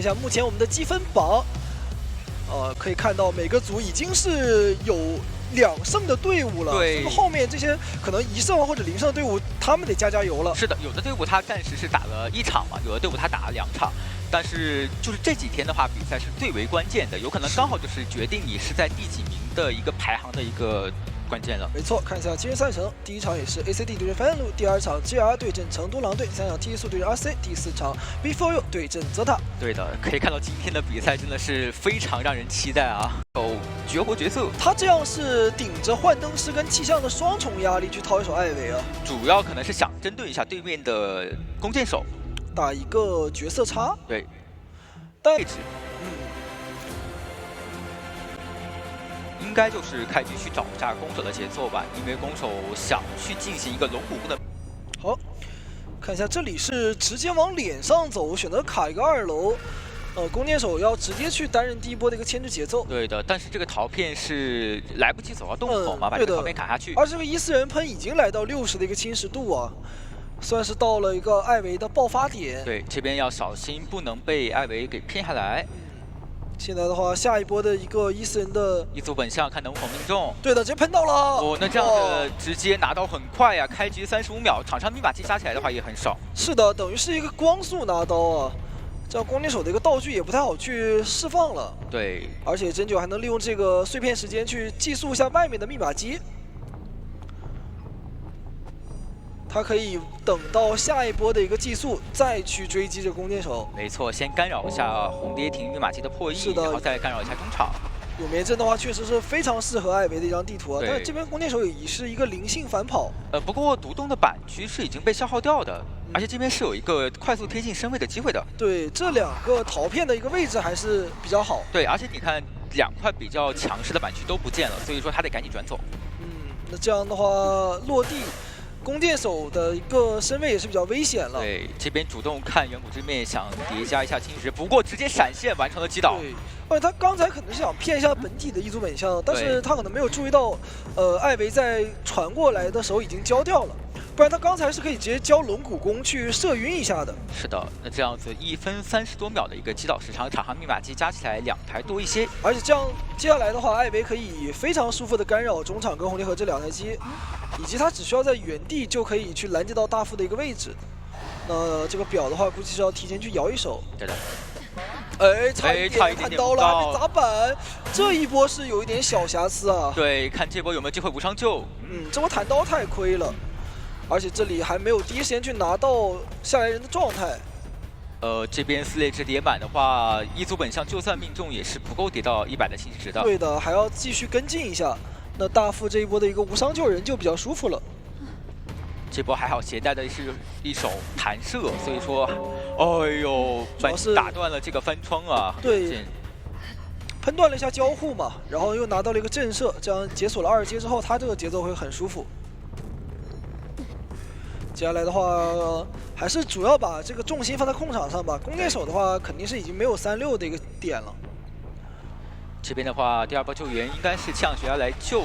一下目前我们的积分榜，可以看到每个组已经是有2胜的队伍了。对，这个后面这些可能1胜或者0胜的队伍，他们得加油了。是的，有的队伍他暂时是打了1场嘛，有的队伍他打了2场。 但是就是这几天的话，比赛是最为关键的，有可能刚好就是决定你是在第几名的一个排行的一个关键了。没错，看一下今日赛程，第1场也是 ACD 对阵樊路，第2场 GR 对阵成都狼队，第3场 T 速对阵 RC， 第4场 B4U 对阵泽塔。对的，可以看到今天的比赛真的是非常让人期待啊！有绝活角色，他这样是顶着幻灯师跟气象的双重压力去掏一手艾维啊，主要可能是想针对一下对面的弓箭手。 打一个角色差，对，但位置，应该就是开局去找一下攻手的节奏吧，因为攻手想去进行一个龙骨弓的。好，看一下这里是直接往脸上走，选择卡一个2楼，弓箭手要直接去担任第一波的一个牵制节奏。对的，但是这个陶片是来不及走到洞口嘛，把这个陶片砍下去。而这个14人喷已经来到60的一个侵蚀度啊。 算是到了一个艾维的爆发点。对，这边要小心，不能被艾维给骗下来。现在的话，下一波的一个14人的一组本相，看能否命中。对的，直接喷到了。哦，那这样子直接拿到很快呀！开局35秒，场上密码机加起来的话也很少。是的，等于是一个光速拿刀啊，这样弓箭手的一个道具也不太好去释放了。对，而且真九还能利用这个碎片时间去寄宿一下外面的密码机。 他可以等到下一波的一个寄宿，再去追击这弓箭手。没错，先干扰一下红蝶亭密码机的破译，然后再干扰一下中场。永眠阵的话，确实是非常适合艾维的一张地图啊。但是这边弓箭手也是一个灵性反跑。不过独栋的板区是已经被消耗掉的，而且这边是有一个快速贴近身位的机会的。对，这2个陶片的一个位置还是比较好。对，而且你看2块比较强势的板区都不见了，所以说他得赶紧转走。那这样的话落地。 弓箭手的一个身位也是比较危险了。对，这边主动看远古之面，想叠加一下侵蚀，不过直接闪现完成了击倒。对，而且他刚才可能是想骗一下本体的一组本相，但是他可能没有注意到，艾维在传过来的时候已经交掉了，不然他刚才是可以直接交龙骨弓去射晕一下的。是的，那这样子1分30多秒的一个击倒时长，场上密码机加起来2台多一些。而且这样接下来的话，艾维可以非常舒服的干扰中场跟红蝶河这2台机。 以及他只需要在原地就可以去拦截到大副的一个位置。那这个表的话，估计是要提前去摇一手。对的。哎，差一点看到了，还没砸板。这一波是有一点小瑕疵啊。对，看这波有没有机会无伤救。这波弹刀太亏了，而且这里还没有第一时间去拿到下来人的状态。这边4类之叠板的话，一组本相就算命中也是不够叠到100的侵蚀值的。对的，还要继续跟进一下。 那大副这一波的一个无伤救人就比较舒服了。这波还好携带的是一手弹射，所以说，哎呦，打断了这个翻窗啊。对，喷断了一下交互嘛，然后又拿到了一个震慑，这样解锁了2阶之后，他这个节奏会很舒服。接下来的话，还是主要把这个重心放在控场上吧。弓箭手的话，肯定是已经没有36的一个点了。 这边的话，第2波救援应该是呛学要来救。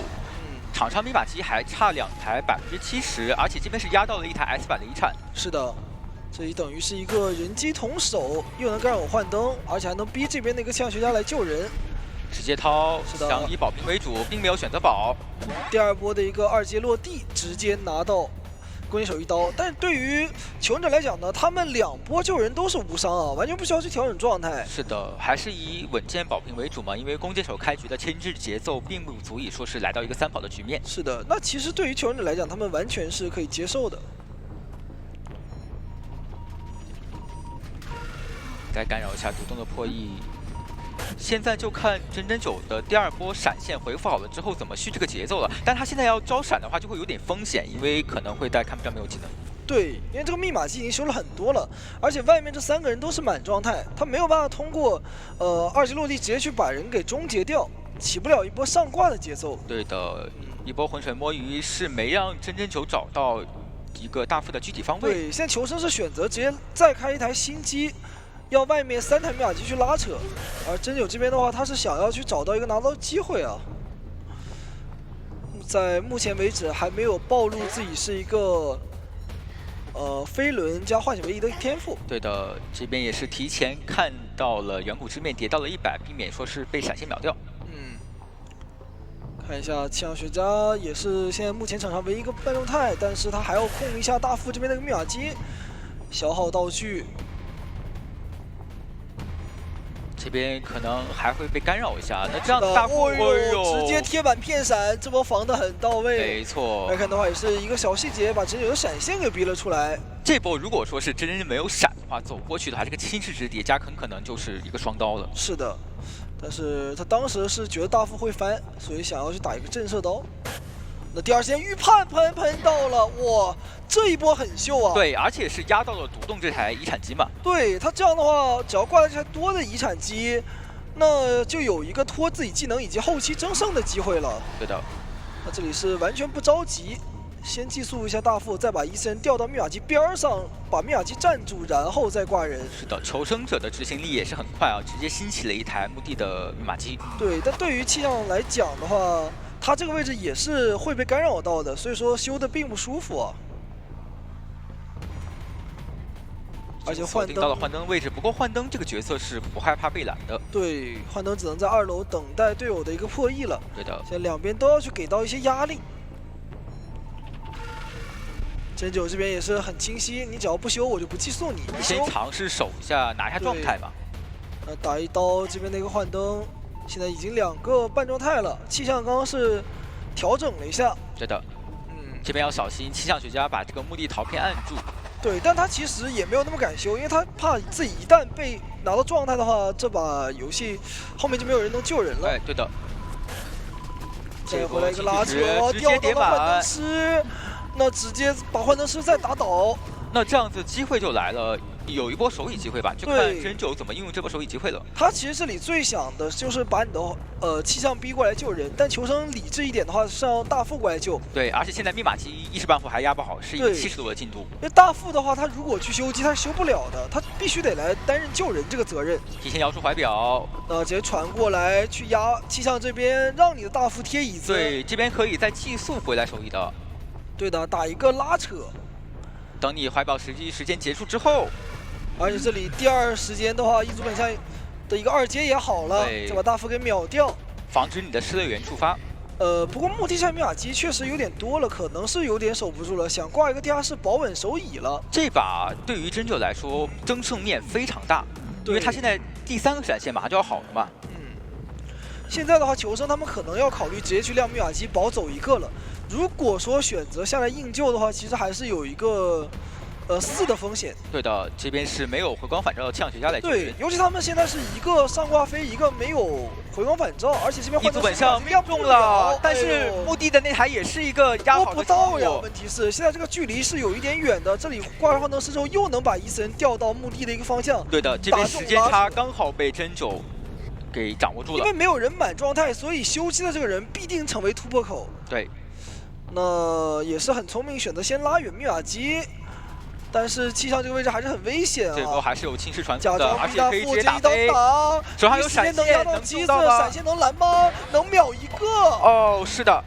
场上密码机还差2台70%，而且这边是压到了1台 S 版的遗产。是的，这里等于是一个人机同手，又能干扰幻灯，而且还能逼这边的一个呛学家来救人。直接掏，是的，想以保平为主，并没有选择保。第2波的一个2阶落地，直接拿到。 弓箭手1刀，但是对于求生者来讲呢，他们2波救人都是无伤啊，完全不需要去调整状态。是的，还是以稳健保平为主嘛，因为弓箭手开局的牵制节奏并不足以说是来到一个3跑的局面。是的，那其实对于求生者来讲，他们完全是可以接受的。再干扰一下独栋的破译。 现在就看真真九的第2波闪现回复好了之后怎么续这个节奏了。但他现在要招闪的话，就会有点风险，因为可能会带看不上没有技能。对，因为这个密码机已经修了很多了，而且外面这3个人都是满状态，他没有办法通过2级落地直接去把人给终结掉，起不了一波上挂的节奏。对的，一波浑水摸鱼是没让真真九找到一个大副的具体方位。对，现在求生是选择直接再开一台新机。 要外面3台密码机去拉扯，而真九这边的话，他是想要去找到一个拿刀机会啊。在目前为止还没有暴露自己是一个飞轮加化险为夷的天赋。对的，这边也是提前看到了远古之面跌到了100，避免说是被闪现秒掉。看一下气象学家也是现在目前场上唯一一个半动态，但是他还要控一下大副这边的一个密码机，消耗道具。这边可能还会被干扰一下，那这样大副，直接贴板骗闪，这波防得很到位。没错，来看的话也是一个小细节，把真九的闪现给逼了出来。这波如果说是真没有闪的话，走过去的话，这个轻视值叠加很可能就是一个双刀了。是的，但是他当时是觉得大副会翻，所以想要去打一个震慑刀。那第二时间预判喷到了，哇，这一波很秀啊！对，而且是压到了独栋这台遗产机嘛。对他这样的话，只要挂了这台多的遗产机，那就有一个拖自己技能以及后期争胜的机会了。对的。那这里是完全不着急，先寄速一下大副，再把伊森人调到密码机边上，把密码机站住，然后再挂人。是的，求生者的执行力也是很快啊，直接兴起了一台墓地的密码机。对，但对于气象来讲的话，他这个位置也是会被干扰到的，所以说修的并不舒服啊。而且幻灯到了幻灯的位置，不过幻灯这个角色是不害怕被拦的。对，幻灯只能在2楼等待队友的一个破译了。对的，现在两边都要去给到一些压力。真九这边也是很清晰，你只要不修，我就不寄速你。先尝试守一下，拿下状态嘛。那打一刀，这边的一个幻灯，现在已经2个半状态了。气象刚刚是调整了一下。对的，这边要小心，气象学家把这个墓地陶片按住。对，但他其实也没有那么敢修，因为他怕自己一旦被拿到状态的话，这把游戏后面就没有人能救人了。哎，对的。再回来一个拉扯，掉到了幻灯师，那直接把幻灯师再打倒。那这样子机会就来了，有一波手椅机会吧，就看真九怎么应用这波手椅机会了。他其实这里最想的就是把你的气象逼过来救人，但求生理智一点的话是让大副过来救。对，而且现在密码机一时半会还压不好，是一个70多的进度。因为大副的话，他如果去修机，他是修不了的，他必须得来担任救人这个责任。提前摇出怀表，直接传过来去压气象这边，让你的大副贴椅子。对，这边可以再寄速回来手椅的。对的，打一个拉扯。等你怀表时间结束之后，而且这里第2时间的话，一组本相的一个2阶也好了，再把大副给秒掉，防止你的失乐园触发。不过墓地上密码机确实有点多了，可能是有点守不住了，想挂一个地下室保稳手椅了。这把对于真九来说争胜面非常大，因为他现在第3个闪现马上就要好了嘛。现在的话，求生他们可能要考虑直接去亮密码机保走一个了。如果说选择下来硬救的话，其实还是有一个4的风险。对的，这边是没有回光返照的气象学家来救援。对，尤其他们现在是一个上挂飞，一个没有回光返照，而且这边一组本相命中了，但是墓地的那台也是一个压好的不到呀。问题是现在这个距离是有一点远的，这里挂上幻灯师之后又能把伊森调到墓地的一个方向。对的，这边时间差刚好被真九给掌握住了。因为没有人满状态，所以修机的这个人必定成为突破口。对。那也是很聪明，选择先拉远密码机，但是气象这个位置还是很危险啊。这波还是有轻视传送的，而且可以直接打飞。手上有闪现，能压到机子，闪现能拦吗？能秒一个。哦，是的。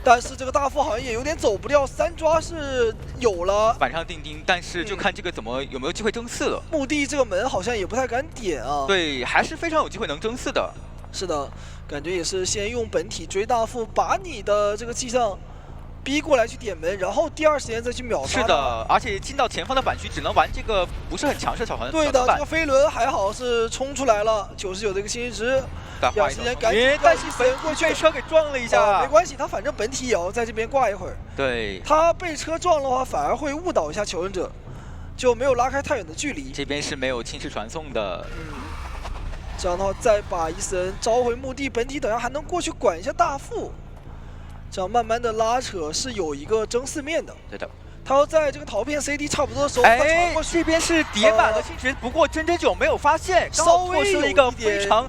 但是这个大副好像也有点走不掉，3抓是有了，板上钉钉，但是就看这个有没有机会争4了。墓地这个门好像也不太敢点啊。对，还是非常有机会能争4的。是的，感觉也是先用本体追大副，把你的这个气象逼过来去点门，然后第2时间再去秒杀。是的，而且进到前方的板区只能玩这个不是很强势的小团。对的，这个飞轮还好是冲出来了，99的一个新值。第2时间赶紧，但是本过去被车给撞了一下。没关系，他反正本体也要在这边挂一会儿。对，他被车撞的话，反而会误导一下求生者，就没有拉开太远的距离。这边是没有轻视传送的。这样的话，再把伊森召回墓地，本体等下还能过去管一下大副。这样慢慢的拉扯是有一个争4面的。对的。他要在这个陶片 CD 差不多的时候，哎，这边是叠满了轻值，不过真九没有发现，稍微错失了一个非常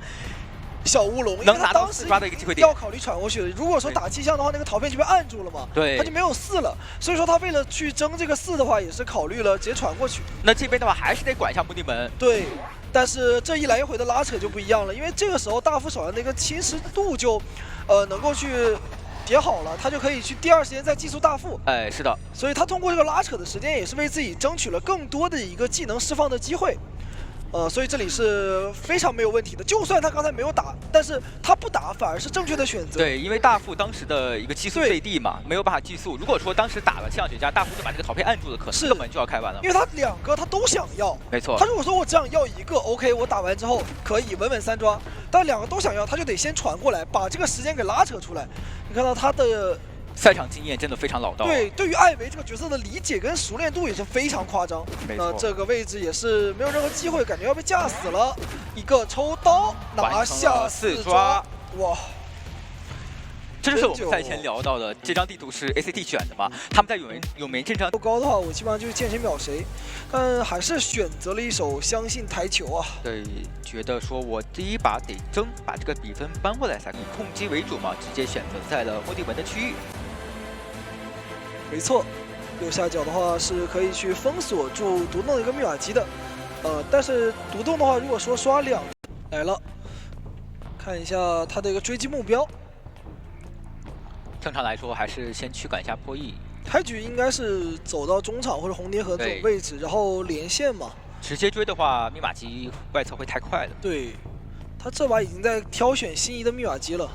小乌龙，能拿到4抓的一个机会点。要考虑传过去的。如果说打气象的话，那个陶片就被按住了嘛，对，他就没有4了。所以说他为了去争这个4的话，也是考虑了直接传过去。那这边的话还是得管一下墓地门。对。但是这一来一回的拉扯就不一样了，因为这个时候大副手上那个侵蚀度就，能够去叠好了，他就可以去第二时间再技术大副。哎，是的，所以他通过这个拉扯的时间，也是为自己争取了更多的一个技能释放的机会。所以这里是非常没有问题的。就算他刚才没有打，但是他不打反而是正确的选择。对，因为大副当时的一个激速最低嘛，没有办法激速。如果说当时打了气象学家，大副就把这个陶佩按住了，可能这个门就要开完了。因为他2个他都想要，没错。他如果说我只想要1个 ，OK， 我打完之后可以稳稳3抓，但2个都想要，他就得先传过来，把这个时间给拉扯出来。你看到他的赛场经验真的非常老道。对，对于艾维这个角色的理解跟熟练度也是非常夸张。那这个位置也是没有任何机会，感觉要被架死了。一个抽刀拿下4抓，哇！这就是我们赛前聊到的，这张地图是 ACT 选的嘛？他们在永眠阵上够高的话，我基本上就是见谁秒谁，但还是选择了一手相信台球啊。对，觉得说我第一把得争，把这个比分扳过来才以控击为主嘛，直接选择在了莫蒂文的区域。没错，右下角的话是可以去封锁住独栋的一个密码机的，但是独栋的话，如果说刷2来了，看一下他的一个追击目标。正常来说，还是先驱赶一下破译。开局应该是走到中场或者红蝶河这种位置，然后连线嘛。直接追的话，密码机外侧会太快了。对，他这把已经在挑选心仪的密码机了。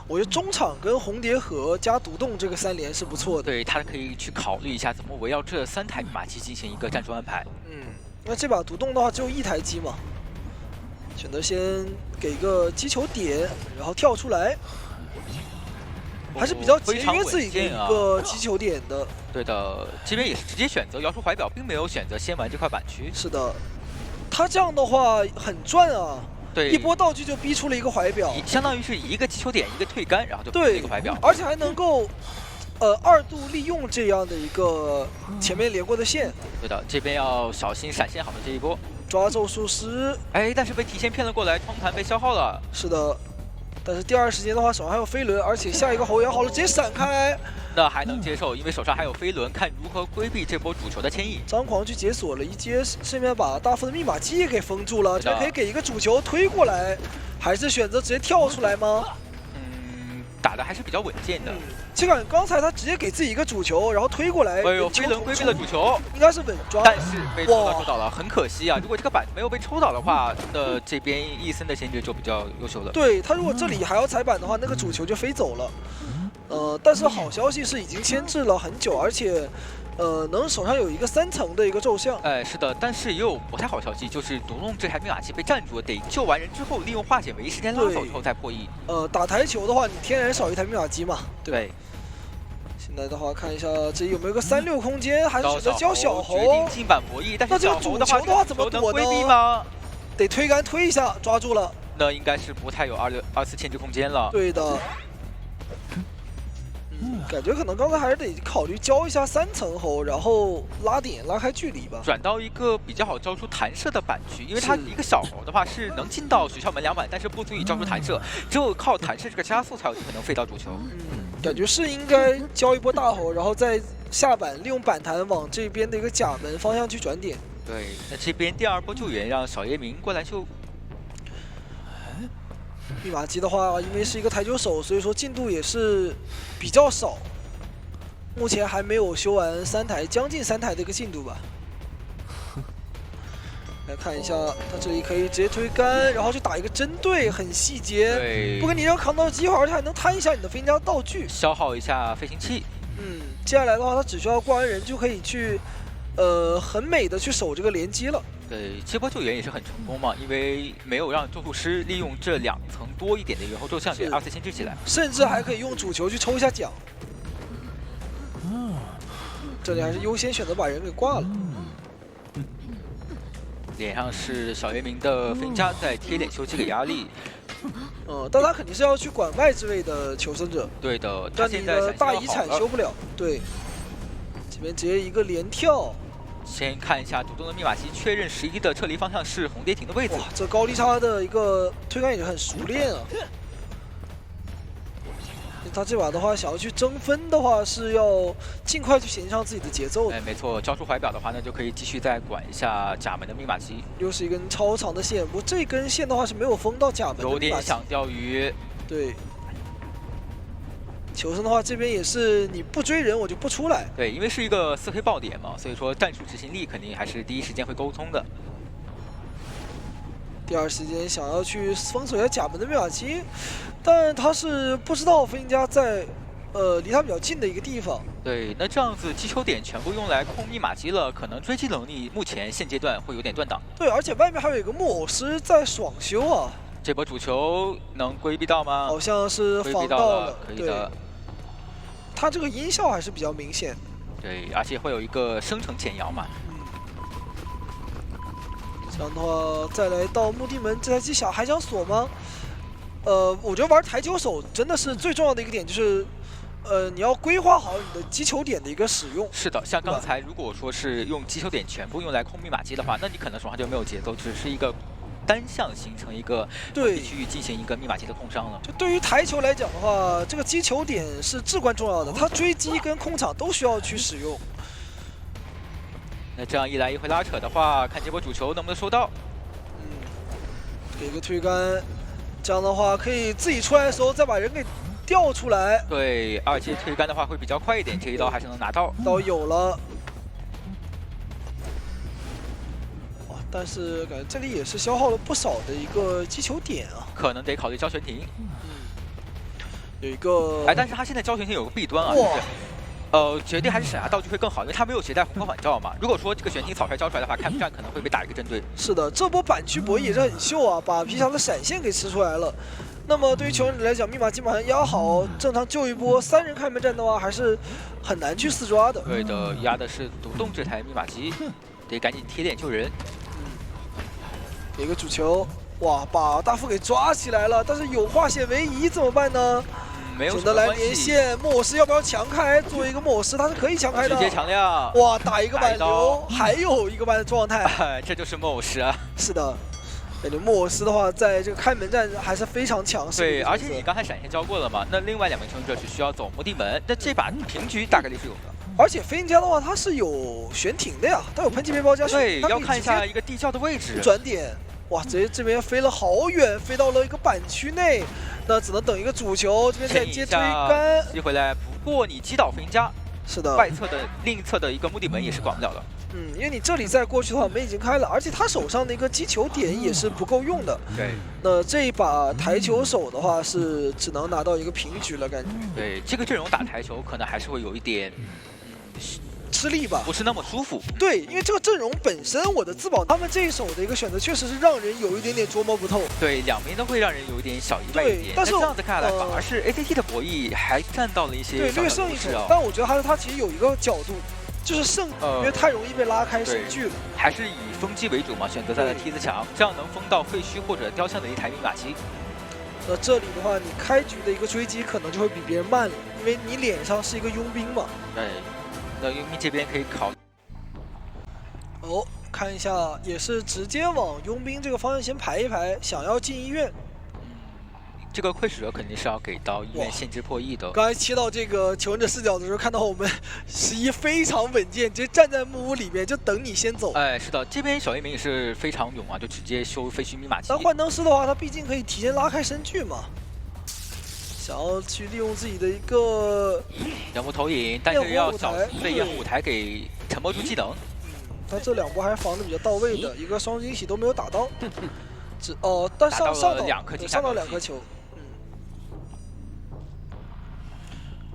我觉得中场跟红蝶河加独栋这个3连是不错的。对，他可以去考虑一下怎么围绕这3台密码机进行一个战术安排。那这把独栋的话只有1台机嘛，选择先给个击球点，然后跳出来。还是比较节约自己的一个击球点的。对的，这边也是直接选择摇出怀表，并没有选择先玩这块板区。是的，他这样的话很赚啊。对，一波道具就逼出了一个怀表，相当于是一个击球点，一个退杆，然后就逼了一个怀表，而且还能够2度利用这样的一个前面连过的线。对的，这边要小心闪现好的这一波。抓咒术师，哎，但是被提前骗了过来，窗盘被消耗了。是的。但是第2时间的话，手上还有飞轮，而且下一个侯爷好了，直接闪开，那还能接受，因为手上还有飞轮，看如何规避这波主球的牵引。张狂去解锁了一阶，顺便把大副的密码机也给封住了，这边可以给一个主球推过来，还是选择直接跳出来吗？打的还是比较稳健的。这个刚才他直接给自己一个主球，然后推过来，哎呦，飞轮规避了主球，应该是稳抓，但是被抽到了，很可惜啊！如果这个板没有被抽到的话，那这边伊森的先觉就比较优秀了。对他如果这里还要踩板的话，那个主球就飞走了。但是好消息是已经牵制了很久，而且能手上有一个3层的一个咒像。哎，是的，但是也有不太好消息，就是独龙这台密码机被占住了，得救完人之后，利用化解唯一时间拉走之后再破译。打台球的话，你天然少一台密码机嘛。对。现在的话，看一下这有没有个3-6空间，还是选择教小猴决定进板博弈，但是那这个主球的话怎么躲呢？规避吗？得推杆推一下，抓住了。那应该是不太有2次牵制空间了。对的。感觉可能刚才还是得考虑教一下3层猴，然后拉点拉开距离吧。转到一个比较好招出弹射的板区，因为它一个小猴的话是能进到学校门2板，但是不足以招出弹射，只有靠弹射这个加速才有可能飞到主球。感觉是应该教一波大猴，然后再下板利用板弹往这边的一个甲门方向去转点。对，那这边第2波救援让小叶明过来救。密码机的话，因为是一个台球手，所以说进度也是比较少。目前还没有修完3台，将近3台的一个进度吧。来看一下，他这里可以直接推杆，然后去打一个针对，很细节。对，不跟你让扛到机会，而且还能摊一下你的飞行家道具，消耗一下飞行器。接下来的话，他只需要过完人就可以去，很美的去守这个连击了。对，这波救援也是很成功嘛，因为没有让咒术师利用这2层多一点的猿猴咒像给2次牵制起来，甚至还可以用主球去抽一下奖。这里还是优先选择把人给挂了。脸上是小叶明的飞行家在贴脸修这个压力。但他肯定是要去管外置位的求生者。对的，但你的大遗产修不了。对，这边直接一个连跳。先看一下独栋的密码机，确认11的撤离方向是红蝶亭的位置。哇，这高低差的一个推杆也是很熟练啊。他这把的话，想要去争分的话，是要尽快去衔上自己的节奏的。哎，没错，交出怀表的话，那就可以继续再管一下甲门的密码机。又是一根超长的线，不过这根线的话是没有封到甲门的。有点想钓鱼。对。求生的话，这边也是你不追人我就不出来。对，因为是一个4黑爆点嘛，所以说战术执行力肯定还是第一时间会沟通的。第二时间想要去封锁一下甲门的密码机，但他是不知道飞行家在离他比较近的一个地方。对，那这样子击球点全部用来控密码机了，可能追击能力目前现阶段会有点断档。对，而且外面还有一个木偶师在爽修啊。这波主球能规避到吗？好像是防到了，可以的。他这个音效还是比较明显。对，而且会有一个生成前摇嘛。这样的话，再来到墓地门，这台机还想锁吗？我觉得玩台球手真的是最重要的一个点，就是你要规划好你的击球点的一个使用。是的，像刚才如果说是用击球点全部用来控密码机的话，那你可能手上就没有节奏，只是一个单向形成一个对区域进行一个密码机的控伤了。就对于台球来讲的话，这个击球点是至关重要的，它追击跟控场都需要去使用。那这样一来一回拉扯的话，看这波主球能不能收到。给个推杆，这样的话可以自己出来的时候再把人给调出来。对，二阶推杆的话会比较快一点，这一刀还是能拿到。刀有了。哇，但是感觉这里也是消耗了不少的一个击球点啊。可能得考虑交悬停。有一个，但是他现在交悬停有个弊端啊，决定还是闪下道具会更好，因为他没有携带红光返照嘛。如果说这个悬停草率交出来的话，开幕战可能会被打一个针对。是的，这波板区博弈也是很秀啊，把皮侠的闪现给吃出来了。那么对于求生者来讲，密码基本上压好，正常救一波3人开门战的话，还是很难去4抓的。对的，压的是独栋这台密码机，得赶紧贴脸救人。给个主球，哇，把大副给抓起来了，但是有化险为夷怎么办呢？没有只能来连线，木偶师要不要强开？作为一个木偶师，他是可以强开的。直接强亮，哇，打一个挽留，还有一个扳的状态。这就是木偶师啊。是的，感觉木偶师的话，在这个开门战还是非常强势。对，而且你刚才闪现交过了嘛，那另外2名求生者只需要走墓地门，那这把平局大概率是有的。而且飞行家的话，他是有悬停的呀，他有喷气背包加对，要看一下一个地窖的位置。转点，哇，直接这边飞了好远，飞到了一个板区内。那只能等一个主球，这边再接推杆，击回来。不过你击倒飞行家，是的，外侧的另一侧的一个墓地门也是管不了的。因为你这里再过去的话，门已经开了，而且他手上的一个击球点也是不够用的。对，那这一把台球手的话是只能拿到一个平局了，感觉。对，这个阵容打台球可能还是会有一点吃力吧，不是那么舒服。对，因为这个阵容本身，我的自保他们这一手的一个选择确实是让人有一点点琢磨不透。对，两边都会让人有一点小意外一点。但是这样子看下来，反而是 ACT 的博弈还占到了一些对略胜一筹。但我觉得他其实有一个角度，就是因为太容易被拉开胜距了。还是以封击为主嘛，选择他的梯子墙，这样能封到废墟或者雕像的一台密码机。那这里的话，你开局的一个追击可能就会比别人慢了，因为你脸上是一个佣兵嘛。对。那佣兵这边可以考哦，看一下，也是直接往佣兵这个方向先排一排，想要进医院。这个溃使者肯定是要给到医院限制破译的。刚才切到这个求生者视角的时候，看到我们11非常稳健，直接站在木屋里面就等你先走。哎，是的，这边小夜明也是非常勇啊，就直接修废墟密码机。但幻灯师的话，他毕竟可以提前拉开身距嘛。想要去利用自己的一个烟雾投影，但是要小心被烟雾舞台给沉默住技能。他这2波还是防的比较到位的，一个双惊喜都没有打到，但上到2颗上到2颗球，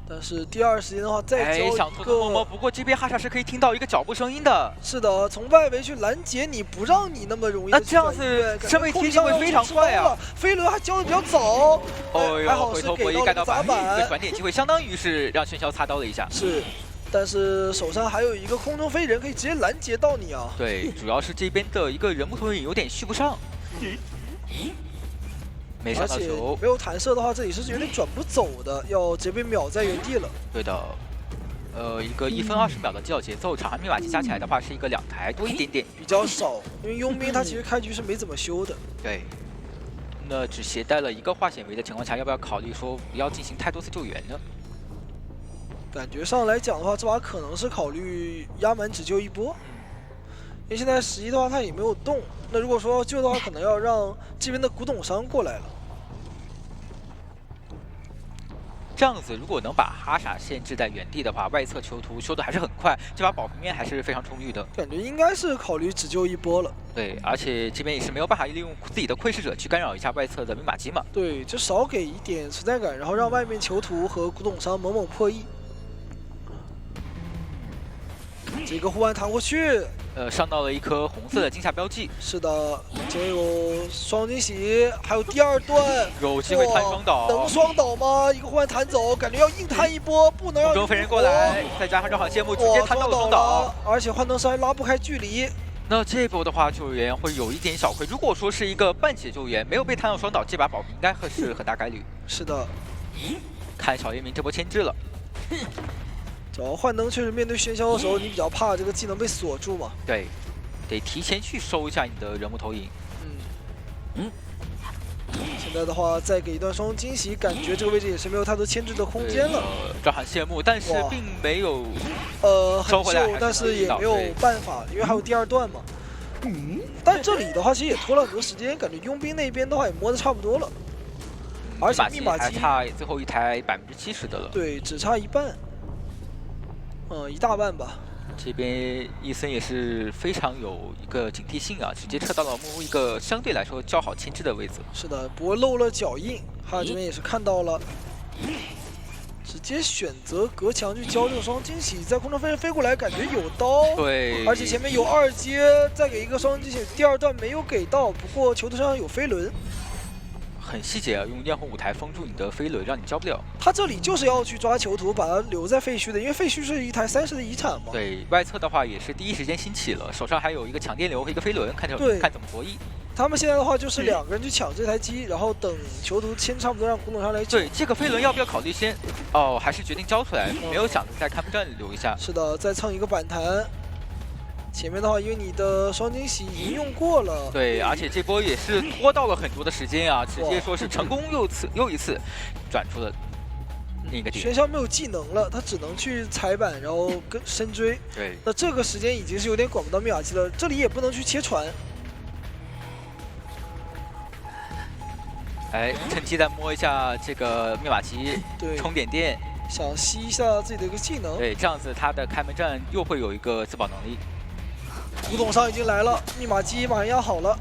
但是第二时间的话再交一个，想偷偷摸摸，不过这边哈萨是可以听到一个脚步声音的。是的，从外围去拦截你，不让你那么容易。那这样子身位贴近会非常快啊！飞轮还交的比较早，还好是回头盖到砸板，一个转点机会，相当于是让喧嚣擦刀了一下。是，但是手上还有一个空中飞人，可以直接拦截到你啊。对，主要是这边的一个人物投影有点续不上。没上到球，没有弹射的话，这里是有点转不走的，要直接被秒在原地了。对的，一个1分20秒的击倒节奏，场上密码机加起来的话是一个2台多一点点，比较少。因为佣兵他其实开局是没怎么修的。对，那只携带了一个化险为的情况下，要不要考虑说不要进行太多次救援呢？感觉上来讲的话，这把可能是考虑压满只救一波。因为现在11的话他也没有动，那如果说要救的话，可能要让这边的古董商过来了。这样子如果能把哈傻限制在原地的话，外侧囚徒修的还是很快，这把保平面还是非常充裕的。感觉应该是考虑只救一波了。对，而且这边也是没有办法利用自己的窥视者去干扰一下外侧的密码机嘛。对，就少给一点存在感，然后让外面囚徒和古董商猛猛破译。这个护腕弹过去，上到了一颗红色的惊吓标记。是的，这有双惊喜，还有第二段，有机会弹双倒，能双倒吗？一个护腕弹走，感觉要硬弹一波，不能让空中飞人过来，再加上这场谢幕，直接弹到了双倒，而且幻灯师还拉不开距离。那这波的话，救援会有一点小亏。如果说是一个半血救援，没有被弹到双倒，这把保平应该会是很大概率。是的，看小叶明这波牵制了。主要幻灯确实面对喧嚣的时候，你比较怕这个技能被锁住嘛。对，得提前去收一下你的人物投影。现在的话，再给一段双惊喜，感觉这个位置也是没有太多牵制的空间了。这喊谢幕，但是并没有很秀，但是也没有办法，因为还有第二段嘛。但这里的话，其实也拖了很多时间，感觉佣兵那边的话也摸得差不多了。而且密码机还差最后一台70%的了。对，只差一半。一大半吧。这边伊森也是非常有一个警惕性啊，直接撤到了木屋一个相对来说较好牵制的位置。是的，不过漏了脚印，哈这边也是看到了，直接选择隔墙去交这个双惊喜，在空中飞人飞过来，感觉有刀。对，而且前面有二阶，再给一个双惊喜，第二段没有给到，不过囚徒身上有飞轮。很细节啊，用焰火舞台封住你的飞轮，让你交不了。他这里就是要去抓囚徒，把他留在废墟的，因为废墟是一台30的遗产嘛。对，外侧的话也是第一时间兴起了，手上还有一个抢电流和一个飞轮，看怎么博弈。他们现在的话就是2个人去抢这台机，然后等囚徒牵差不多，让古董商来救。对，这个飞轮要不要考虑先？哦，还是决定交出来，没有想着在开幕战留一下。是的，再蹭一个板弹。前面的话，因为你的双惊喜已经用过了，对，而且这波也是拖到了很多的时间啊，直接说是成功又一次转出了另一个点。喧嚣没有技能了，他只能去踩板，然后跟深追。对，那这个时间已经是有点管不到密码机了，这里也不能去切船。哎，趁机再摸一下这个密码机，对，充点电，想吸一下自己的一个技能。对，这样子他的开门战又会有一个自保能力。古董商已经来了，密码机马上压好了。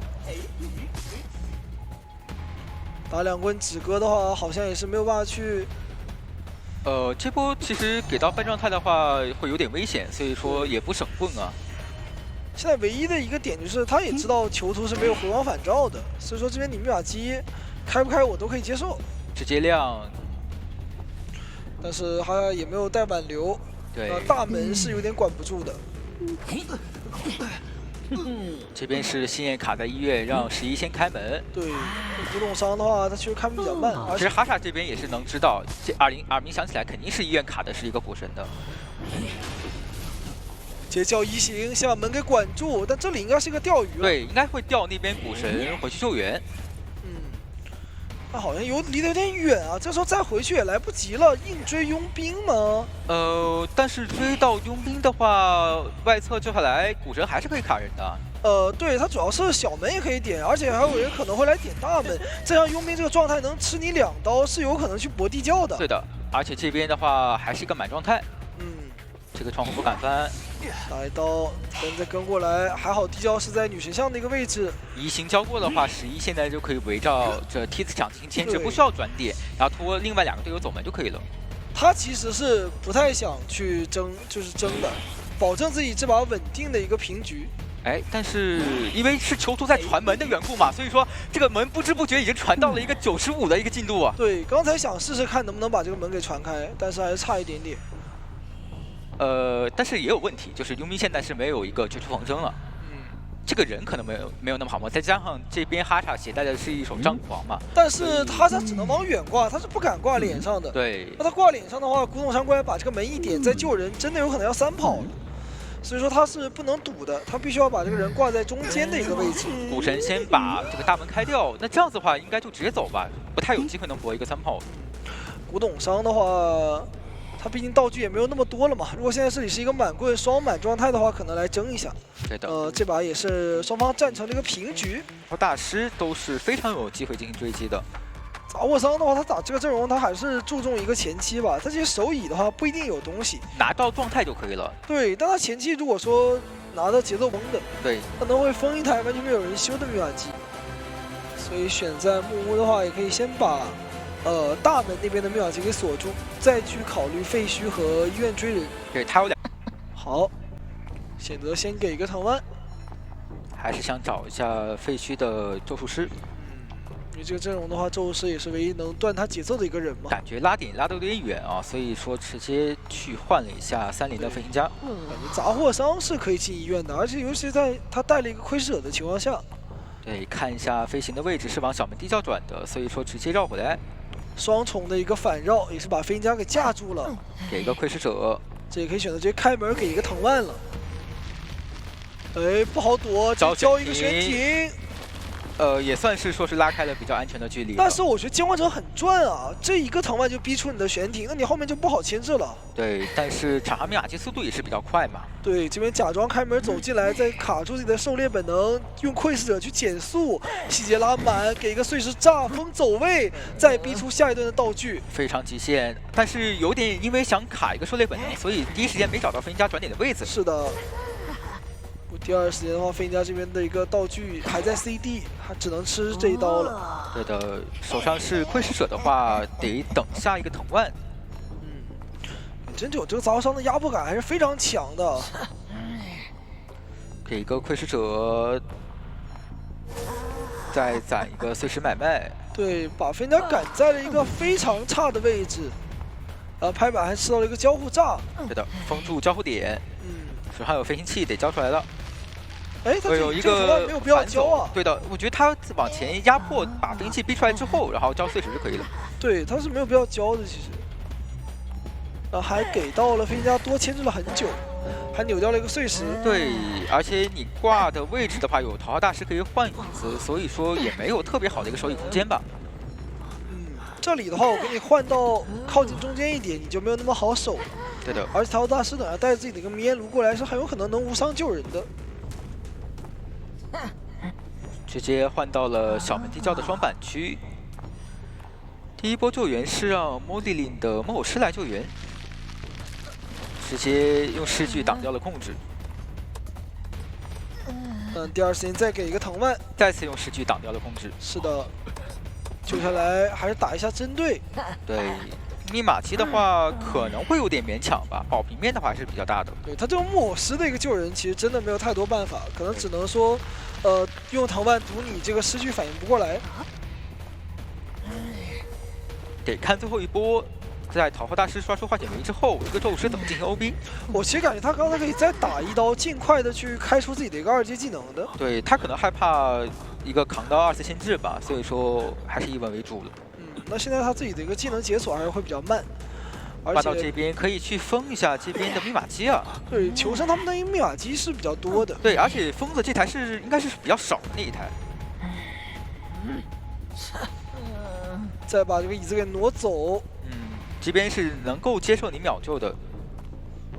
打2棍止戈的话，好像也是没有办法去。这波其实给到半状态的话会有点危险，所以说也不省棍啊。现在唯一的一个点就是，他也知道囚徒是没有回光返照的，所以说这边你密码机开不开我都可以接受。直接亮，但是他也没有带挽留。对，大门是有点管不住的。这边是星焰卡在医院，让11先开门。对，古董商的话，他确实开门比较慢。其实哈萨这边也是能知道，这耳鸣响起来肯定是医院卡的是一个股神的。截叫一行，先把门给管住，但这里应该是一个钓鱼。对，应该会调那边股神回去救援。他好像离得有点远啊，这时候再回去也来不及了，硬追佣兵吗？但是追到佣兵的话，外侧救下来，古神还是可以卡人的。对，他主要是小门也可以点，而且还有人可能会来点大门，再让佣兵这个状态能吃你2刀，是有可能去搏地窖的。对的，而且这边的话还是一个满状态。这个窗户不敢翻。打一刀，再跟过来，还好地窖是在女神像的一个位置。移形交过的话，11现在就可以围绕这梯子墙进行牵制，不需要转点，然后拖另外2个队友走门就可以了。他其实是不太想去争，就是争的，保证自己这把稳定的一个平局。哎，但是因为是囚徒在传门的缘故嘛，所以说这个门不知不觉已经传到了一个95的一个进度啊。对，刚才想试试看能不能把这个门给传开，但是还是差一点点。但是也有问题，就是佣兵现在是没有一个绝处逢生了。这个人可能没有那么好摸，再加上这边哈查携带的是一手张狂嘛。但是哈查只能往远挂，他是不敢挂脸上的。对。那他挂脸上的话，古董商过来把这个门一点，再救人，真的有可能要3跑了。所以说他是不能堵的，他必须要把这个人挂在中间的一个位置。古神先把这个大门开掉，那这样子的话应该就直接走吧，不太有机会能搏一个3跑。古董商的话。他毕竟道具也没有那么多了嘛，如果现在这里是一个满棍双满状态的话，可能来争一下。对的。这把也是双方战成了一个平局。大师都是非常有机会进行追击的。杂货商的话，他打这个阵容，他还是注重一个前期吧。他这些手椅的话不一定有东西，拿到状态就可以了。对，但他前期如果说拿到节奏崩的，对，可能会封一台完全没有人修的密码机。所以选在木屋的话，也可以先把大门那边的密码机给锁住，再去考虑废墟和医院追人。对，他有2。好，选择先给一个唐万，还是想找一下废墟的咒术师。因为这个阵容的话，咒术师也是唯一能断他节奏的一个人嘛。感觉拉点拉得有点远啊，所以说直接去换了一下30的飞行家。感觉杂货商是可以进医院的，而且尤其在他带了一个窥视者的情况下。对，看一下飞行的位置是往小门地窖转的，所以说直接绕回来。双重的一个反绕，也是把飞行家给架住了。给一个窥视者，这也可以选择直接开门给一个藤蔓了。哎，不好躲，交一个悬停。也算是说是拉开了比较安全的距离。但是我觉得监管者很赚啊，这一个藤蔓就逼出你的悬停，那你后面就不好牵制了。对，但是场上密码机速度也是比较快嘛。对，这边假装开门走进来，再卡住自己的狩猎本能，用窥视者去减速，细节拉满，给一个碎石炸风走位，再逼出下一段的道具，非常极限。但是有点因为想卡一个狩猎本能，所以第一时间没找到飞行家转点的位置。是的。第二时间的话，飞行家这边的一个道具还在 CD， 他只能吃这一刀了。对的，手上是窥视者的话，得等下一个藤蔓。真九这个杂货商的压迫感还是非常强的。给一个窥视者，再攒一个碎石买卖。对，把飞行家赶在了一个非常差的位置。拍板还吃到了一个交互炸。对的，封住交互点。手上有飞行器得交出来了。哎，他有一个没有必要交啊。对的，我觉得他往前压迫，把飞行器逼出来之后，然后交碎石就可以了。对，他是没有必要交的，其实。还给到了飞行家多牵制了很久，还扭掉了一个碎石。对，而且你挂的位置的话，有桃花大师可以换椅子，所以说也没有特别好的一个手椅空间吧。这里的话，我给你换到靠近中间一点，你就没有那么好守了。对的，而且桃花大师等下带着自己的一个迷烟炉过来，是很有可能能无伤救人的。直接换到了小门地窖的双板区。第一波救援是让莫莉琳的木偶师来救援，直接用视距挡掉了控制。第二时间再给一个藤蔓，再次用视距挡掉了控制。是的，救下来还是打一下针对。对，密码机的话可能会有点勉强吧，保平面的话还是比较大的。对他这个木偶师的一个救人，其实真的没有太多办法，可能只能说，用藤蔓堵你这个失去反应不过来。得看最后一波，在桃花大师刷出化解围之后，这个咒术师怎么进行 OB？ 我其实感觉他刚才可以再打一刀，尽快的去开出自己的一个2阶技能的。对他可能害怕一个扛刀2次限制吧，所以说还是以稳为主了。那现在他自己的一个技能解锁还是会比较慢，而且挂到这边可以去封一下这边的密码机啊。对，求生他们的密码机是比较多的。对，而且封的这台应该是比较少的那一台。再把这个椅子给挪走。这边是能够接受你秒救的。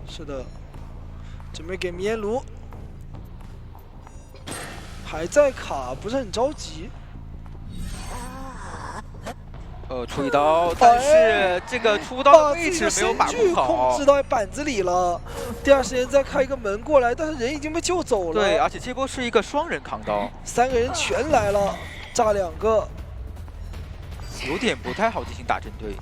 是的，准备给迷烟炉，还在卡，不是很着急。出一刀，但是这个出刀的位置没有把控好，控制到板子里了。第二时间再开一个门过来，但是人已经被救走了。对，而且这波是一个双人扛刀，3个人全来了，炸2个，有点不太好进行打针对。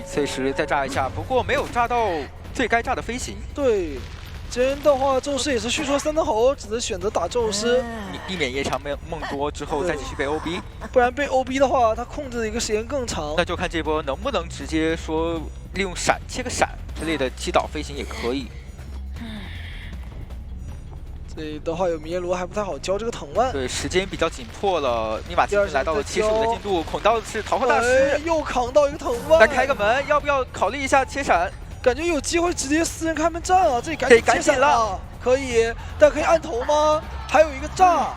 碎石再炸一下，不过没有炸到最该炸的飞行。对。这边的话，咒师也是续出了3头猴，只能选择打咒师，避免夜长梦多之后再继续被 OB， 不然被 OB 的话，他控制的一个时间更长。那就看这波能不能直接说利用闪切个闪之类的击倒飞行也可以。这里的话有迷烟炉还不太好交这个藤蔓。对，时间比较紧迫了，密码机来到了75的进度，孔到的是桃花大师，又扛到一个藤蔓。再开个门，要不要考虑一下切闪？感觉有机会直接4人开门战啊！这里赶紧切闪了，可以，但可以按头吗？还有一个炸，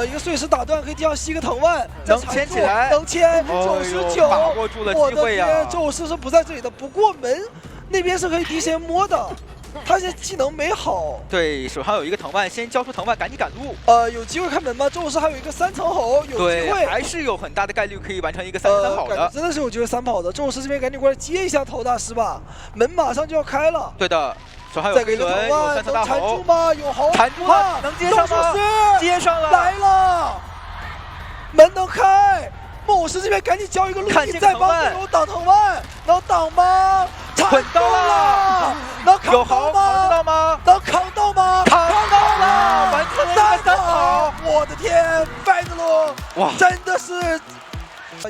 一个碎石打断，可以地上吸一个藤蔓，能牵起来，能牵，99，把握住了机会呀！咒师是不在这里的，不过门那边是可以提前摸的。他现在技能没好，对，手上有一个藤蔓，先交出藤蔓，赶紧赶路。有机会开门吗？宙斯还有一个3层吼，有机会，还是有很大的概率可以完成一个3-3好的。真的是有机会3跑的。宙斯这边赶紧过来接一下陶大师吧，门马上就要开了。对的，手上有再给一个藤蔓，能缠住吗？有豪缠住了，能接上吗？接上了，来了，门能开。莫斯这边赶紧交一个路易，再帮队友挡藤蔓，能挡吗？捆到了，能扛到吗？能扛到吗？扛到了，完成了一个3跑！我的天，拜德罗，哇，真的是，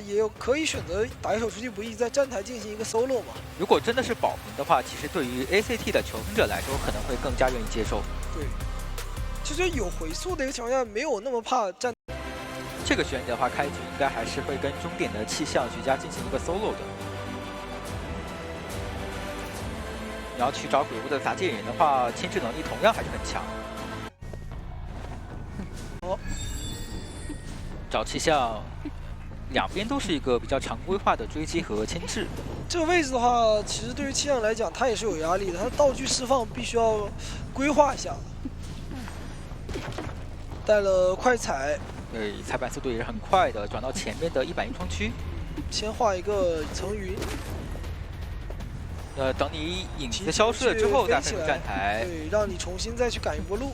也有可以选择打一手出其不意，在站台进行一个 solo 嘛。如果真的是保平的话，其实对于 ACT 的求生者来说，可能会更加愿意接受。对，其实有回速的一个情况下，没有那么怕站。这个选择的话，开局应该还是会跟终点的气象徐佳进行一个 solo 的。你要去找鬼屋的杂界人的话，牵制能力同样还是很强。找气象，两边都是一个比较常规化的追击和牵制。这个位置的话，其实对于气象来讲，它也是有压力的。它道具释放必须要规划一下。带了快踩。对，踩板速度也是很快的，转到前面的1板1窗区，先画一个层云。等你影子消失了之后再飞入站台，对，让你重新再去赶一波路。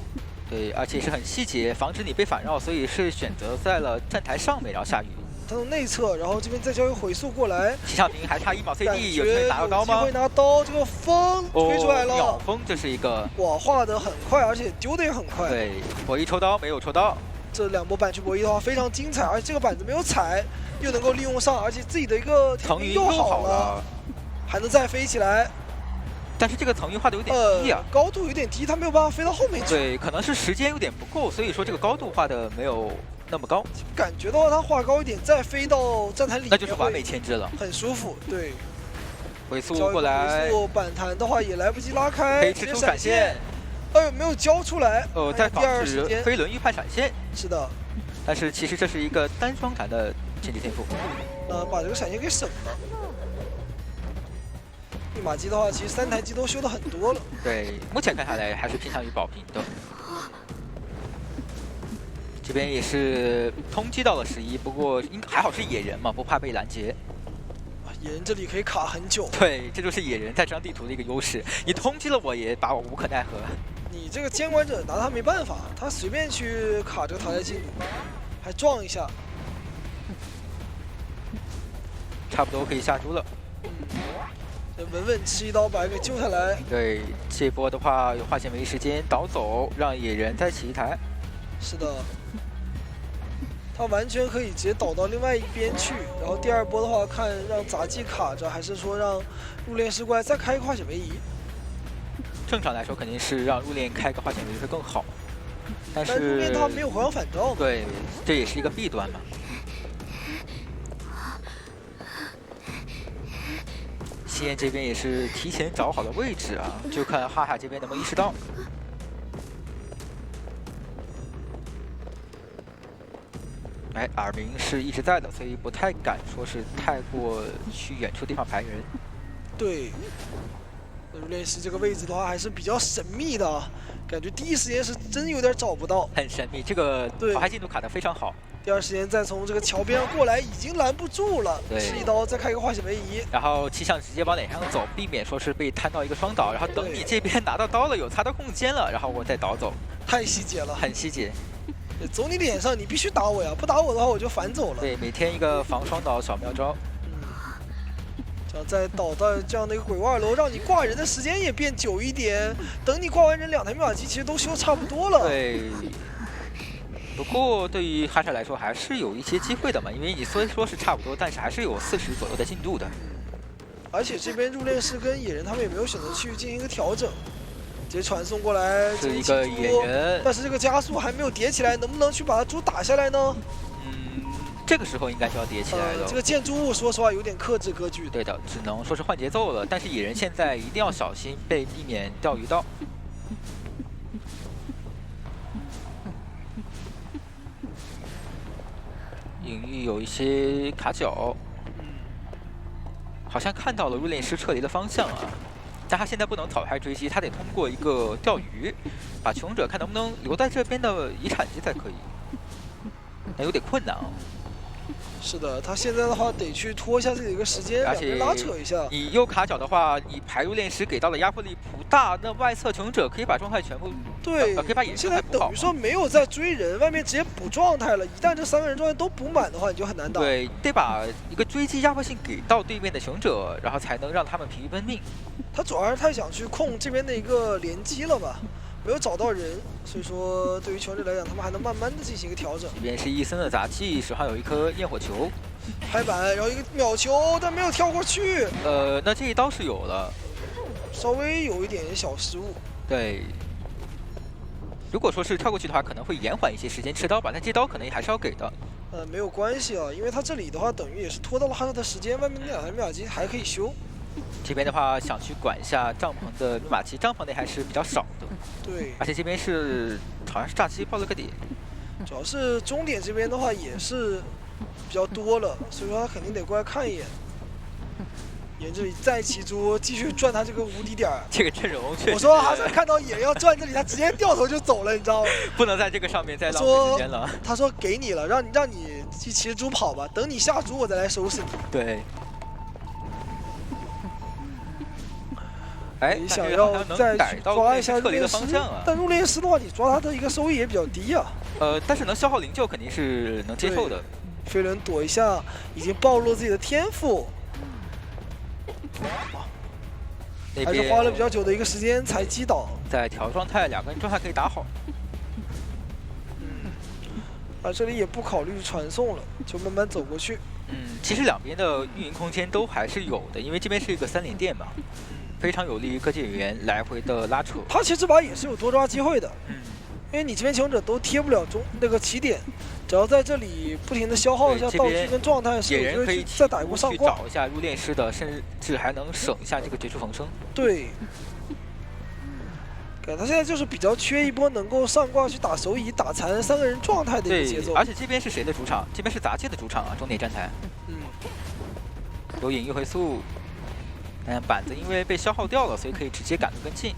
对，而且是很细节，防止你被反绕，所以是选择在了站台上面，然后下雨。他从内侧，然后这边再交一个回速过来。气象瓶还差1秒 CD， 有机会拿到刀吗？有机会拿刀，这个风吹出来了。秒风，这是一个。哇，画的很快，而且丢的也很快。对，博弈抽刀没有抽刀。这2波板区博弈的话非常精彩，而且这个板子没有踩，又能够利用上，而且自己的一个层云又好了，还能再飞起来。但是这个层云画的有点低啊，高度有点低，他没有办法飞到后面去。对，可能是时间有点不够，所以说这个高度画的没有那么高。感觉到他画高一点，再飞到站台里面，那就是完美牵制了，很舒服。对，回速过来，回速板弹的话也来不及拉开，可以吃出闪现。没有交出来。在防止飞轮预判闪现。是的，但是其实这是一个单双弹的牵制天赋。把这个闪现给省了。密码机的话，其实3台机都修的很多了。对，目前看下来还是偏向于保平的。这边也是通缉到了11，不过还好是野人嘛，不怕被拦截。野人这里可以卡很久。对，这就是野人在这张地图的一个优势。你通缉了我，也把我无可奈何。你这个监管者拿他没办法，他随便去卡这个塔台进度，还撞一下，差不多可以下猪了。稳稳吃一刀把他给救下来。对，这波的话有化险为夷时间倒走，让野人再起一台。是的，他完全可以直接倒到另外一边去。然后第2波的话，看让杂技卡着，还是说让入殓师过来再开一个化险为夷。正常来说肯定是让入殓开个化险为夷会更好，但是入殓他没有回防反照。对，这也是一个弊端嘛。西燕这边也是提前找好了位置啊，就看哈哈这边能不能意识到。哎，耳鸣是一直在的，所以不太敢说是太过去远处地方排人。对，入殓师这个位置的话还是比较神秘的，感觉第一时间是真有点找不到。很神秘，这个跑嗨进度卡得非常好。第2时间再从这个桥边上过来，已经拦不住了。吃一刀，再开一个化险为夷。然后气象直接往脸上走，避免说是被摊到一个双倒。然后等你这边拿到刀了，有擦刀空间了，然后我再倒走。太细节了，很细节。走你脸上，你必须打我呀！不打我的话，我就反走了。对，每天一个防双倒小妙招。这样再倒到这样的一个鬼屋2楼，让你挂人的时间也变久一点。等你挂完人，2台密码机其实都修差不多了。对。不过对于哈查来说还是有一些机会的嘛，因为你虽然说是差不多，但是还是有40左右的进度的。而且这边入殓师跟野人他们也没有选择去进行一个调整，直接传送过来是一个野人，但是这个加速还没有叠起来，能不能去把他猪打下来呢？这个时候应该就要叠起来了。这个建筑物说实话有点克制割据。对的，只能说是换节奏了。但是野人现在一定要小心，避免钓鱼刀。隐喻有一些卡角，好像看到了入殓师撤离的方向啊。但他现在不能草开追击，他得通过一个钓鱼，把求生者看能不能留在这边的遗产机才可以。那有点困难啊。是的，他现在的话得去拖一下自己的一个时间，两边拉扯一下。你右卡角的话，你排入炼师给到的压迫力不大，那外侧求生者可以把状态全部对，可以把野现在等于说没有在追人，外面直接补状态了。一旦这3个人状态都补满的话，你就很难打。对，得把一个追击压迫性给到对面的求生者，然后才能让他们疲于奔命。他主要是太想去控这边的一个连击了吧。 没有找到人，所以说对于球队来讲，他们还能慢慢的进行一个调整。这边是伊森的杂技，手上有一颗焰火球，拍板，然后一个秒球，但没有跳过去。那这一刀是有了，稍微有一点小失误。对，如果说是跳过去的话，可能会延缓一些时间吃刀吧，但这刀可能也还是要给的。没有关系啊，因为他这里的话，等于也是拖到了哈特的时间，外面那2台密码机还可以修。 这边的话，想去管一下帐篷的密码机，帐篷内还是比较少的。对，而且这边是好像是炸鸡爆了个点，主要是终点这边的话也是比较多了，所以说他肯定得过来看一眼。沿这里再起猪，继续转他这个无敌点。这个阵容确实，我说哈萨看到野人要转这里，他直接掉头就走了，你知道吗？不能在这个上面再浪费时间了。他说给你了，让你去骑着猪跑吧，等你下猪我再来收拾你。对。 哎，想要再抓一下撤离的方向啊！但入殓师的话，你抓他的一个收益也比较低啊。但是能消耗灵柩肯定是能接受的。飞轮躲一下，已经暴露自己的天赋。还是花了比较久的一个时间才击倒。在调状态，2个人状态可以打好。这里也不考虑传送了，就慢慢走过去。其实两边的运营空间都还是有的，因为这边是一个3连电嘛。 非常有利于各界演员来回的拉扯。他其实这把也是有多抓机会的，因为你这边求生者都贴不了那个起点，只要在这里不停的消耗一下道具跟状态，野人可以再打一波上挂，找一下入殓师的，甚至还能省一下这个绝处逢生。对，他现在就是比较缺一波能够上挂去打手椅、打残3个人状态的一个节奏。而且这边是谁的主场？这边是杂技的主场啊，终点站台。有隐喻回速。 板子因为被消耗掉了，所以可以直接赶得更近。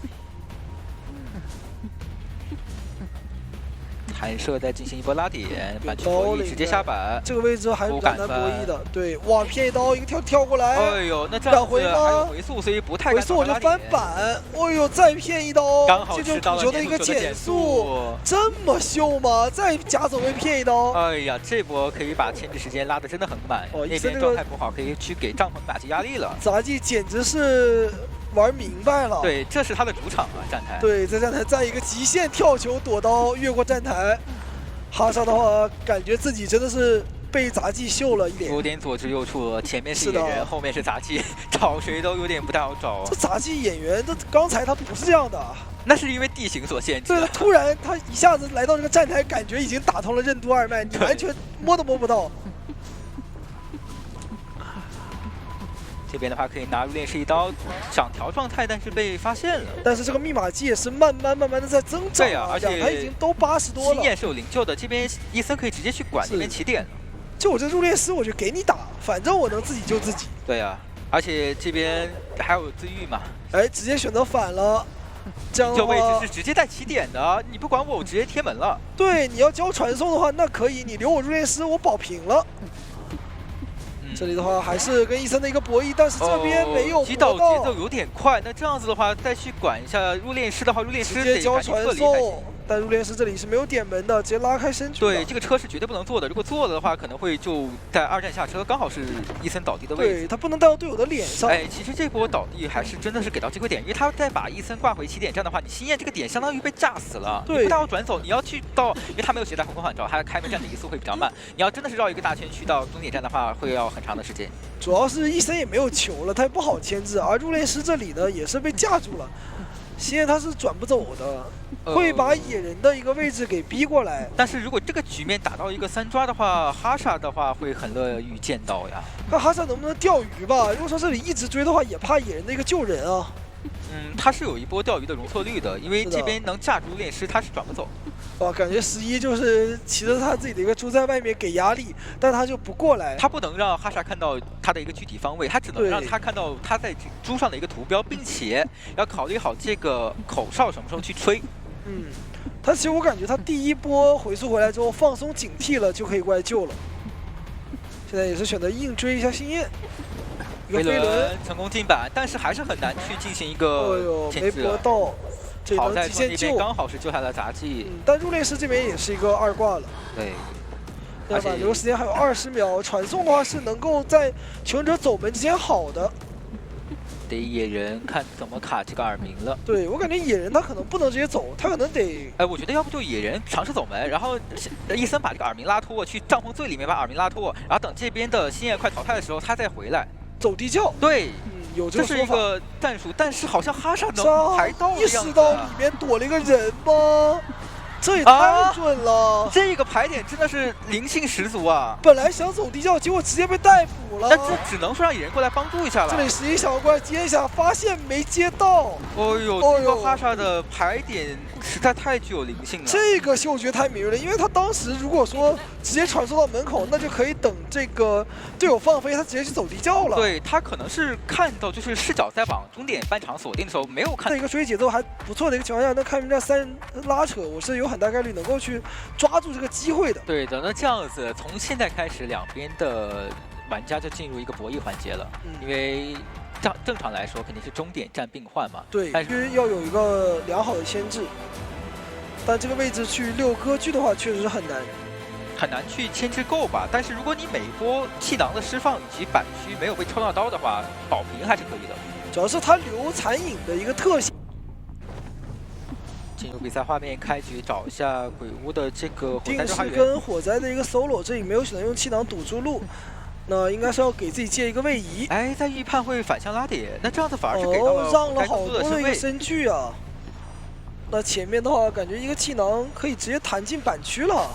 弹射再进行一波拉点，板区博弈直接下板。这个位置还是比较难博弈的。对，哇，骗一刀一个跳过来。哎呦，那这样子还有回速，所以不太回速我就翻板。哎呦，再骗一刀，这就是土球的一个减速。这么秀吗？再假走位骗一刀。哎呀，这波可以把牵制时间拉得真的很满。那边状态不好，可以去给帐篷打击压力了。杂技简直是。 玩明白了，对，这是他的主场啊，站台。对，在站台再一个极限跳球躲刀越过站台，哈萨的话感觉自己真的是被杂技秀了一点。有点左支右绌，前面是野人，后面是杂技，找谁都有点不太好找。这杂技演员，刚才他不是这样的，那是因为地形所限制。对，突然他一下子来到这个站台，感觉已经打通了任督二脉，你完全摸都摸不到。 这边的话可以拿入殓师一刀想调状态，但是被发现了。但是这个密码机也是慢慢的在增长。对啊，而且2台已经都80多了。经验是有灵柩的，这边伊森可以直接去管这边起点了。就我这入殓师，我就给你打，反正我能自己救自己。对啊，而且这边还有自愈嘛。哎，直接选择反了。这样的话，这位置是直接带起点的，你不管我，我直接贴门了。对，你要交传送的话，那可以，你留我入殓师，我保平了。 这里的话还是跟伊森的一个博弈，但是这边没有击倒节奏有点快。那这样子的话，再去管一下入殓师的话，入殓师直接交传送，但入殓师这里是没有点门的，直接拉开身躯。对，这个车是绝对不能坐的，如果坐了的话，可能会就在2站下车，刚好是伊森倒地的位置。对他不能带到队友的脸上。哎，其实这波倒地还是真的是给到机会点，因为他再把伊森挂回起点站的话，你心焰这个点相当于被炸死了。对，你不但要转走，你要去到，因为他没有携带红光反照，他开门站的移速会比较慢。你要真的是绕一个大圈去到终点站的话，会要很长的时间。 主要是伊森也没有球了，他也不好牵制，而入殓师这里呢也是被架住了，心焰他是转不走的，会把野人的一个位置给逼过来。但是如果这个局面打到一个3抓的话，哈萨的话会很乐于见到呀。看哈萨能不能钓鱼吧？如果说这里一直追的话，也怕野人的一个救人啊。他是有一波钓鱼的容错率的，因为这边能架住入殓师，他是转不走。哇，感觉11就是骑着他自己的一个猪在外面给压力，但他就不过来。他不能让哈萨看到他的一个具体方位，他只能让他看到他在猪上的一个图标，并且要考虑好这个口哨什么时候去吹。他其实我感觉他第一波回溯回来之后放松警惕了，就可以过来救了。现在也是选择硬追一下星焰，一个飞轮成功进板，但是还是很难去进行一个牵制。没搏到。好在说那边刚好是救下了杂技，但入殓师这边也是一个2挂了。对，而且挽留时间还有20秒，传送的话是能够在求生者走门之前好的。得野人看怎么卡这个耳鸣了。对我感觉野人他可能不能直接走，他可能得……我觉得要不就野人尝试走门，然后伊森把这个耳鸣拉脱，去帐篷最里面把耳鸣拉脱，然后等这边的星焰快淘汰的时候，他再回来走地窖。对。这有这是一个战术，但是好像哈萨能排到意识到里面躲了一个人吗？这也太准了！这个排点真的是灵性十足啊！本来想走地窖，结果直接被逮捕了。那这只能说让野人过来帮助一下了。这里11想要过来接一下，发现没接到。哦呦，这个哈萨的排点实在太具有灵性了。这个嗅觉太敏锐了，因为他当时如果说直接传送到门口，那就可以等这个队友放飞，他直接去走地窖了。对他可能是看到就是视角在往终点半场锁定的时候没有看。一个追节奏还不错的一个情况下，那开明战3拉扯，我是有很大概率能够去抓住这个机会的。对的，那这样子从现在开始，两边的玩家就进入一个博弈环节了，因为正常来说肯定是终点站并换嘛。对，必须要有一个良好的牵制。但这个位置去溜割据的话，确实是很难去牵制够吧。但是如果你每一波气囊的释放以及板区没有被抽到刀的话，保平还是可以的。主要是他留残影的一个特性。进入比赛画面，开局找一下鬼屋的这个火灾定是跟火灾的一个 solo， 这里没有选择用气囊堵住路，那应该是要给自己借一个位移。在预判会反向拉点，那这样子反而是给到了让了好多的一个身距啊。那前面的话，感觉一个气囊可以直接弹进板区了。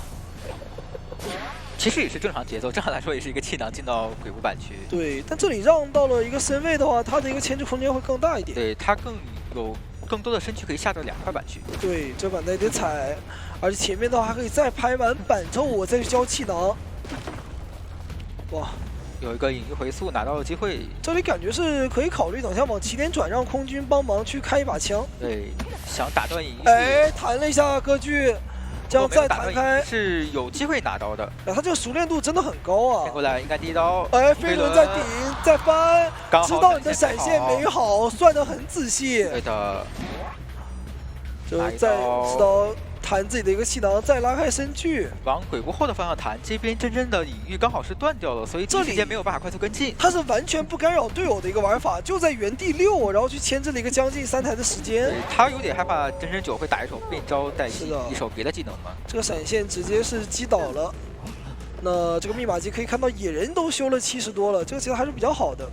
其实也是正常节奏，正常来说也是一个气囊进到鬼屋板区。对，但这里让到了一个身位的话，它的一个牵制空间会更大一点。对，它更多的身躯可以下到2块板区。对，这板带得踩，而且前面的话还可以再拍完板之后，我再去交气囊。哇！有一个隐喻回溯拿到了机会，这里感觉是可以考虑等下往起点转，让空军帮忙去开一把枪。对，想打断隐喻。弹了一下割据，这样再弹开是有机会拿刀的。他这个熟练度真的很高啊！过来应该第一刀。飞轮在顶，再翻，知道你的闪现没好，算得很仔细。对的，就再知道弹自己的一个气囊，再拉开身距，往鬼屋后的方向弹。这边真正的隐喻刚好是断掉了，所以这时间没有办法快速跟进。他是完全不干扰队友的一个玩法，就在原地溜，然后去牵制了一个将近3台的时间。他有点害怕真真9会打一手变招代替一手别的技能嘛。这个闪现直接是击倒了。那这个密码机可以看到野人都修了70多了，这个其实还是比较好的。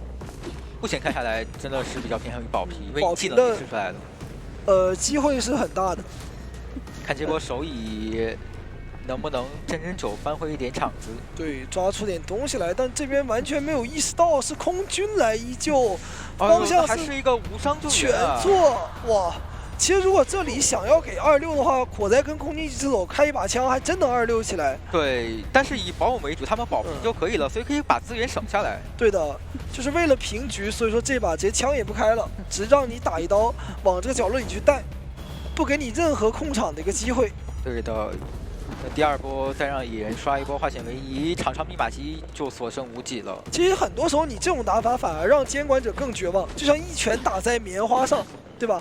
目前看下来真的是比较偏向于保皮，因为技能也试出来了。机会是很大的。看这波手椅能不能真真9扳回一点场子？对，抓出点东西来，但这边完全没有意识到是空军来依旧，方向还是一个无伤救援全错哇！其实如果这里想要给26的话，火灾跟空军一起走，开一把枪还真能26起来。对，但是以保稳为主，他们保平就可以了，所以可以把资源省下来。对的，就是为了平局，所以说这把直接枪也不开了，只让你打一刀往这个角落里去带。不给你任何控场的一个机会。对的，那第2波再让野人刷一波化险为夷，场上密码机就所剩无几了。其实很多时候你这种打法反而让监管者更绝望，就像一拳打在棉花上，对吧？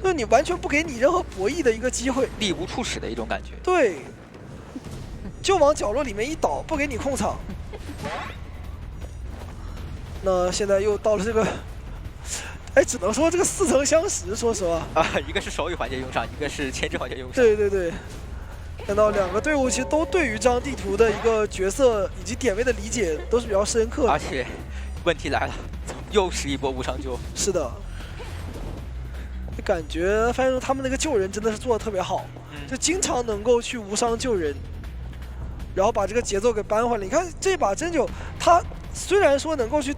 就是你完全不给你任何博弈的一个机会，力无处使的一种感觉。对，就往角落里面一倒，不给你控场。那现在又到了这个。只能说这个似曾相识，说实话一个是手语环节用上，一个是牵制环节用上。对对对，看到2个队伍其实都对于这张地图的一个角色以及点位的理解都是比较深刻的。而且，问题来了，又是一波无伤救。是的，感觉发现他们那个救人真的是做的特别好，就经常能够去无伤救人，然后把这个节奏给扳回来。你看这把真9，他虽然说能够去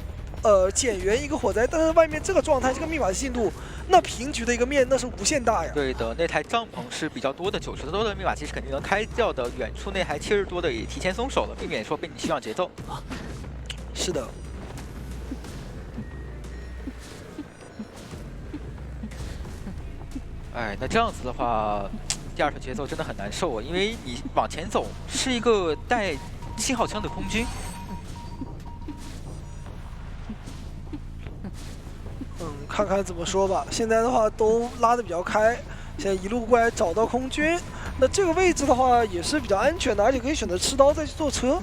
减员一个火灾，但是外面这个状态，这个密码进度，那平局的一个面那是无限大呀。对的，那台帐篷是比较多的，90多的密码器是肯定能开掉的，远处那台70多的也提前松手了，避免说被你吸上节奏。是的。哎，那这样子的话，第二手节奏真的很难受啊，因为你往前走是一个带信号枪的空军。看看怎么说吧。现在的话都拉得比较开，现在一路过来找到空军，那这个位置的话也是比较安全的，而且可以选择吃刀再去坐车。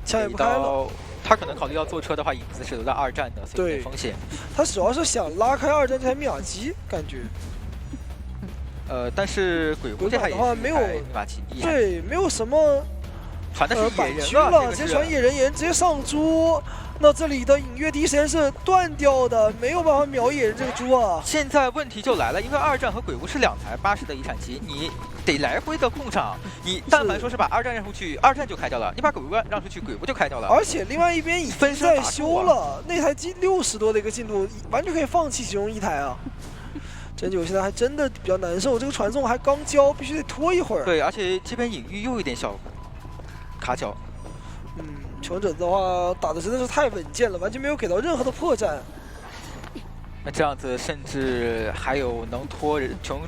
枪也不开了。他可能考虑要坐车的话，影子是留在2战的，所以有点风险。他主要是想拉开2战这台密码机，感觉。但是鬼屋这台的话没有密码机，对，没有什么传的是野人了，直接传野人，野人直接上猪。那这里的隐约第一时间是断掉的，没有办法秒野人这个猪啊。现在问题就来了，因为2战和鬼屋是2台80的遗产机，你得来回的控场。你但凡说是把2战让出去，2战就开掉了；你把鬼屋让出去，鬼屋就开掉了。而且另外一边已经在修了，那台机60多的一个进度，完全可以放弃其中一台啊。真九现在还真的比较难受，这个传送还刚交，必须得拖一会儿。对，而且这边隐喻又有点小卡脚。穷者的话打的真的是太稳健了，完全没有给到任何的破绽。那这样子甚至还有能拖穷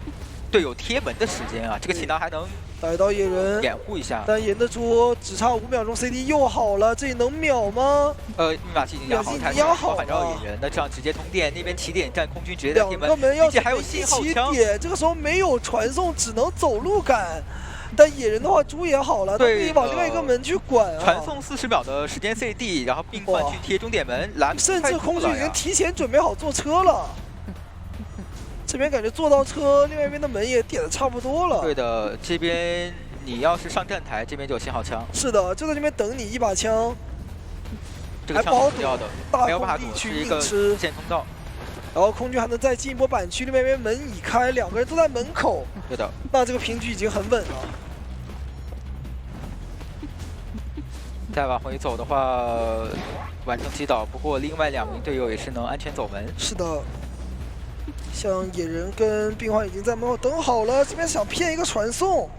队友贴门的时间啊！这个气囊还能逮到野人掩护一下，但野人的猪只差5秒钟 CD 又好了，这里能秒吗？密码器已经压好，反正野人，那这样直接通电，那边起点站空军直接在贴门，2个门要还有信号枪，这个时候没有传送，只能走路赶。但野人的话，猪也好了，他可以往另外一个门去管啊。传送40秒的时间 CD， 然后并换去贴终点门，甚至空军已经提前准备好坐车了。这边感觉坐到车，另外一边的门也点的差不多了。对的，这边你要是上站台，这边就有信号枪。是的，就在这边等你一把枪。这个枪躲不掉的，没有办法地去一个支线通道。然后空军还能再进一波板区，另外一边门已开，2个人都在门口。对的，那这个平局已经很稳了。再往回走的话，完成击倒。不过另外2名队友也是能安全走门。是的，像野人跟病患已经在门口等好了，这边想骗一个传送。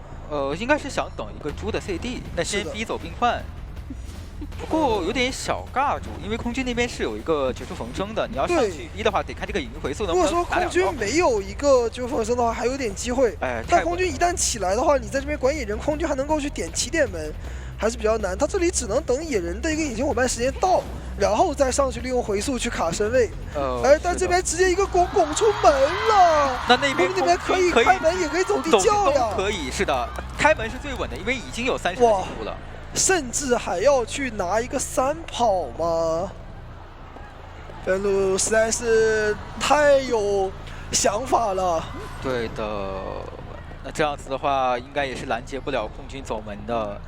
应该是想等一个猪的 CD， 那先逼走病患。不过有点小尬住，因为空军那边是有一个绝处逢生的，你要上去逼的话，得看这个隐喻回速能不能打2刀。如果说空军没有一个绝处逢生的话，还有点机会。但空军一旦起来的话，你在这边管野人，空军还能够去点起点门，还是比较难。他这里只能等野人的一个隐形伙伴时间到，然后再上去利用回速去卡身位。但这边直接一个拱出门了。那边那边可以开门，也可以走地窖呀。可以，是的，开门是最稳的，因为已经有30的进度了。甚至还要去拿一个3跑吗？边路实在是太有想法了。对的，那这样子的话，应该也是拦截不了空军走门的。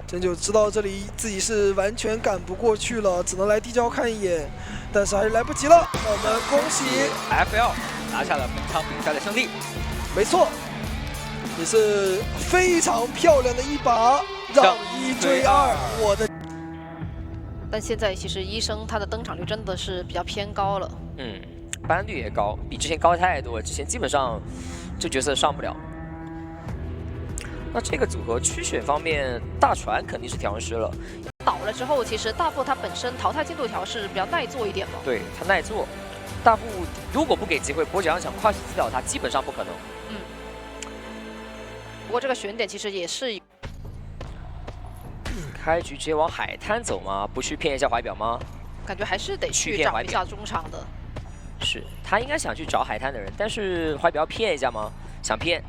真就知道这里自己是完全赶不过去了，只能来地窖看一眼，但是还是来不及了。那我们恭喜 FL 拿下了本场比赛的胜利。没错，也是非常漂亮的一把。让1追2，我的。但现在其实医生他的登场率真的是比较偏高了。班率也高，比之前高太多了。之前基本上这角色上不了。那这个组合区选方面，大船肯定是调试了。倒了之后，其实大副他本身淘汰进度条是比较耐做一点嘛。对他耐做，大副如果不给机会，博奖想快速击倒他，基本上不可能。不过这个选点其实也是。开局直接往海滩走吗？不去骗一下怀表吗？感觉还是得去找一下中场的。是他应该想去找海滩的人，但是怀表要骗一下吗？想骗。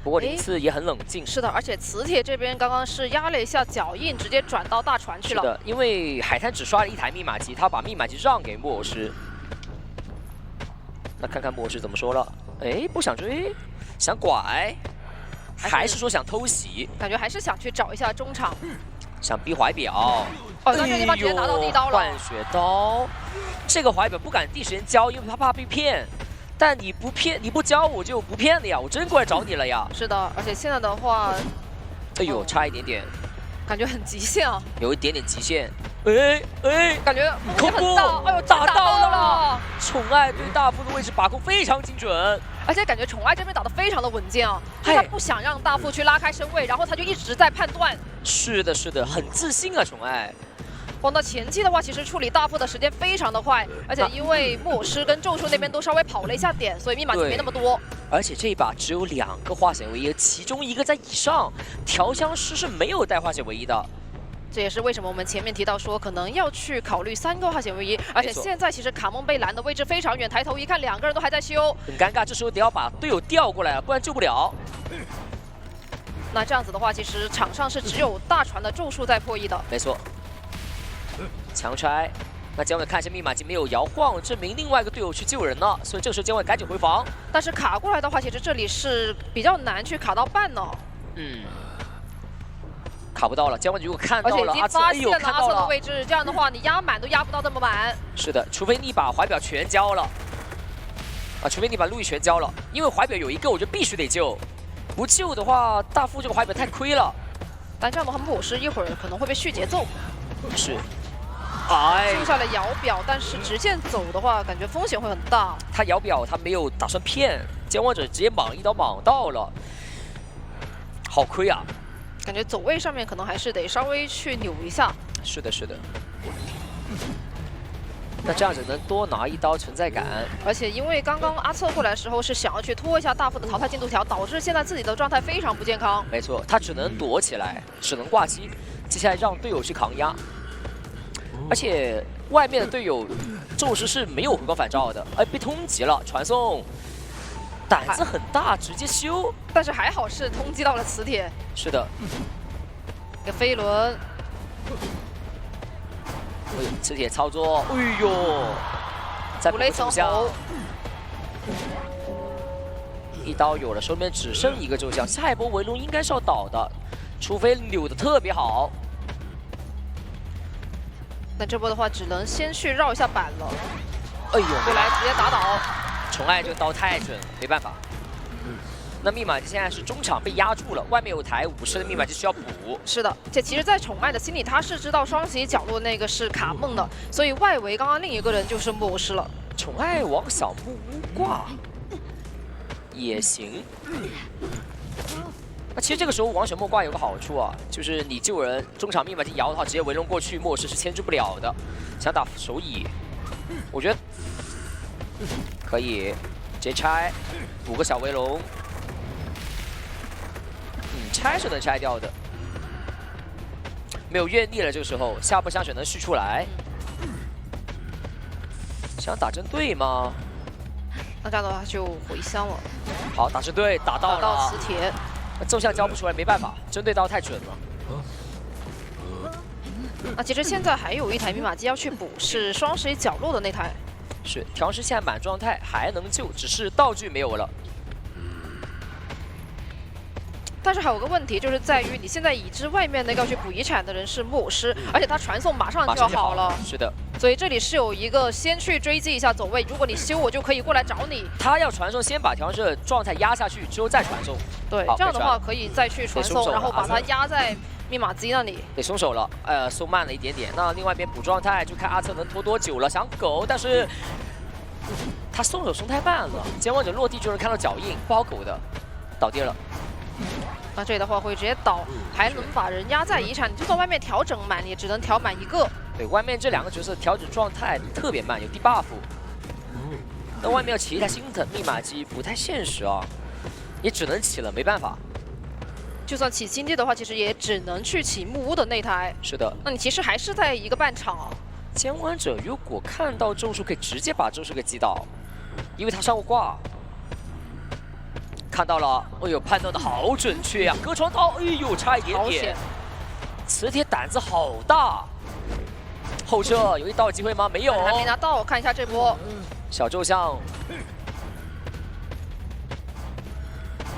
不过林次也很冷静。是的，而且磁铁这边刚刚是压了一下脚印，直接转到大船去了。是的，因为海滩只刷了1台密码机，他把密码机让给木偶师。那看看木偶师怎么说了？不想追，想拐，还是说想偷袭？感觉还是想去找一下中场。想逼怀表，那这个地方直接拿到地刀了。换血刀，这个怀表不敢第一时间交，因为他怕被骗。但你不骗，你不交我就不骗了呀，我真过来找你了呀。是的，而且现在的话，差一点点。感觉很极限啊，有一点点极限。哎，感觉风险很大。哎呦，打到了！了！宠爱对大副的位置把控非常精准，而且感觉宠爱这边打得非常的稳健啊，他不想让大副去拉开身位，然后他就一直在判断。是的，很自信啊，宠爱。那前期的话，其实处理大副的时间非常的快，而且因为木偶师跟咒术那边都稍微跑了一下点，所以密码就没那么多。而且这一把只有2个化险为夷，其中1个在以上，调香师是没有带化险为夷的。这也是为什么我们前面提到说可能要去考虑3个化险为夷，而且现在其实卡梦被拦的位置非常远，抬头一看2个人都还在修，很尴尬，这时候得要把队友调过来，不然救不了。那这样子的话，其实场上是只有大船的咒术在破译的。没错，强拆。那姜伟看一下密码机没有摇晃，证明另外一个队友去救人了，所以这时候姜伟赶紧回防。但是卡过来的话，其实这里是比较难去卡到半呢。卡不到了，姜伟如果看到了，而且已经发现了阿策的位置，这样的话你压满都压不到这么满。是的，除非你把怀表全交了，除非你把路易全交了，因为怀表有1个，我觉得必须得救，不救的话，大副这个怀表太亏了。但这样的话，木偶师一会儿可能会被续节奏。是。救下了摇表，但是直线走的话，感觉风险会很大。他摇表，他没有打算骗，监王者直接莽一刀莽到了，好亏啊！感觉走位上面可能还是得稍微去扭一下。是的。那这样子能多拿1刀存在感。而且因为刚刚阿策过来的时候是想要去拖一下大副的淘汰进度条，导致现在自己的状态非常不健康。没错，他只能躲起来，只能挂机，接下来让队友去扛压。而且外面的队友宙师是没有回光返照的，被通缉了，传送，胆子很大，直接修。但是还好是通缉到了磁铁。是的，一个飞轮，磁铁操作，哎呦，再补个咒像，1刀有了，手里面只剩1个咒像，下一波围龙应该是要倒的，除非扭的特别好。那这波的话，只能先去绕一下板了。哎呦，过来直接打倒。宠爱这个刀太准，没办法。那密码机现在是中场被压住了，外面有台50的密码机需要补。是的，这其实，在宠爱的心里，他是知道双喜角落那个是卡梦的，所以外围刚刚另一个人就是木偶师了。宠爱往小木屋挂也行。那其实这个时候往小木挂有个好处啊，就是你救人，中场密码机摇的话，直接围龙过去，木偶师是牵制不了的。想打手椅，我觉得可以直接拆，补个小围龙。拆是能拆掉的，没有愿力了。这个时候下波香水能续出来，想打针对吗？那这样的话就回香了。好，打针对，打到了。打到磁铁，奏像交不出来，没办法，针对刀太准了。那其实现在还有一台密码机要去补，是双水角落的那台。是，调师现在满状态还能救，只是道具没有了。但是还有个问题，就是在于你现在已知外面那个要去补遗产的人是木偶师，而且他传送马上就要好了。是的，所以这里是有一个先去追击一下走位，如果你修，我就可以过来找你。他要传送，先把调师的状态压下去，之后再传送。对，这样的话可以再去传送，然后把它压在密码机那里。得松手了，松慢了一点点。那另外一边补状态，就看阿策能拖多久了。想苟，但是他松手松太慢了，监望者落地就能看到脚印，不好苟的，倒地了。那这里的话会直接倒，还能把人压在遗产，你就算外面调整满，也只能调满1个。对，外面这2个角色调整状态特别慢，有debuff。那外面要起一台新的密码机不太现实啊，也只能起了，没办法。就算起新地的话，其实也只能去起木屋的那台。是的，那你其实还是在一个半场啊。监管者如果看到咒术，可以直接把咒术给击倒，因为他上过挂。看到了，哎呦，判断的好准确呀！隔窗刀，哎呦，差一点点。磁铁胆子好大。后撤有1刀机会吗？没有，还没拿到。看一下这波，小咒像，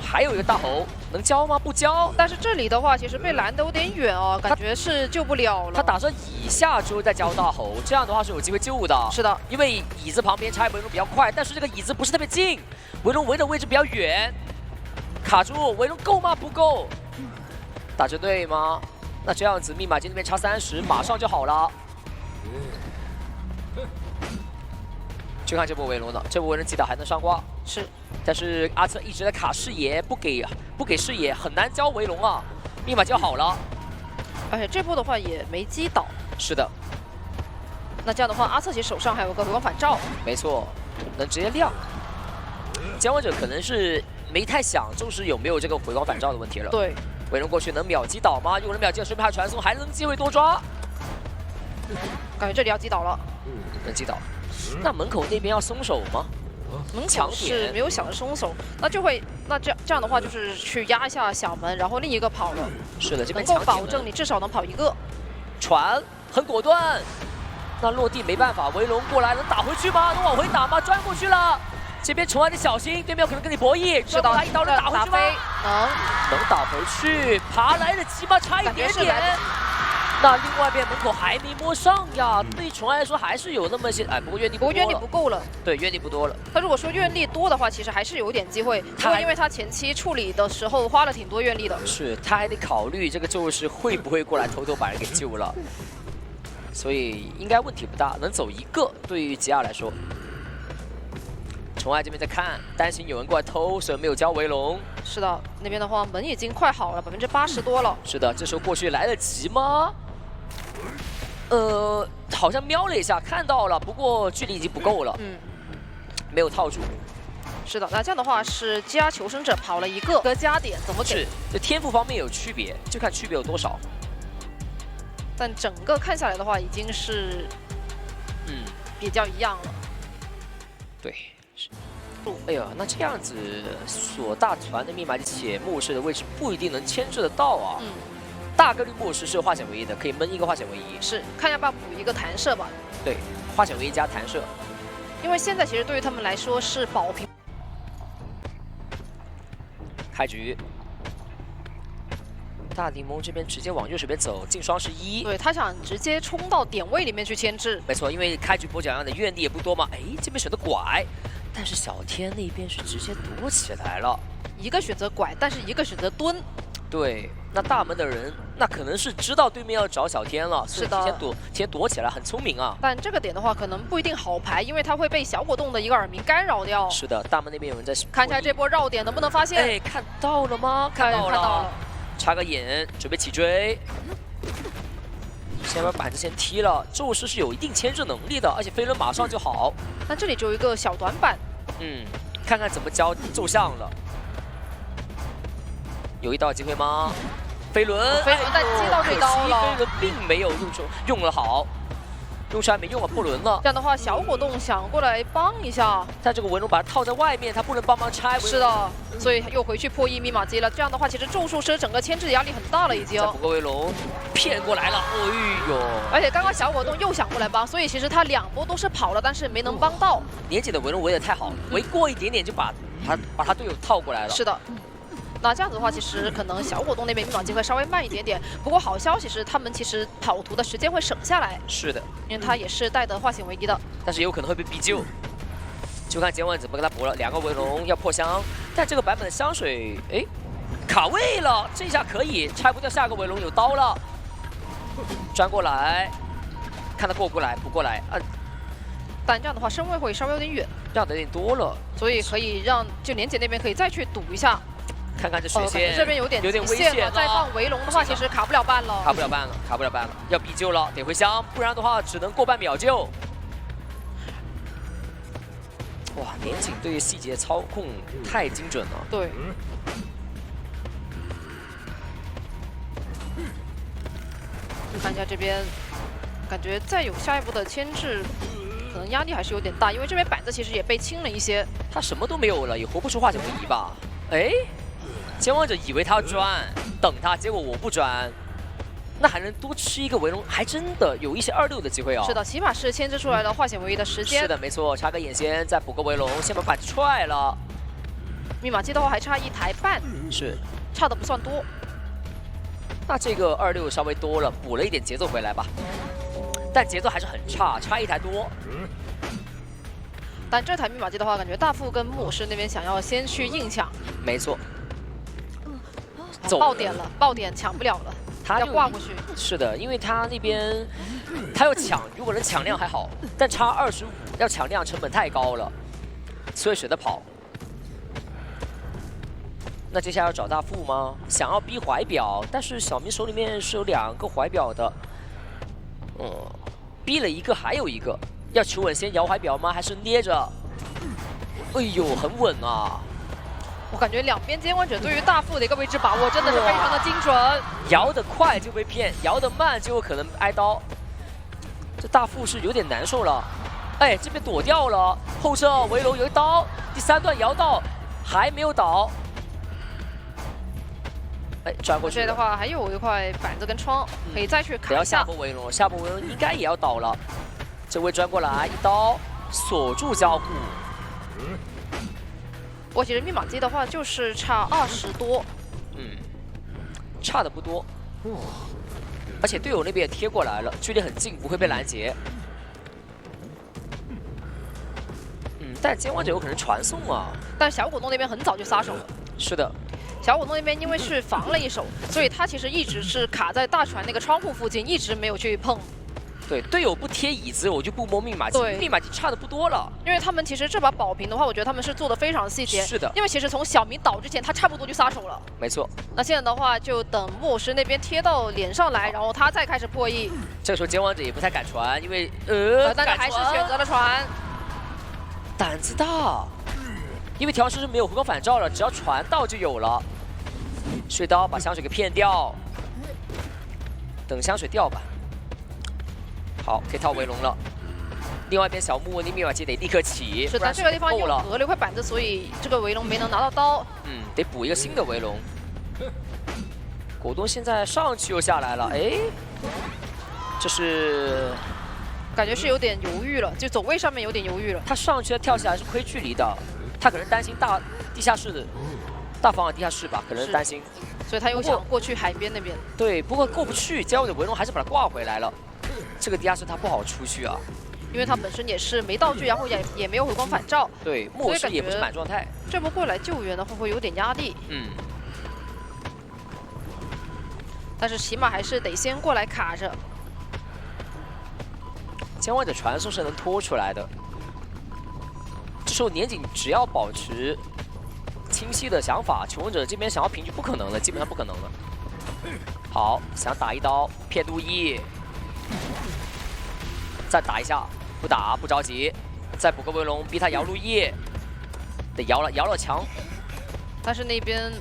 还有一个大吼，能交吗？不交。但是这里的话，其实被拦得有点远哦，感觉是救不了了。他打算以下之后再交大吼，这样的话是有机会救的。是的，因为椅子旁边拆围龙比较快，但是这个椅子不是特别近，围龙围的位置比较远。卡住，围龙够吗？不够。打针对吗？那这样子，密码机那边差30，马上就好了。就看这波围龙了，这波围龙击打还能上挂，是，但是阿策一直在卡视野，不给视野，很难交围龙啊。密码就好了，而且这波的话也没击倒。是的，那这样的话，阿策其实手上还有个回光返照，没错，能直接亮。监管者可能是没太想重视有没有这个回光返照的问题了。对，围龙过去能秒击倒吗？如果能秒击倒，顺便还传送，还能机会多抓。感觉这里要击倒了。能击倒。那门口那边要松手吗？门强口是点没有想着松手，那就会这样的话就是去压一下小门，然后另一个跑了，是的，这能边强点够保证你至少能跑一个。传很果断，那落地没办法，围龙过来能打回去吗？能往回打吗？钻过去了，这边虫还得小心，对面有可能跟你博弈，是的，他一刀能打回去吗？能打回去，爬来得及吗？差一点点。那另外一边门口还没摸上呀，对虫来说还是有那么些，哎，不过愿力不够了。对，愿力不多了。他如果说愿力多的话，其实还是有点机会，不过因为他前期处理的时候花了挺多愿力的。是，他还得考虑这个咒士会不会过来偷偷把人给救了，所以应该问题不大，能走一个对于吉亚来说。虫爱这边在看，担心有人过来偷，所以没有交围龙。是的，那边的话门已经快好了，80%多了。是的，这时候过去来得及吗？好像瞄了一下，看到了，不过距离已经不够了，没有套住。是的，那这样的话是吉亚求生者跑了一个加点，怎么给？是，这天赋方面有区别，就看区别有多少。但整个看下来的话，已经是比较一样了。对。哎呀，那这样子锁大团的密码机且末世的位置不一定能牵制得到啊。大概率末世是有化险为夷的，可以闷一个化险为夷。是，看要不要补一个弹射吧。对，化险为夷加弹射。因为现在其实对于他们来说是保平。开局，大柠檬这边直接往右手边走，进双11。对他想直接冲到点位里面去牵制。没错，因为开局跛脚样的愿力也不多嘛。哎，这边选择拐。但是小天那边是直接躲起来了，一个选择拐，但是一个选择蹲。对，那大门的人那可能是知道对面要找小天了，是的，提前躲起来，很聪明啊。但这个点的话，可能不一定好排，因为他会被小果冻的一个耳鸣干扰掉。是的，大门那边有人在看一下这波绕点能不能发现。哎，看到了吗？看到了，插个眼，准备起追。先把板子先踢了，咒士是有一定牵制能力的，而且飞轮马上就好。那这里就有一个小短板，看看怎么教咒像了。有一刀机会吗？飞轮但接到这刀了，飞轮并没有用了好，用出来没用啊，破轮了。这样的话，小果冻想过来帮一下，但这个围龙把它套在外面，他不能帮忙拆。是的，所以又回去破1密码机了。这样的话，其实咒术师整个牵制压力很大了，已经。再补个围龙，骗过来了，哎呦！而且刚刚小果冻又想过来帮，所以其实他2波都是跑了，但是没能帮到。年姐的围龙围得太好了，围过一点点就把他队友套过来了。是的。那这样子的话，其实可能小果冻那边密码机会稍微慢一点点。不过好消息是，他们其实跑图的时间会省下来。是的，因为他也是带的化险为夷的，但是也有可能会被逼救。就看监管怎么跟他搏了，2个围龙要破香，但这个版本的香水，哎，卡位了，这下可以拆不掉下个围龙，有刀了，钻过来，看他过不过来，不过来啊。但这样的话身位会稍微有点远，让的有点多了，所以可以让就年姐那边可以再去赌一下。看看这血线，这边有点危险了。再放围龙的话，其实卡不了半了。卡不了半了，要逼救了，得回香，不然的话只能过半秒救。哇，年景对于细节操控太精准了。对。看一下这边，感觉再有下一步的牵制，可能压力还是有点大，因为这边板子其实也被清了一些。他什么都没有了，也活不出化险为夷吧？哎。监管者以为他要钻，等他，结果我不钻，那还能多吃一个围龙，还真的有一些26的机会哦。是的，起码是牵制出来了化险为夷的时间。是的，没错，插个眼先，再补个围龙，先把板子踹了。密码机的话还差1台半，是差的不算多。那这个26稍微多了，补了一点节奏回来吧，但节奏还是很差，差1台多。但这台密码机的话，感觉大副跟牧师那边想要先去硬抢。没错。爆点了，爆点抢不了了。他要挂过去。是的，因为他那边他要抢，如果能抢量还好，但差25，要抢量成本太高了，所以舍得跑。那接下来要找大副吗？想要逼怀表，但是小明手里面是有2个怀表的，逼了一个还有一个，要求稳先摇怀表吗？还是捏着？哎呦，很稳啊！我感觉两边监管者对于大副的一个位置把握真的是非常的精准。摇得快就被骗，摇得慢就有可能挨刀。这大副是有点难受了。哎，这边躲掉了，后撤围龙有一刀，第3段摇到还没有倒。哎，转过去这的话还有一块板子跟窗，可以再去砍得要下一下。波围龙，下波围龙应该也要倒了。这位转过来一刀锁住交互。不过其实密码机的话就是差20多，差的不多。而且队友那边也贴过来了，距离很近，不会被拦截。但监管者有可能传送啊。但小果冻那边很早就撒手了。是的。小果冻那边因为是防了一手，所以他其实一直是卡在大船那个窗户附近，一直没有去碰。对，队友不贴椅子，我就不摸密码机。密码机差的不多了。因为他们其实这把保平的话，我觉得他们是做的非常细节。是的。因为其实从小明倒之前，他差不多就撒手了。没错。那现在的话，就等木偶师那边贴到脸上来，然后他再开始破译。这个时候监管者也不太敢传，因为但是还是选择了传。胆子大，因为调试是没有回光返照了，只要传到就有了。水刀把香水给骗掉，等香水掉吧。好，可以套围龙了。另外一边小木你密码机得立刻起，是的，这个地方又隔了一块板子，所以这个围龙没能拿到刀。得补一个新的围龙。果冻现在上去又下来了，哎，这是感觉是有点犹豫了，就走位上面有点犹豫了。他上去跳下来是亏距离的，他可能担心地下室的大房的地下室吧，可能担心，所以他又想过去海边那边。对，不过过不去，监管者围龙还是把他挂回来了。这个地下室他不好出去啊，因为他本身也是没道具，然后也没有回光返照。对，木偶师也不是满状态。这波过来救援的会不会有点压力？但是起码还是得先过来卡着。监管者传送是能拖出来的。这时候年景只要保持清晰的想法，求生者这边想要平局不可能的，基本上不可能的。好，想打一刀骗路易，再打一下，不打不着急，再补个围龙逼他摇路易，得摇了墙，但是那边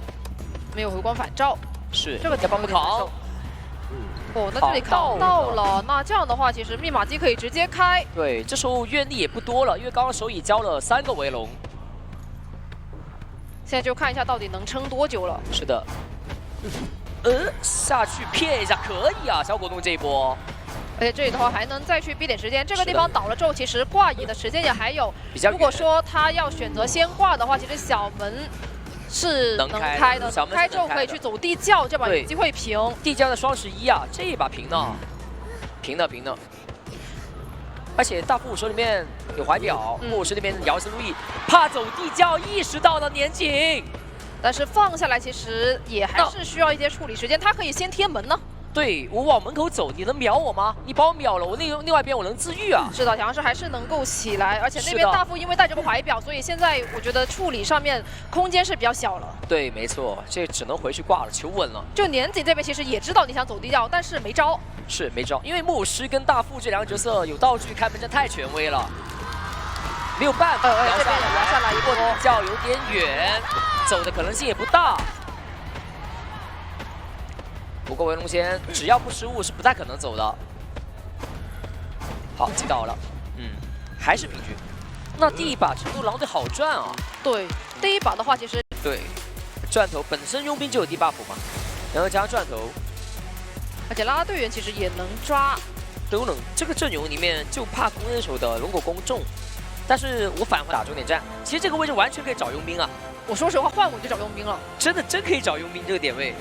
没有回光返照，是这个要帮不扛。哦，那这里扛到了，那这样的话，其实密码机可以直接开。对，这时候愿力也不多了，因为刚刚手已交了3个围龙。现在就看一下到底能撑多久了。是的。下去骗一下可以啊，小果冻这一波。而且这里的话还能再去逼点时间，这个地方倒了之后，其实挂椅的时间也还有。如果说他要选择先挂的话，其实小门是能开的，开之后可以去走地窖，这把有机会平。地窖的双11啊，这一把平呢，平的。而且大副手里面有怀表，木偶师那边摇斯路易，怕走地窖，意识到了年景，但是放下来其实也还是需要一些处理时间，他可以先贴门呢。对，我往门口走，你能秒我吗？你把我秒了，我另外一边我能自愈啊。是的，强势还是能够起来，而且那边大副因为带着个怀表，所以现在我觉得处理上面空间是比较小了。对，没错，这只能回去挂了，求稳了。就年景这边其实也知道你想走地窖，但是没招。是没招，因为木偶师跟大副这2个角色有道具开门阵太权威了，没有办法。这边摇下来一波，地窖有点远，走的可能性也不大。不过围龙先只要不失误是不太可能走的。好，击倒了，还是平局。那第一把成都狼队好赚啊。对，第一把的话其实对，钻头本身佣兵就有低 buff 嘛，然后加上钻头，而且拉拉队员其实也能抓。都能，这个阵容里面就怕弓箭手的龙狗弓重，但是我返回打终点站，其实这个位置完全可以找佣兵啊。我说实话，换我就找佣兵了，真可以找佣兵这个点位。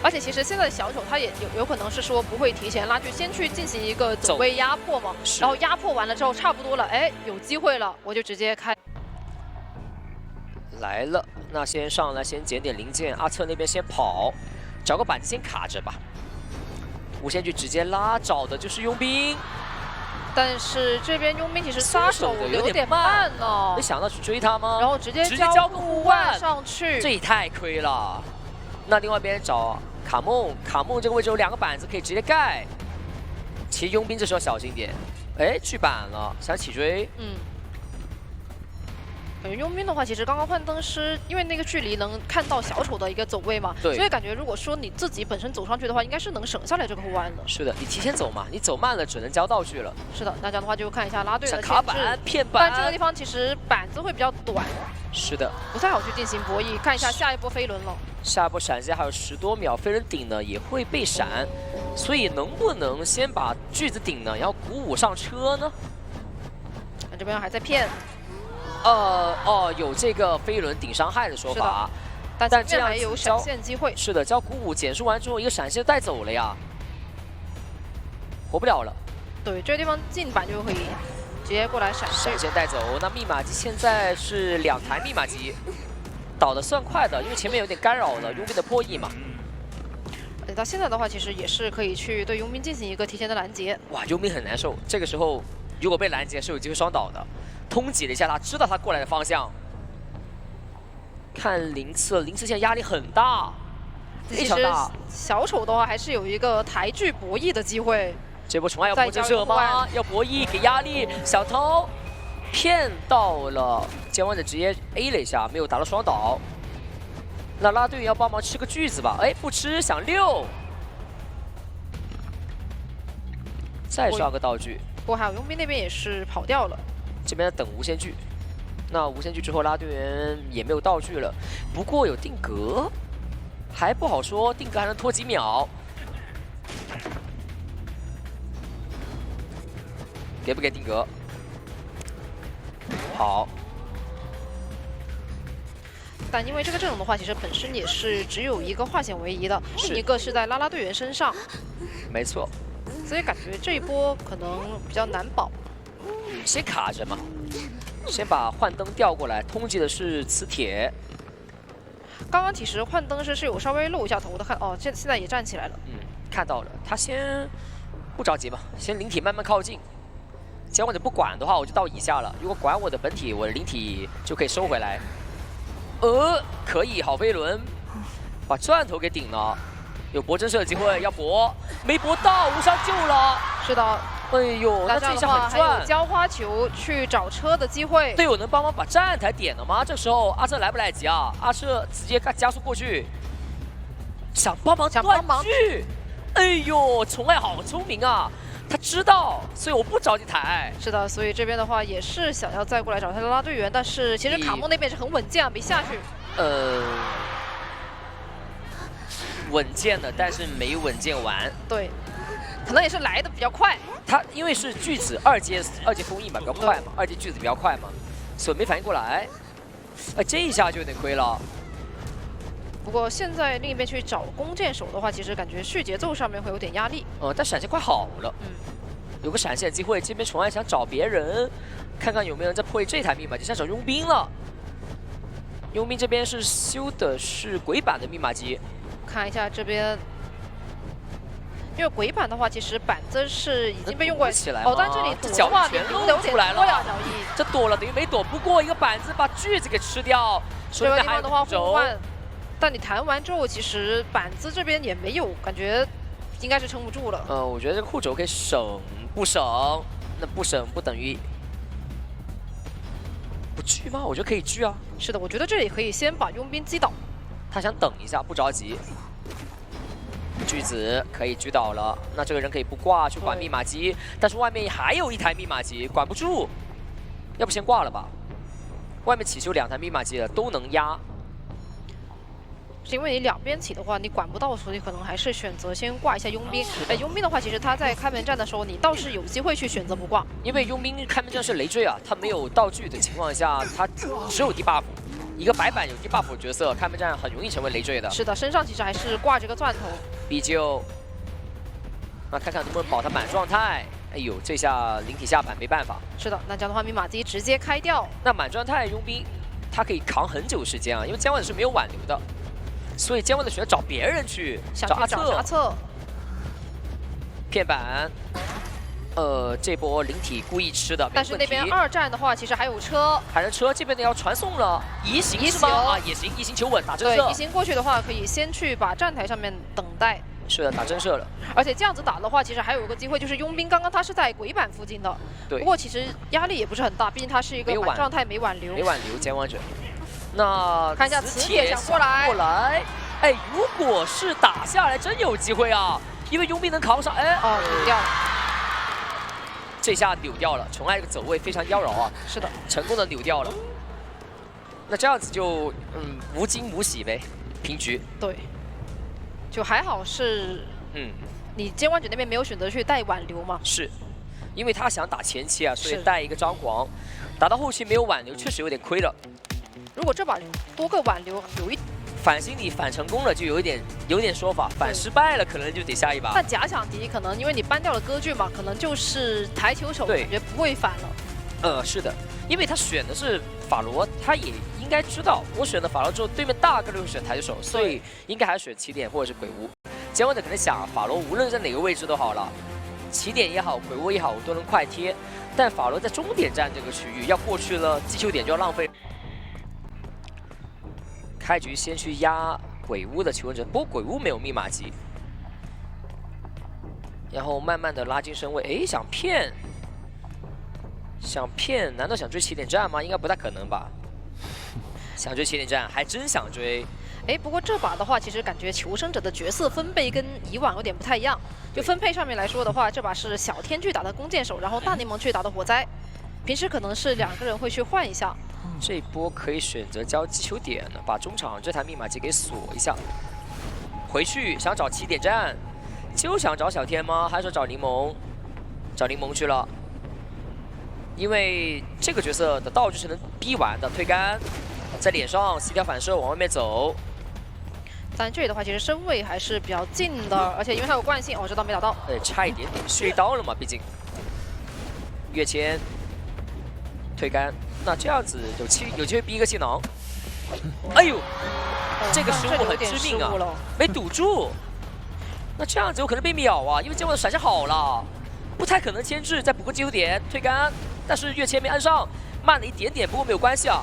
而且其实现在的小丑他也有可能是说不会提前拉锯，先去进行一个走位压迫嘛，然后压迫完了之后差不多了，哎，有机会了，我就直接开。来了，那先上来先捡点零件，阿策那边先跑，找个板子先卡着吧。无限距直接拉，找的就是佣兵。 但是这边佣兵其实撒手的有点慢呢，没想到去追他吗？然后直接交个护腕上去，这也太亏了。那另外一边找卡梦，卡梦这个位置有2个板子可以直接盖。其实佣兵这时候小心点，哎，去板了，想起追。感觉佣兵的话，其实刚刚幻灯师因为那个距离能看到小丑的一个走位嘛，对，所以感觉如果说你自己本身走上去的话，应该是能省下来这个护腕的。是的，你提前走嘛，你走慢了只能交道具了。是的，那这样的话就看一下拉队的卡板、骗板，但这个地方其实板子会比较短。是的，不太好去进行博弈。看一下下一波飞轮了。下一波闪现还有10多秒，飞人顶呢也会被闪，所以能不能先把锯子顶呢？然后鼓舞上车呢？这边还在骗。 有这个飞轮顶伤害的说法，但这样还有闪现机会。是的，交鼓舞减速完之后，一个闪现带走了呀，活不了了。对，这个地方进板就可以直接过来闪现带走。那密码机现在是2台密码机，倒的算快的，因为前面有点干扰了佣兵的破译嘛。到现在的话，其实也是可以去对佣兵进行一个提前的拦截。哇，佣兵很难受，这个时候如果被拦截是有机会双倒的。 通缉了一下他，知道他过来的方向。看零次现在压力很大，非常大。小丑的话还是有一个抬锯博弈的机会。这波虫爱要搏震慑吗？要博弈，给压力，小偷骗到了，监管者直接 A 了一下，没有达到双倒。那拉队员要帮忙吃个锯子吧？哎，不吃，想溜。再刷个道具。不过还有佣兵那边也是跑掉了。 这边等无限距，那无限距之后拉队员也没有道具了，不过有定格，还不好说，定格还能拖几秒，给不给定格？好，但因为这个阵容的话，其实本身也是只有一个化险为夷的，另一个是在拉队员身上，没错，所以感觉这一波可能比较难保。 先卡着嘛，先把幻灯调过来，通缉的是磁铁。刚刚其实幻灯师是有稍微露一下头的，看哦，现在也站起来了。看到了，他先不着急吧，先灵体慢慢靠近。监管者不管的话，我就到以下了。如果管我的本体，我的灵体就可以收回来。可以，好飞轮，把钻头给顶了，有搏震慑的机会，要搏，没搏到，无伤救了。是的。 哎呦，那这一下很赚！还有浇花球去找车的机会。队友能帮忙把站台点了吗？这时候阿彻来不来及啊？阿彻直接加速过去，想帮忙断锯。哎呦，宠爱好聪明啊，他知道，所以我不着急抬。是的，所以这边的话也是想要再过来找他的拉队员，但是其实卡梦那边是很稳健啊，没下去。稳健的，但是没稳健完。对。 可能也是来的比较快，他因为是锯子二阶封印嘛，比较快嘛，2阶锯子比较快嘛，所以没反应过来。哎，这一下就有点亏了。不过现在另一边去找弓箭手的话，其实感觉续节奏上面会有点压力。但闪现快好了，有个闪现机会。这边宠爱想找别人，看看有没有人在破译这台密码机，想找佣兵了。佣兵这边是修的是鬼版的密码机，看一下这边。 因为鬼板的话，其实板子是已经被用过起来。但这里躲的话，全露出来了。这躲了等于没躲，不过一个板子把锯子给吃掉。这个地方的话，护腕，但你弹完之后，其实板子这边也没有感觉，应该是撑不住了。我觉得这个护肘可以省不省？那不省不等于不锯吗？我觉得可以锯啊。是的，我觉得这里可以先把佣兵击倒。他想等一下，不着急。 锯子可以锯倒了，那这个人可以不挂去管密码机，但是外面还有一台密码机，管不住，要不先挂了吧？外面起修2台密码机了，都能压。是因为你两边起的话，你管不到，所以可能还是选择先挂一下佣兵。佣兵的话，其实他在开门战的时候，你倒是有机会去选择不挂，因为佣兵开门战是累赘啊，他没有道具的情况下，他只有debuff。 一个白板有debuff的角色，开门战很容易成为累赘的。是的，身上其实还是挂着个钻头。必救。那看看能不能保他满状态。哎呦，这下灵体下板没办法。是的，那这样的话密码机直接开掉。那满状态佣兵，他可以扛很久时间啊，因为监管者是没有挽留的，所以监管者选择找别人去，找阿策。片板。这波灵体故意吃的，但是那边2站的话，其实还有车，还有车，这边的要传送了，移形是吗？啊，也行，移形求稳，打震慑。对，移形过去的话，可以先去把站台上面等待。是的，打震慑了。而且这样子打的话，其实还有一个机会，就是佣兵刚刚他是在鬼板附近的，对。不过其实压力也不是很大，毕竟他是一个满状态没挽留。没挽留，监望者。那看一下磁铁想过来。哎，如果是打下来，真有机会啊，因为佣兵能扛上。哎，哦，扭掉了。这下扭掉了，宠爱这个走位非常妖娆啊！是的，成功的扭掉了。那这样子就无惊无喜呗，平局。对，就还好是你监管者那边没有选择去带挽留嘛？是，因为他想打前期啊，所以带一个张皇，打到后期没有挽留，确实有点亏了。如果这把多个挽留有一。反心理反成功了就有点说法，反失败了可能就得下一把。但假想敌可能因为你搬掉了歌剧嘛，可能就是台球手，感觉不会反了。是的，因为他选的是法罗，他也应该知道我选了法罗之后，对面大概率会选台球手，所以应该还是选起点或者是鬼屋。监管者可能想法罗无论在哪个位置都好了，起点也好，鬼屋也好，我都能快贴。但法罗在终点站这个区域要过去了，击球点就要浪费。开局先去压鬼屋的求生者，不过鬼屋没有密码机，然后慢慢的拉近身位。哎，想骗，难道想追起点站吗？应该不太可能吧。想追起点站，还真想追。哎，不过这把的话，其实感觉求生者的角色分配跟以往有点不太一样。就分配上面来说的话，这把是小天去打的弓箭手，然后大柠檬去打的火灾。平时可能是2个人会去换一下。这波可以选择交击球点了，把中场这台密码机给锁一下。回去想找起点站，就想找小天吗？还是说找柠檬？找柠檬去了，因为这个角色的道具是能逼完的，推杆，在脸上膝条反射往外面走。但这里的话，其实身位还是比较近的，而且因为它有惯性，这刀没打到。差一点点，血刀了嘛，毕竟。跃迁，推杆。那这样子有机会逼一个气囊，哎呦，这个失误很致命啊，没堵住。那这样子有可能被秒啊，因为监管者闪现好了，不太可能牵制，再补个击球点推杆，但是跃迁没按上，慢了一点点，不过没有关系啊。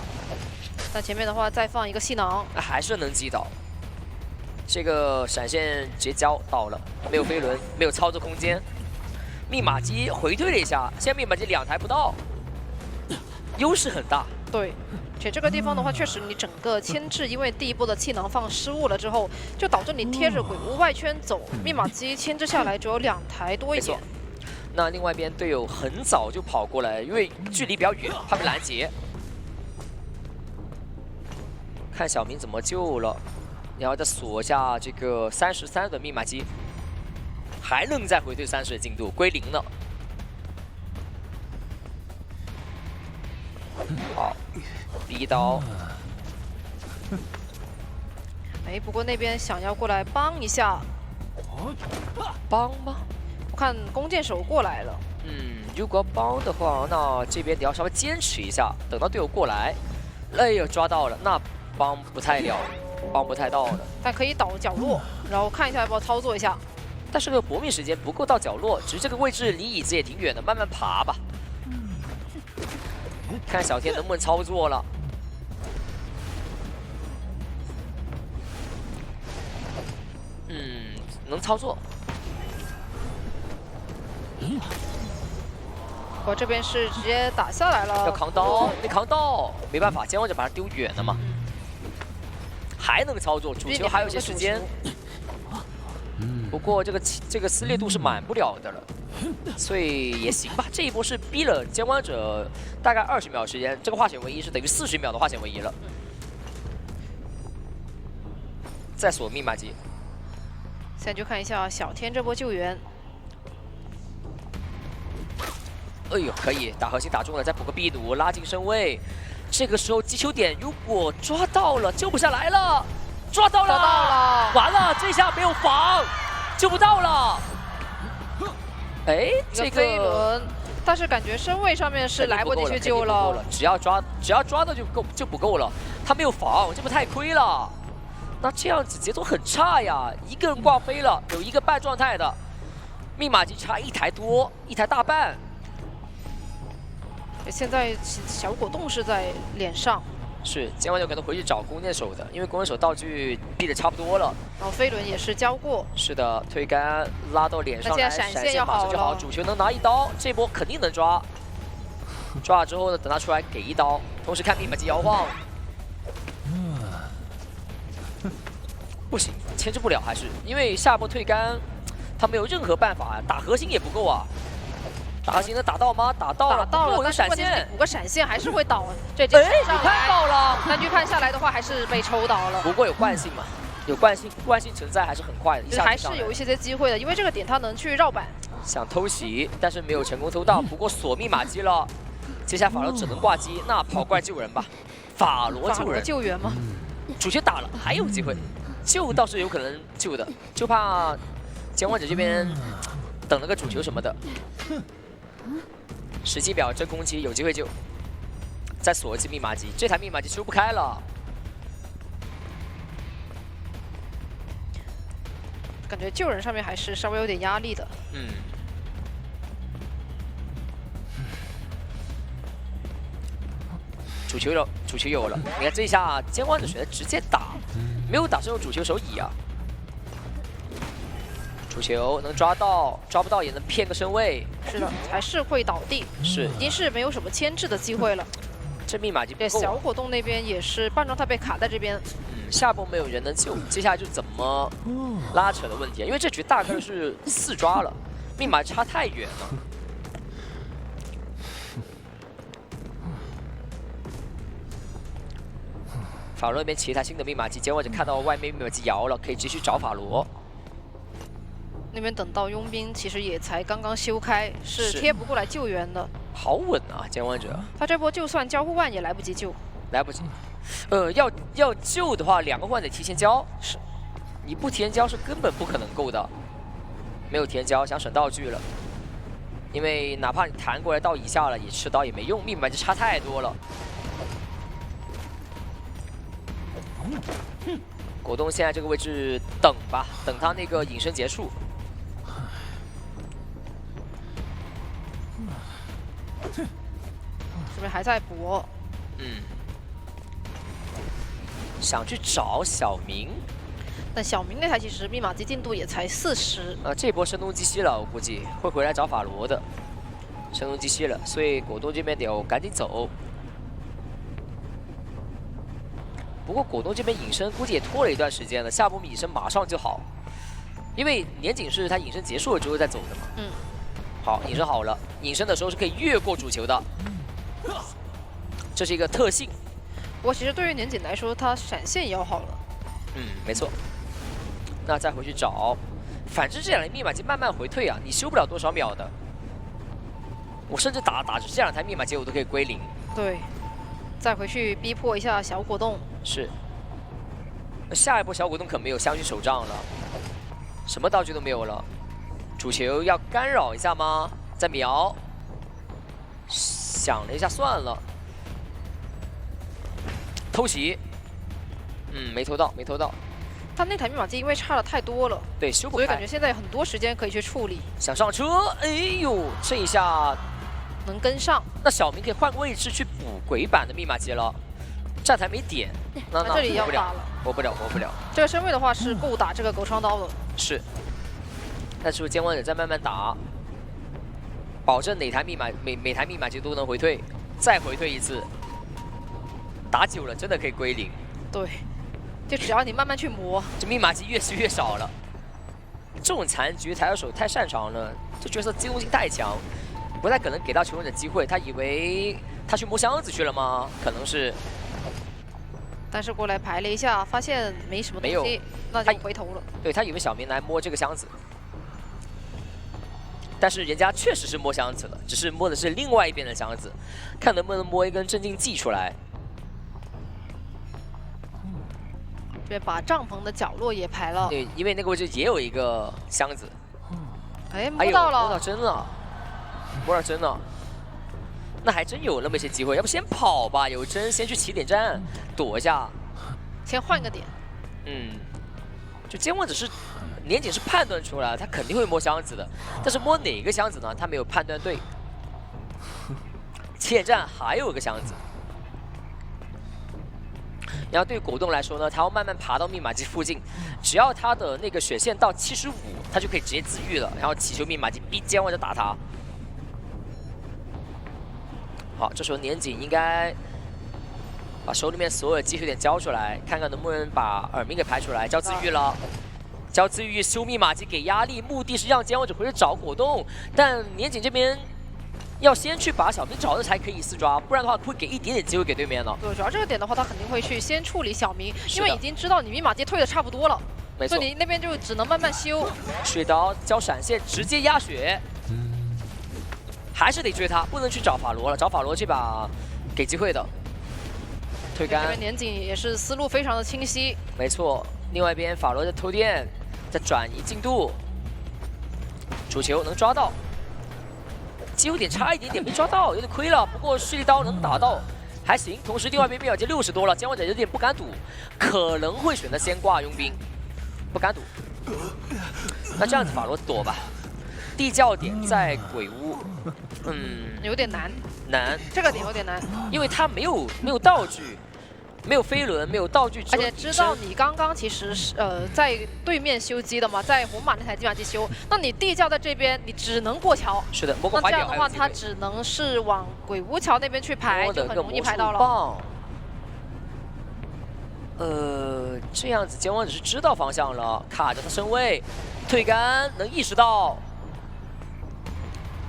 那前面的话再放一个气囊，还是能击倒。这个闪现结交到了，没有飞轮，没有操作空间。密码机回退了一下，现在密码机2台不到。优势很大，对，且这个地方的话，确实你整个牵制，因为第一波的气囊放失误了之后，就导致你贴着鬼屋外圈走，密码机牵制下来只有2台多一点。那另外一边队友很早就跑过来，因为距离比较远，怕被拦截。看小明怎么救了，然后再锁下这个33的密码机，还能再回退30的进度，归0了。好，逼刀。哎，不过那边想要过来帮一下，帮吗？我看弓箭手过来了。如果帮的话，那这边得要稍微坚持一下，等到队友过来。哎呦，抓到了，那帮不太了，帮不太到了。但可以倒角落，然后看一下要不要操作一下。但是这个搏命时间不够到角落，只是这个位置离椅子也挺远的，慢慢爬吧。看小天能不能操作了。能操作。我这边是直接打下来了，要扛刀，没扛到，没办法，监管者把他丢远了嘛。还能操作，主球还有一些时间。不过这个撕裂度是满不了的了。所以也行吧，这一波是逼了监管者大概20秒时间，这个化险为夷是等于40秒的化险为夷了。再锁密码机，现在就看一下小天这波救援。哎呦，可以打核心打中了，再补个避弩，拉近身位。这个时候击球点如果抓到了，救不下来了，抓到了，完了，这下没有防，救不到了。哎，这个飞轮，但是感觉身位上面是来不及去救了。只要抓到就不够了，他没有防，这不太亏了。那这样子节奏很差呀，一个人挂飞了，有一个半状态的，密码机差1台多，1台大半。现在小果冻是在脸上，是今晚有可能回去找弓箭手的，因为弓箭手道具避的差不多了。然后飞轮也是交过。是的，推杆拉到脸上来，闪现马上就好，主球能拿1刀，这波肯定能抓。抓了之后呢，等他出来给1刀，同时看密码机摇晃。不行，牵制不了，还是因为下波退杆，他没有任何办法，打核心也不够啊。打核心能打到吗？打到了，有个闪现，5个闪现还是会倒。这局上看到了，单局看下来的话，还是被抽倒了。不过有惯性嘛，有惯性存在还是很快的，一下还是有一些机会的，因为这个点他能去绕板。想偷袭，但是没有成功偷到，不过锁密码机了。接下来法罗只能挂机，那跑过来救人吧。法罗救援吗？主角打了，还有机会。救倒是有可能救的，就怕监管者这边等了个主球什么的。时机表真空期有机会救，再锁一次密码机，这台密码机修不开了。感觉救人上面还是稍微有点压力的。主球有了，你看这一下监管者选择直接打。没有打是用主球手椅啊，主球能抓到，抓不到也能骗个身位。是的，还是会倒地，是已经是没有什么牵制的机会了。这密码机不够。对，小果冻那边也是半状态被卡在这边。下波没有人能救，接下来就怎么拉扯的问题，因为这局大概率是4抓了，密码差太远了。法罗那边起一台新的密码机，监管者看到外面密码机摇了，可以继续找法罗。那边等到佣兵其实也才刚刚修开，是贴不过来救援的。好稳啊，监管者。他这波就算交互腕也来不及救。来不及。要救的话，2个腕得提前交。是，你不提前交是根本不可能够的。没有提前交，想省道具了。因为哪怕你弹过来到以下了，也吃刀也没用，密码机差太多了。果冻现在这个位置等吧，等他那个隐身结束。这边还在搏。想去找小明，但小明那台其实密码机进度也才40。这波声东击西了，我估计会回来找法罗的。声东击西了，所以果冻这边得赶紧走。不过果冻这边隐身估计也拖了一段时间了，下波隐身马上就好，因为年景是他隐身结束了之后再走的嘛。好，隐身好了，隐身的时候是可以越过主球的，这是一个特性。不过其实对于年景来说，他闪现也要好了。没错。那再回去找，反正这2台密码机慢慢回退啊，你修不了多少秒的。我甚至打着这2台密码机我都可以归零。对。再回去逼迫一下小果冻。是。下一波小果冻可没有相信手杖了，什么道具都没有了。主球要干扰一下吗？再瞄。想了一下，算了。偷袭。没偷到，没偷到。他那台密码机因为差的太多了，对，修不开，所以感觉现在有很多时间可以去处理。想上车，哎呦，这一下。能跟上，那小明可以换个位置去补鬼版的密码机了。站台没点，那这里要打了，活不了。这个身位的话是够打这个狗长刀的。是，但是监管者再慢慢打，保证哪台密码每台密码机都能回退，再回退一次。打久了真的可以归零。对，就只要你慢慢去磨，这密码机越是越少了。这种残局抬手太擅长了，这角色机动性太强。不太可能给到求生者机会，他以为他去摸箱子去了吗？可能是，但是过来排了一下，发现没什么东西，那就回头了。对，他以为小明来摸这个箱子，但是人家确实是摸箱子了，只是摸的是另外一边的箱子，看能不能摸一根镇静剂出来。这边把帐篷的角落也排了。对，因为那个位置也有一个箱子。哎，摸到了，摸到针了。摸到针了，那还真有那么一些机会，要不先跑吧，有针先去起点站躲一下，先换个点。就监望者是年景是判断出来，他肯定会摸箱子的，但是摸哪个箱子呢？他没有判断对。前站还有一个箱子。 然后对于果冻来说呢，他要慢慢爬到密码机附近，只要他的那个血线到75，他就可以直接自愈了，然后祈求密码机逼监望者打他。好，这时候年景应该把手里面所有的技术点交出来，看看能不能把耳鸣给排出来。交自愈了，交自愈修密码机给压力，目的是让监望者回去找果冻，但年景这边。 要先去把小明找到才可以4抓，不然的话会给一点点机会给对面呢。对，主要这个点的话，他肯定会去先处理小明，因为已经知道你密码机退的差不多了，没错，所以你那边就只能慢慢修。水刀交闪现直接压血，还是得追他，不能去找法罗了，找法罗这把给机会的。推杆，这边年景也是思路非常的清晰。没错，另外一边法罗在偷电，在转移进度，主球能抓到。 机会点差一点点，没抓到，有点亏了。不过蓄力刀能打到，还行。同时，另外一边密码机60多了，监望者有点不敢赌，可能会选择先挂佣兵，不敢赌。那这样子，法罗躲吧。地窖点在鬼屋，有点难。难，这个点有点难，因为他没有道具。 没有飞轮，没有道具，而且知道你刚刚其实是在对面修机的嘛，在红马那台机码机修，那你地窖在这边，你只能过桥。是的，那这样的话，他只能是往鬼屋桥那边去排，就很容易排到了。这样子监望者是知道方向了，卡着他身位，退杆能意识到。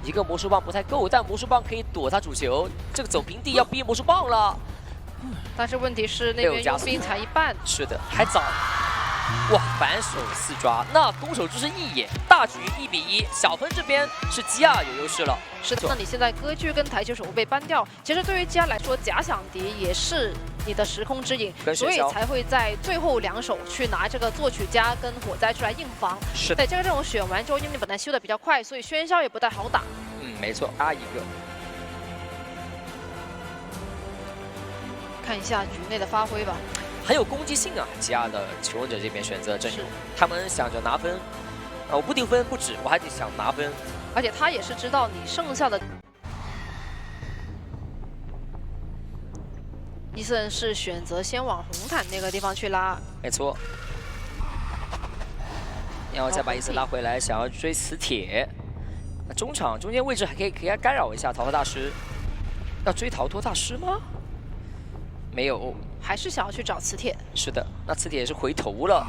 一个魔术棒不太够，但魔术棒可以躲他主球，这个走平地要逼魔术棒了。 但是问题是那边佣兵才一半，是的，还早。哇，反手4抓，那攻守就是一眼，大局1比1，小分这边是基亚有优势了。是的，那你现在歌剧跟台球手被搬掉，其实对于基亚来说，假想敌也是你的时空之影，所以才会在最后2手去拿这个作曲家跟火灾出来硬防。是的，对，这种选完之后，因为你本来修的比较快，所以喧嚣也不太好打。没错，一个。 看一下局内的发挥吧，很有攻击性啊！基亚的求生者这边选择阵容，他们想着拿分，我不丢分不止，我还得想拿分。而且他也是知道你剩下的。伊森是选择先往红毯那个地方去拉，没错。然后再把伊森拉回来，想要追磁铁。中场中间位置还可以给他干扰一下逃脱大师，要追逃脱大师吗？ 没有，还是想要去找磁铁。是的，那磁铁也是回头了。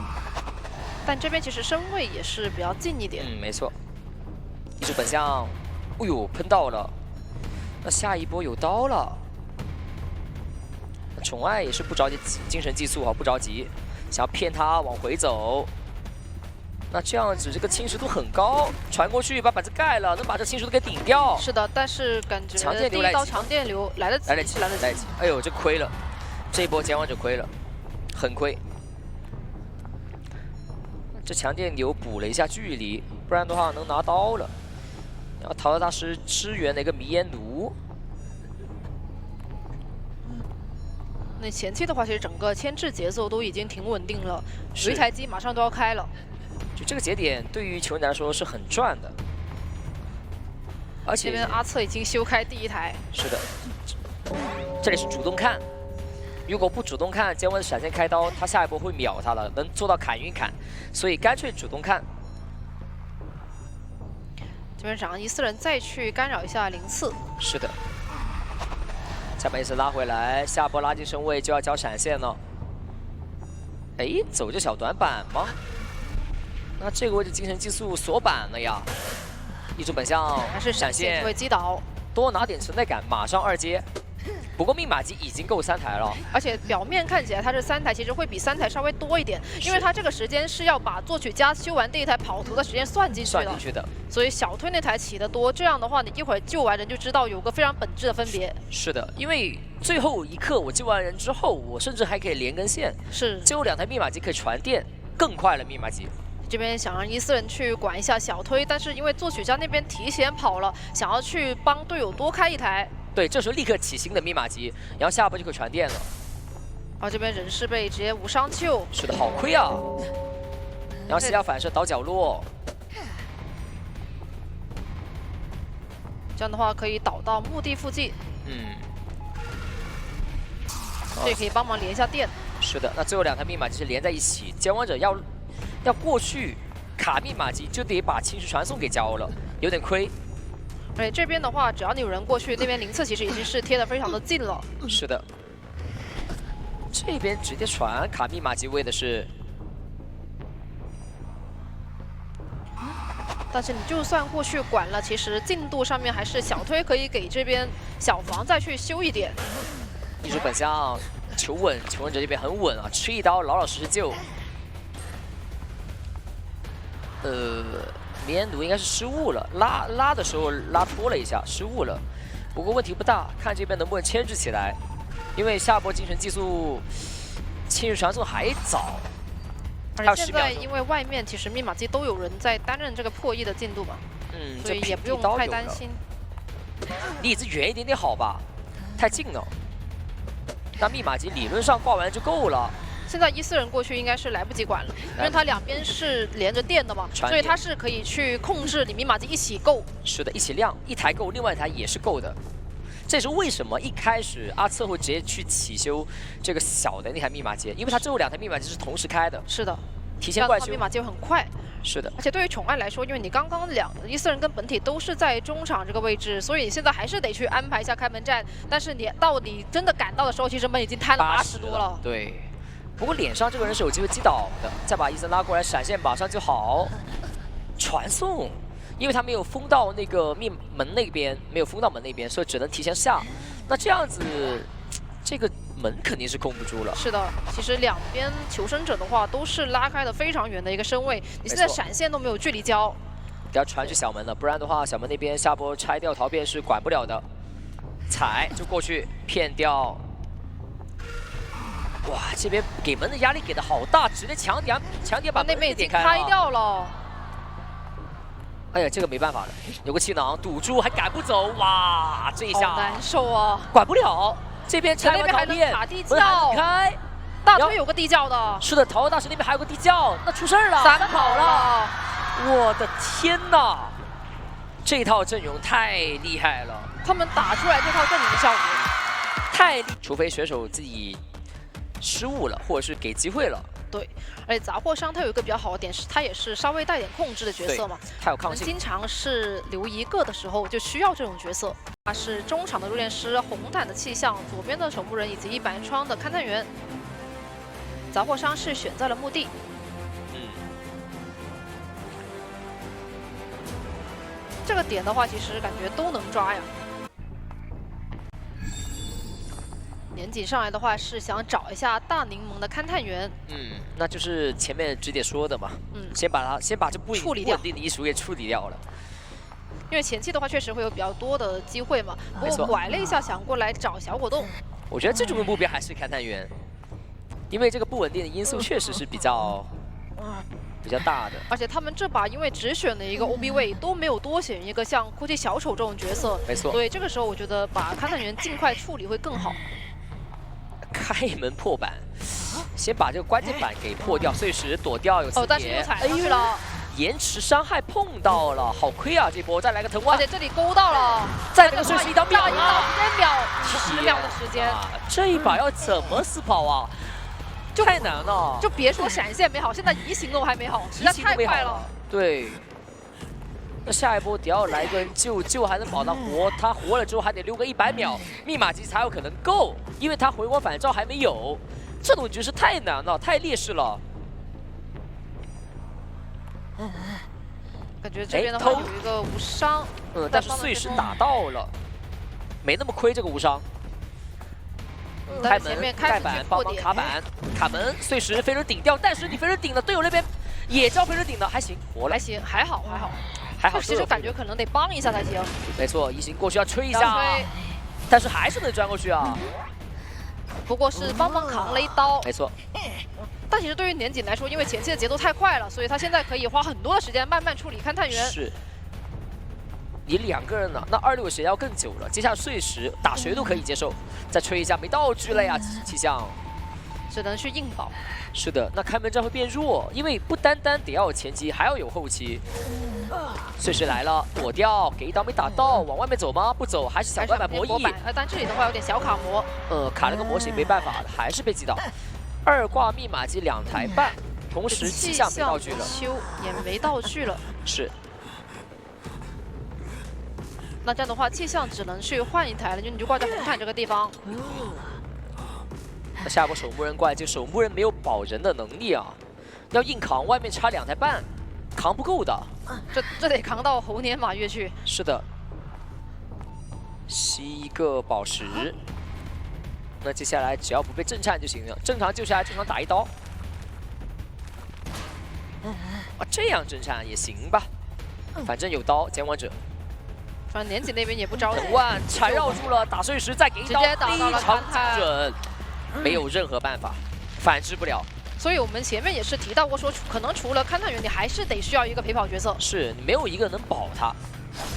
但这边其实身位也是比较近一点。没错。一组本相，哎呦，喷到了。那下一波有刀了。宠爱也是不着急，精神寄宿啊，不着急，想要骗他往回走。那这样子这个侵蚀度很高，传过去把板子盖了，能把这侵蚀度给顶掉。是的，但是感觉第一刀强电流来得及，来得及。哎呦，这亏了。 这一波监望者亏了，很亏。这强电流补了一下距离，不然的话能拿刀了。然后逃脱大师支援了一个迷烟弩。那前期的话，其实整个牵制节奏都已经挺稳定了，有一台机马上都要开了。就这个节点对于球员来说是很赚的，而且这边阿策已经修开第1台。是的，这里是主动看。 如果不主动看，监望者闪现开刀，他下一波会秒他的，能做到砍晕砍，所以干脆主动看。这边想让14人再去干扰一下零次。是的，再把伊森拉回来，下波拉近身位就要交闪现了。哎，走这小短板吗？那这个位置精神寄宿锁板了呀。一组本相还是闪现会击倒，多拿点存在感，马上2阶。 不过密码机已经够3台了，而且表面看起来它是3台，其实会比3台稍微多一点，因为它这个时间是要把作曲家修完第1台跑图的时间算进去的。所以小推那台起得多，这样的话你一会儿救完人就知道有个非常本质的分别。是的，因为最后一刻我救完人之后，我甚至还可以连根线，最后2台密码机可以传电，更快了密码机。 这边想让14人去管一下小推，但是因为作曲家那边提前跑了，想要去帮队友多开1台。对，这时候立刻起新的密码机，然后下波就可以传电了。这边人是被直接无伤救。是的，好亏啊！然后西亚反射倒角落，这样的话可以导到墓地附近，这也可以帮忙连一下电。是的，那最后2台密码机是连在一起，监管者要过去卡密码机，就得把侵蚀传送给交了，有点亏。而且这边的话，只要你有人过去，那边灵测其实已经是贴得非常的近了。是的，这边直接传卡密码机位的是。 但是你就算过去管了，其实进度上面还是小推可以给这边小房再去修一点。艺术本相求稳，求稳者这边很稳啊，吃一刀老老实实救。迷烟奴应该是失误了，拉的时候拉脱了一下，失误了。不过问题不大，看这边能不能牵制起来，因为下波精神技术侵蚀传送还早。 而且现在因为外面其实密码机都有人在担任这个破译的进度嘛，所以也不用太担心。离子远一点点好吧，太近了。那密码机理论上挂完就够了。现在14人过去应该是来不及管了，因为它两边是连着电的嘛，所以它是可以去控制你密码机一起够。是的，一起亮，一台够，另外一台也是够的。 这也是为什么一开始阿策会直接去起修这个小的那台密码机，因为他最后2台密码机是同时开的。是的，提前怪修，密码机会很快。是的，而且对于宠爱来说，因为你刚刚14人跟本体都是在中场这个位置，所以现在还是得去安排一下开门战。但是你到底真的赶到的时候，其实门已经摊了80多了。对，不过脸上这个人是有机会击倒的，再把伊森拉过来，闪现马上就好。传送。 因为他没有封到那个门那边，没有封到门那边，所以只能提前下。那这样子，这个门肯定是控不住了。是的，其实两边求生者的话都是拉开的非常远的一个身位，你现在闪现都没有距离交，要传去小门了，不然的话小门那边下波拆掉逃变是管不了的。踩就过去骗掉。哇，这边给门的压力给的好大，直接强点把那边已经开掉了。 哎呀，这个没办法了，有个气囊堵住，还赶不走，哇，这一下好难受啊，管不了。这边拆完逃变，卡地窖开，大推有个地窖的，是的，桃花大师那边还有个地窖，那出事儿了，3跑了，我的天哪，这套阵容太厉害了，他们打出来这套阵容的效果太厉，除非选手自己失误了，或者是给机会了。 对，而且杂货商他有一个比较好的点是，他也是稍微带点控制的角色嘛，他有抗性，经常是留一个的时候就需要这种角色。他是中场的入殓师，红毯的气象，左边的守墓人以及一白窗的勘探员。杂货商是选在了墓地。这个点的话，其实感觉都能抓呀。 年景上来的话是想找一下大柠檬的勘探员，那就是前面直姐说的嘛，先把这不稳定的一属给处理掉了，因为前期的话确实会有比较多的机会嘛，不过拐了一下想过来找小果冻，我觉得这种目标还是勘探员，因为这个不稳定的因素确实是比较大的，而且他们这把因为只选了一个 OB 位，都没有多选一个像哭泣小丑这种角色，没错，所以这个时候我觉得把勘探员尽快处理会更好。 开门破板，先把这个关键板给破掉，碎石躲掉有刺但是又踩上去了，延迟伤害碰到了，好亏啊！这波再来个藤花，而且这里勾到了，再来个碎石一刀秒了，10秒的时间，这一把要怎么死跑啊？就太难了，就别说闪现没好，现在移形都还没好，实在太快了。对。 那下一波迪奥来个人救还能保他活，他活了之后还得溜个100秒，密码机才有可能够，因为他回光返照还没有，这种局势太难了，太劣势了。感觉这边的话有一个无伤，但是碎石打到了，没那么亏这个无伤。开门盖板帮忙卡板，卡门碎石飞人顶掉，但是你飞人顶了，队友那边也招飞人顶了，还行，活了，还行，还好。 还好，其实感觉可能得帮一下才行。没错，移形过去要吹一下，但是还是能钻过去啊。不过是帮忙扛了一刀。没错。但其实对于年景来说，因为前期的节奏太快了，所以他现在可以花很多的时间慢慢处理勘探员。是。你2个人呢，那26血要更久了。接下来碎石打谁都可以接受，再吹一下没道具了呀，气象。只能去硬保。是的，那开门战会变弱，因为不单单得要有前期，还要有后期。碎石来了，躲掉，给一刀没打到，往外面走吗？不走，还是想办法博弈。但这里的话有点小卡模。卡了个模型没办法，还是被击倒。2挂密码机2台半，同时气象没道具了，秋也没道具了。是。那这样的话，气象只能去换一台了，就你就挂在红毯这个地方。那下一波守墓人过来，这守墓人没有保人的能力啊，要硬扛，外面差2台半，扛不够的。这得扛到猴年马月去。是的，吸一个宝石。那接下来只要不被震颤就行了，正常救下来，正常打一刀。这样震颤也行吧，反正有刀，监管者。反正年纪那边也不着急。藤万缠绕住了，打碎石，再给一刀，非常精准。没有任何办法，反制不了。所以我们前面也是提到过说，可能除了勘探员，你还是得需要一个陪跑角色。是你没有一个能保他，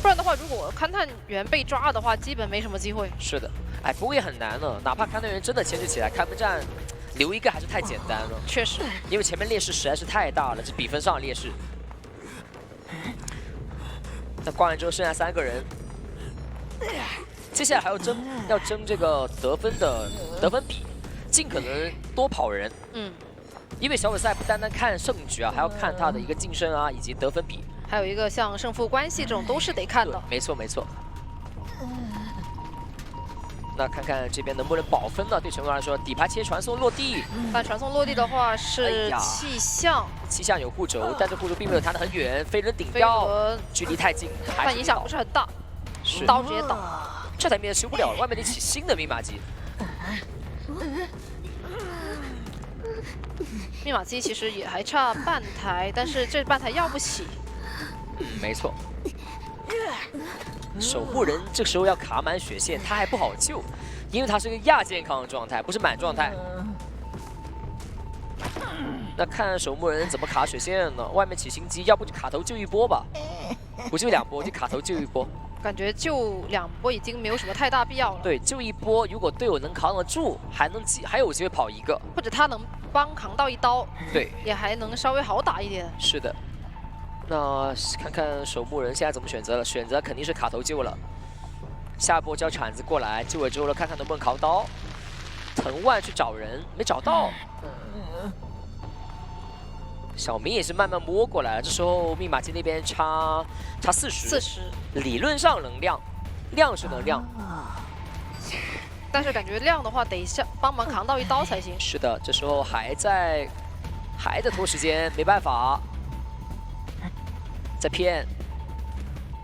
不然的话，如果勘探员被抓的话，基本没什么机会。是的，哎，不过也很难了。哪怕勘探员真的牵制起来，开门战留一个还是太简单了。确实，因为前面劣势实在是太大了，这比分上的劣势。那挂完之后剩下3个人。接下来还要争这个得分比，尽可能多跑人。因为小比赛不单单看胜局啊，还要看他的一个晋升啊，以及得分比，还有一个像胜负关系这种都是得看的。没错没错。那看看这边能不能保分呢？对陈光来说，底牌切传送落地，但传送落地的话是气象，气象有护轴，但这护轴并没有弹得很远，飞人顶掉，距离太近，但影响不是很大，刀直接倒。这台面修不了了，外面得起新的密码机。密码机其实也还差半台，但是这半台要不起。没错。守护人这个时候要卡满血线，他还不好救，因为他是个亚健康的状态，不是满状态。那看守墓人怎么卡血线呢？外面起新机，要不就卡头救一波吧，不救2波就卡头救一波。感觉救2波已经没有什么太大必要了。对，救一波，如果队友能扛得住，还有机会跑一个，或者他能帮扛到1刀，对，也还能稍微好打一点。是的。那看看守墓人现在怎么选择了？选择肯定是卡头救了。下一波叫铲子过来救了之后了，看看能不能扛刀。藤万去找人，没找到。小明也是慢慢摸过来了，这时候密码机那边差40，理论上能亮是能亮，但是感觉亮的话得帮忙扛到1刀才行。是的，这时候还在拖时间，没办法，在骗。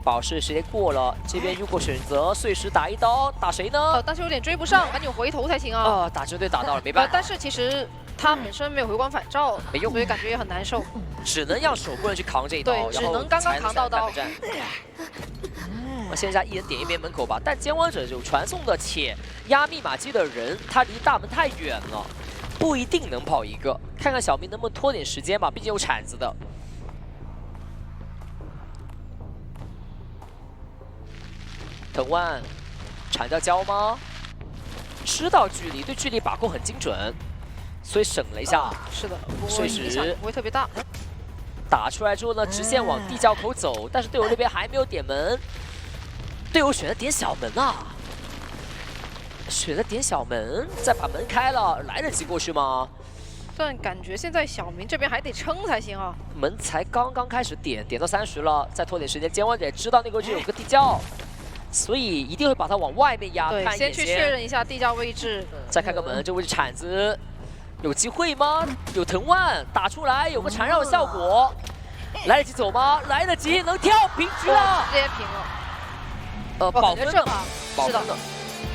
宝石时间过了，这边如果选择碎石打1刀，打谁呢？但是有点追不上，赶紧回头才行啊！打针对打到了，没办法。但是其实他本身没有回光返照，没用，所以感觉也很难受。只能让守护人去扛这一刀，对，只能刚刚扛到刀。我现在一人点一边门口吧，但监管者有传送的且压密码机的人，他离大门太远了，不一定能跑一个。看看小明能不能拖点时间吧，毕竟有铲子的。藤万铲掉胶吗？知道距离，对距离把控很精准，所以省了一下。是的，碎石不会特别大。打出来之后呢，直线往地窖口走，但是队友那边还没有点门，队友选择点小门啊，选择点小门，再把门开了，来得及过去吗？但感觉现在小明这边还得撑才行啊。门才刚刚开始点到30了，再拖点时间。监管者也知道那个就有个地窖，所以一定会把它往外面压。对，先去确认一下地窖位置，再开个门，这位置铲子。有机会吗？有藤万打出来，有个缠绕的效果，来得及走吗？来得及，能跳平局了，直接平了。保分的，保分的。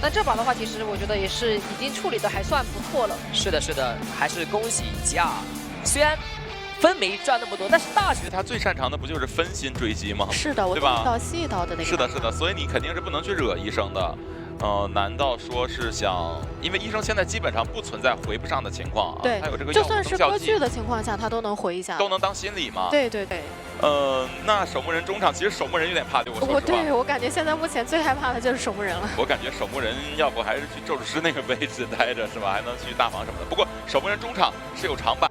但这把的话，其实我觉得也是已经处理的还算不错了。是的，是的，还是恭喜吉亚。虽然分没赚那么多，但是大局他最擅长的不就是分心追击吗？是的，我对吧？到细刀的那个。是的，是的，所以你肯定是不能去惹医生的。难道说是想，因为医生现在基本上不存在回不上的情况啊，对，他有这个就算是割据的情况下，他都能回一下，都能当心理嘛。对对对。那守墓人中场，其实守墓人有点怕丢，我感觉现在目前最害怕的就是守墓人了。我感觉守墓人要不还是去咒术师那个位置待着是吧？还能去大房什么的。不过守墓人中场是有长板。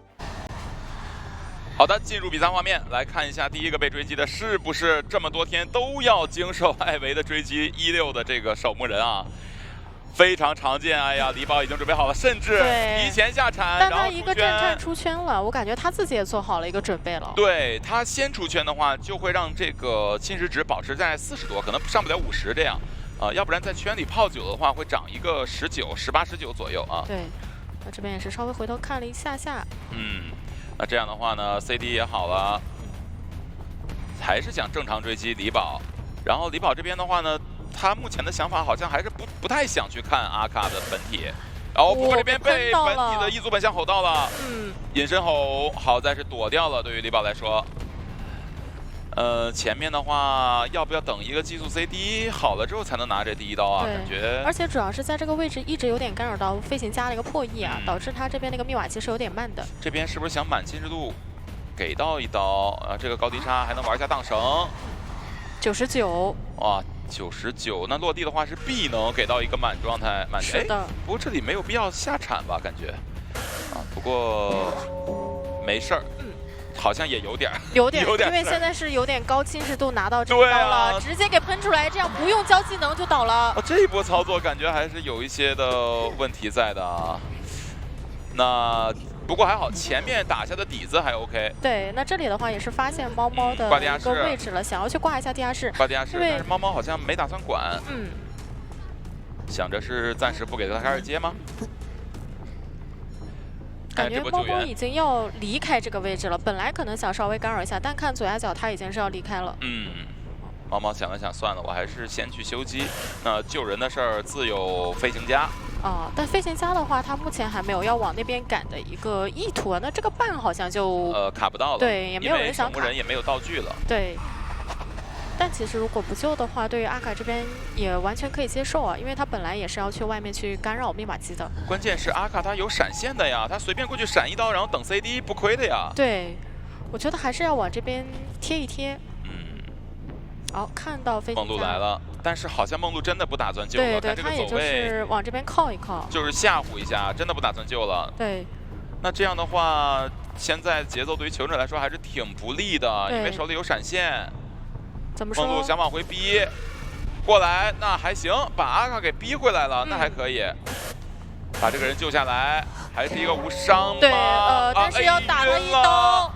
好的，进入比赛画面来看一下，第一个被追击的是不是这么多天都要经受艾维的追击16的这个守墓人啊？非常常见，哎呀，李宝已经准备好了，甚至提前下铲，但他一个战战出圈了，我感觉他自己也做好了一个准备了。对他先出圈的话，就会让这个侵蚀值保持在40多，可能上不了50这样，要不然在圈里泡久的话，会涨一个19、18、19左右啊。对，那这边也是稍微回头看了一下下。那这样的话呢 ，CD 也好了，还是想正常追击李宝，然后李宝这边的话呢。他目前的想法好像还是不太想去看阿卡的本体，然后不过这边被本体的异族本相吼到了，隐身吼好在是躲掉了。对于李宝来说，前面的话要不要等一个激素 CD 好了之后才能拿这第一刀啊？感觉，而且主要是在这个位置一直有点干扰到飞行家的一个破译啊，导致他这边那个密码其实有点慢的。这边是不是想满侵蚀度给到一刀？这个高低差还能玩一下荡绳，99。哇。99，那落地的话是必能给到一个满状态，满是的。不过这里没有必要下铲吧？感觉，不过没事儿，好像也有点，因为现在是有点高侵蚀度拿到这一刀了，直接给喷出来，这样不用交技能就倒了。这一波操作感觉还是有一些的问题在的啊。那。不过还好，前面打下的底子还 OK。对，那这里的话也是发现猫猫的一个位置了，想要去挂一下地下室。挂地下室，但是猫猫好像没打算管。想着是暂时不给他开始接吗？感觉猫猫已经要离开这个位置了，本来可能想稍微干扰一下，但看左下角他已经是要离开了。猫猫想了想，算了，我还是先去修机。那救人的事儿自有飞行家。但飞行家的话，他目前还没有要往那边赶的一个意图啊。那这个半好像就卡不到了，对，也没有人想卡，人也没有道具了。对。但其实如果不救的话，对于阿卡这边也完全可以接受啊，因为他本来也是要去外面去干扰密码机的。关键是阿卡他有闪现的呀，他随便过去闪一刀，然后等 CD 不亏的呀。对，我觉得还是要往这边贴一贴。好，看到飞行家梦露来了，但是好像梦露真的不打算救了。对，他也就是往这边靠一靠，就是吓唬一下，真的不打算救了。对，那这样的话，现在节奏对于求生者来说还是挺不利的，因为手里有闪现。怎么说？梦露想往回逼过来，那还行，把阿卡给逼回来了，那还可以。把这个人救下来，还是一个无伤吗？对，但是要打他一刀。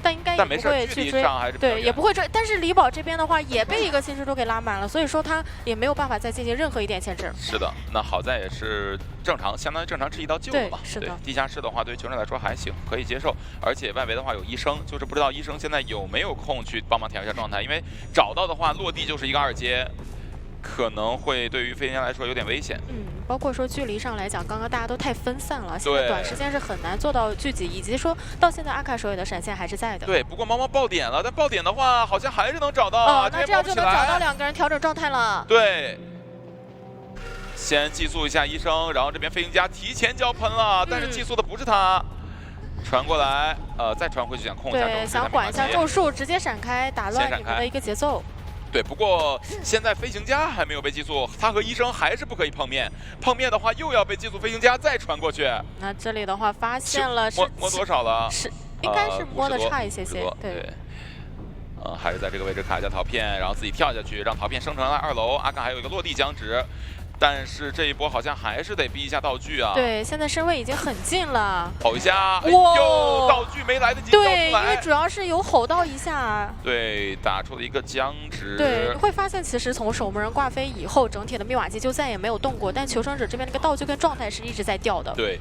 但应该也不会去追，对，也不会追。但是李宝这边的话，也被一个侵蚀度给拉满了，所以说他也没有办法再进行任何一点牵制。是的，那好在也是正常，相当于正常是一刀救了嘛。是的。地下室的话，对于求生者来说还行，可以接受。而且外围的话有医生，就是不知道医生现在有没有空去帮忙调一下状态，因为找到的话落地就是一个2阶。可能会对于飞行家来说有点危险。包括说距离上来讲，刚刚大家都太分散了，现在短时间是很难做到聚集，以及说到现在阿卡手里的闪现还是在的。对，不过猫猫爆点了，但爆点的话好像还是能找到。那这样就能找到2个人调整状态了。对，先寄宿一下医生，然后这边飞行家提前交喷了，但是寄宿的不是他。传过来，再传回去想控一下。对，想管一下咒术，直接闪开，打乱你们的一个节奏。对，不过现在飞行家还没有被寄宿，他和医生还是不可以碰面。碰面的话，又要被寄宿飞行家再传过去。那这里的话，发现了是摸多少了？是应该是摸的差一些些。对。还是在这个位置卡一下陶片，然后自己跳下去，让陶片生成了2楼。阿卡还有一个落地僵直。但是这一波好像还是得逼一下道具啊！对，现在身位已经很近了。吼一下，哎呦，道具没来得及交出来。对，因为主要是有吼到一下。对，打出了一个僵直。对，你会发现其实从守墓人挂飞以后，整体的密码机就再也没有动过，但求生者这边那个道具跟状态是一直在掉的。对，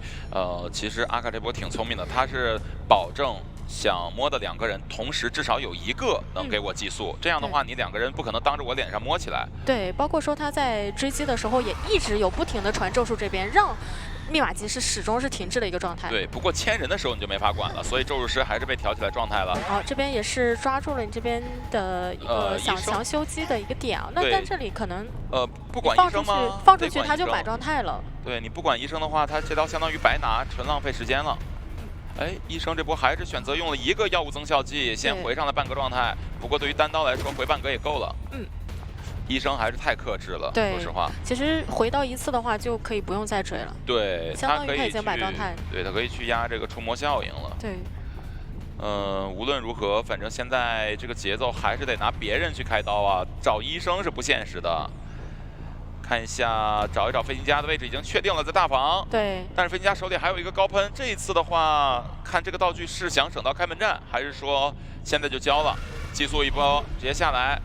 其实阿卡这波挺聪明的，他是保证想摸的2个人，同时至少有1个能给我寄速，这样的话你2个人不可能当着我脸上摸起来。对，包括说他在追击的时候也一直有不停的传咒术这边，让密码机是始终是停滞的一个状态。对，不过牵人的时候你就没法管了，所以咒术师还是被调起来状态了。哦，这边也是抓住了你这边的一个想强修机的一个点啊。那但这里可能不管医生吗？放出去他就满状态了。对，你不管医生的话，他这刀相当于白拿，纯浪费时间了。哎，医生这波还是选择用了1个药物增效剂，先回上了半格状态。不过对于单刀来说，回半格也够了。医生还是太克制了，说实话。其实回到1次的话，就可以不用再追了。对，相当于他已经摆状态。对，他可以去压这个触摸效应了。对。无论如何，反正现在这个节奏还是得拿别人去开刀啊，找医生是不现实的。看一下，找一找飞行家的位置已经确定了，在大房。对。但是飞行家手里还有一个高喷，这一次的话，看这个道具是想省到开门战，还是说现在就交了？寄速一波，直接下来。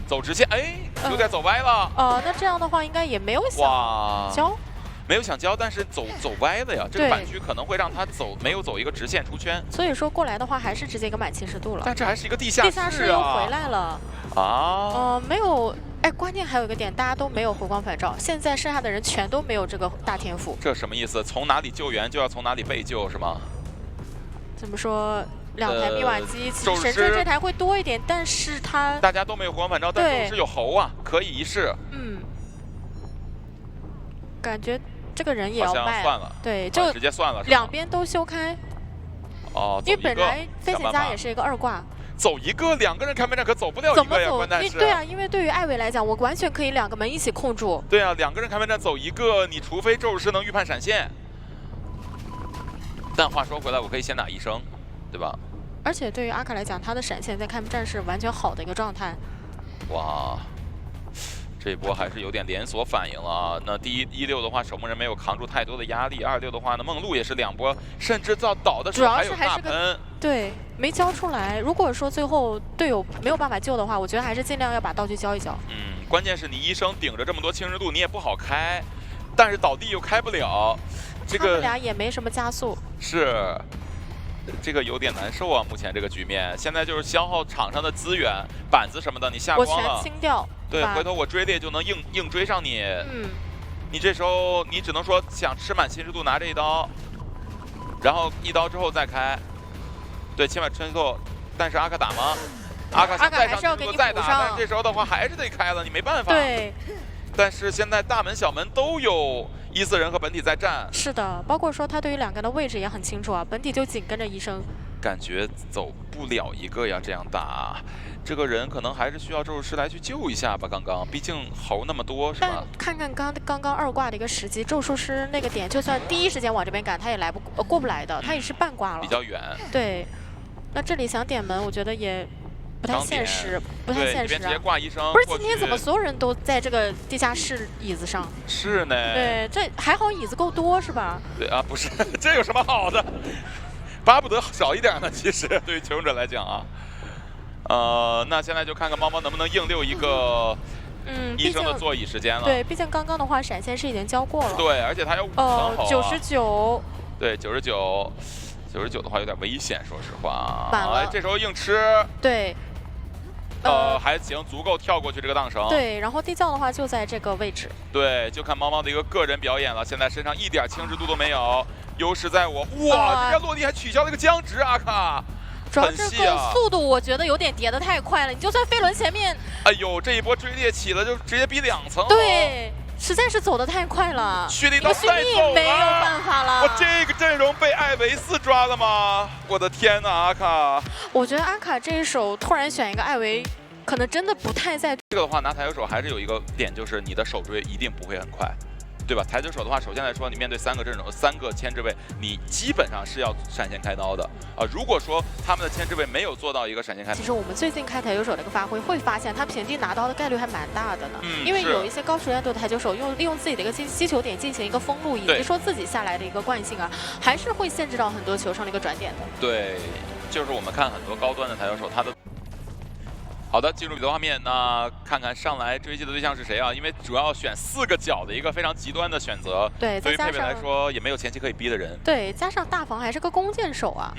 走直线，哎，有点走歪了。那这样的话应该也没有想交，没有想交，但是走歪了呀。这个板区可能会让他没有走一个直线出圈。所以说过来的话，还是直接一个满70度了。但这还是一个地下室又回来了。没有。哎，关键还有一个点，大家都没有回光返照，现在剩下的人全都没有这个大天赋。这什么意思？从哪里救援就要从哪里被救是吗？怎么说？2台密码机，其实神盾这台会多一点，但是它大家都没有回光返照，但咒术师有猴啊，可以一试。感觉这个人也要卖，算了，对，就直接算了，2边都修开。因为本来飞行家也是一个2挂。走1个，2个人开门战可走不了1个呀，关键是。对啊，因为对于艾维来讲，我完全可以2个门一起控住。对啊，2个人开门战走1个，你除非咒术师能预判闪现。但话说回来，我可以先打医生，对吧？而且对于阿卡来讲，他的闪现在开门战是完全好的一个状态。哇，这一波还是有点连锁反应了啊。那第一16的话，守门人没有扛住太多的压力；26的话呢，梦露也是2波，甚至到倒的时候还有大喷。对，没交出来。如果说最后队友没有办法救的话，我觉得还是尽量要把道具交一交。关键是你医生顶着这么多侵蚀度，你也不好开，但是倒地又开不了。这个他们俩也没什么加速。是。这个有点难受啊，目前这个局面，现在就是消耗场上的资源，板子什么的你下光了，我全清掉。对，回头我追猎就能硬追上你。你这时候你只能说想吃满侵蚀度拿这一刀，然后1刀之后再开。对，切满侵蚀度，但是阿卡打吗？阿卡再上侵蚀度再打，但是这时候的话还是得开了，你没办法。对。但是现在大门小门都有14人和本体在战。是的，包括说他对于2个人的位置也很清楚啊，本体就紧跟着医生。感觉走不了1个呀，这样打，这个人可能还是需要咒术师来去救一下吧。刚刚毕竟猴那么多，是吧？看看刚刚2挂的一个时机，咒术师那个点，就算第一时间往这边赶，他也过不来的，他也是半挂了，比较远。对，那这里想点门，我觉得也。不太现实，不太现实啊！直接挂医生。不是今天怎么所有人都在这个地下室椅子上？是呢。对，这还好椅子够多是吧？对啊，不是，这有什么好的？巴不得少一点呢。其实对于求生者来讲啊，那现在就看看猫猫能不能硬溜一个医生的座椅时间了。对，毕竟刚刚的话闪现是已经交过了。对，而且他有5层猴。99。对，99的话有点危险，说实话。满了。这时候硬吃。对。还行，足够跳过去这个荡绳。对，然后地窖的话就在这个位置。对，就看猫猫的一个个人表演了。现在身上一点侵蚀度都没有，优势在我。哇，这边落地还取消了一个僵直，阿卡。主要这个速度我觉得有点叠得太快了，你就算飞轮前面。哎呦，这一波追猎起了就直接逼2层。对。实在是走得太快了，蓄力刀蓄力没有办法了。我这个阵容被艾维斯抓了吗？我的天哪，阿卡！我觉得阿卡这一手突然选一个艾维，可能真的不太在。这个的话，拿台球手还是有一个点，就是你的手追一定不会很快。对吧？台球手的话，首先来说，你面对3个阵容、3个牵制位，你基本上是要闪现开刀的啊。如果说他们的牵制位没有做到一个闪现开刀，其实我们最近开台球手的一个发挥，会发现他平地拿刀的概率还蛮大的呢。因为有一些高熟练度的台球手利用自己的一个击球点进行一个封路，以及说自己下来的一个惯性啊，还是会限制到很多球上的一个转点的。对，就是我们看很多高端的台球手，他的。好的，进入比赛画面，那看看上来追击的对象是谁啊？因为主要选4个角的一个非常极端的选择。对，对于佩佩来说也没有前期可以逼的人。对，加上大房还是个弓箭手啊。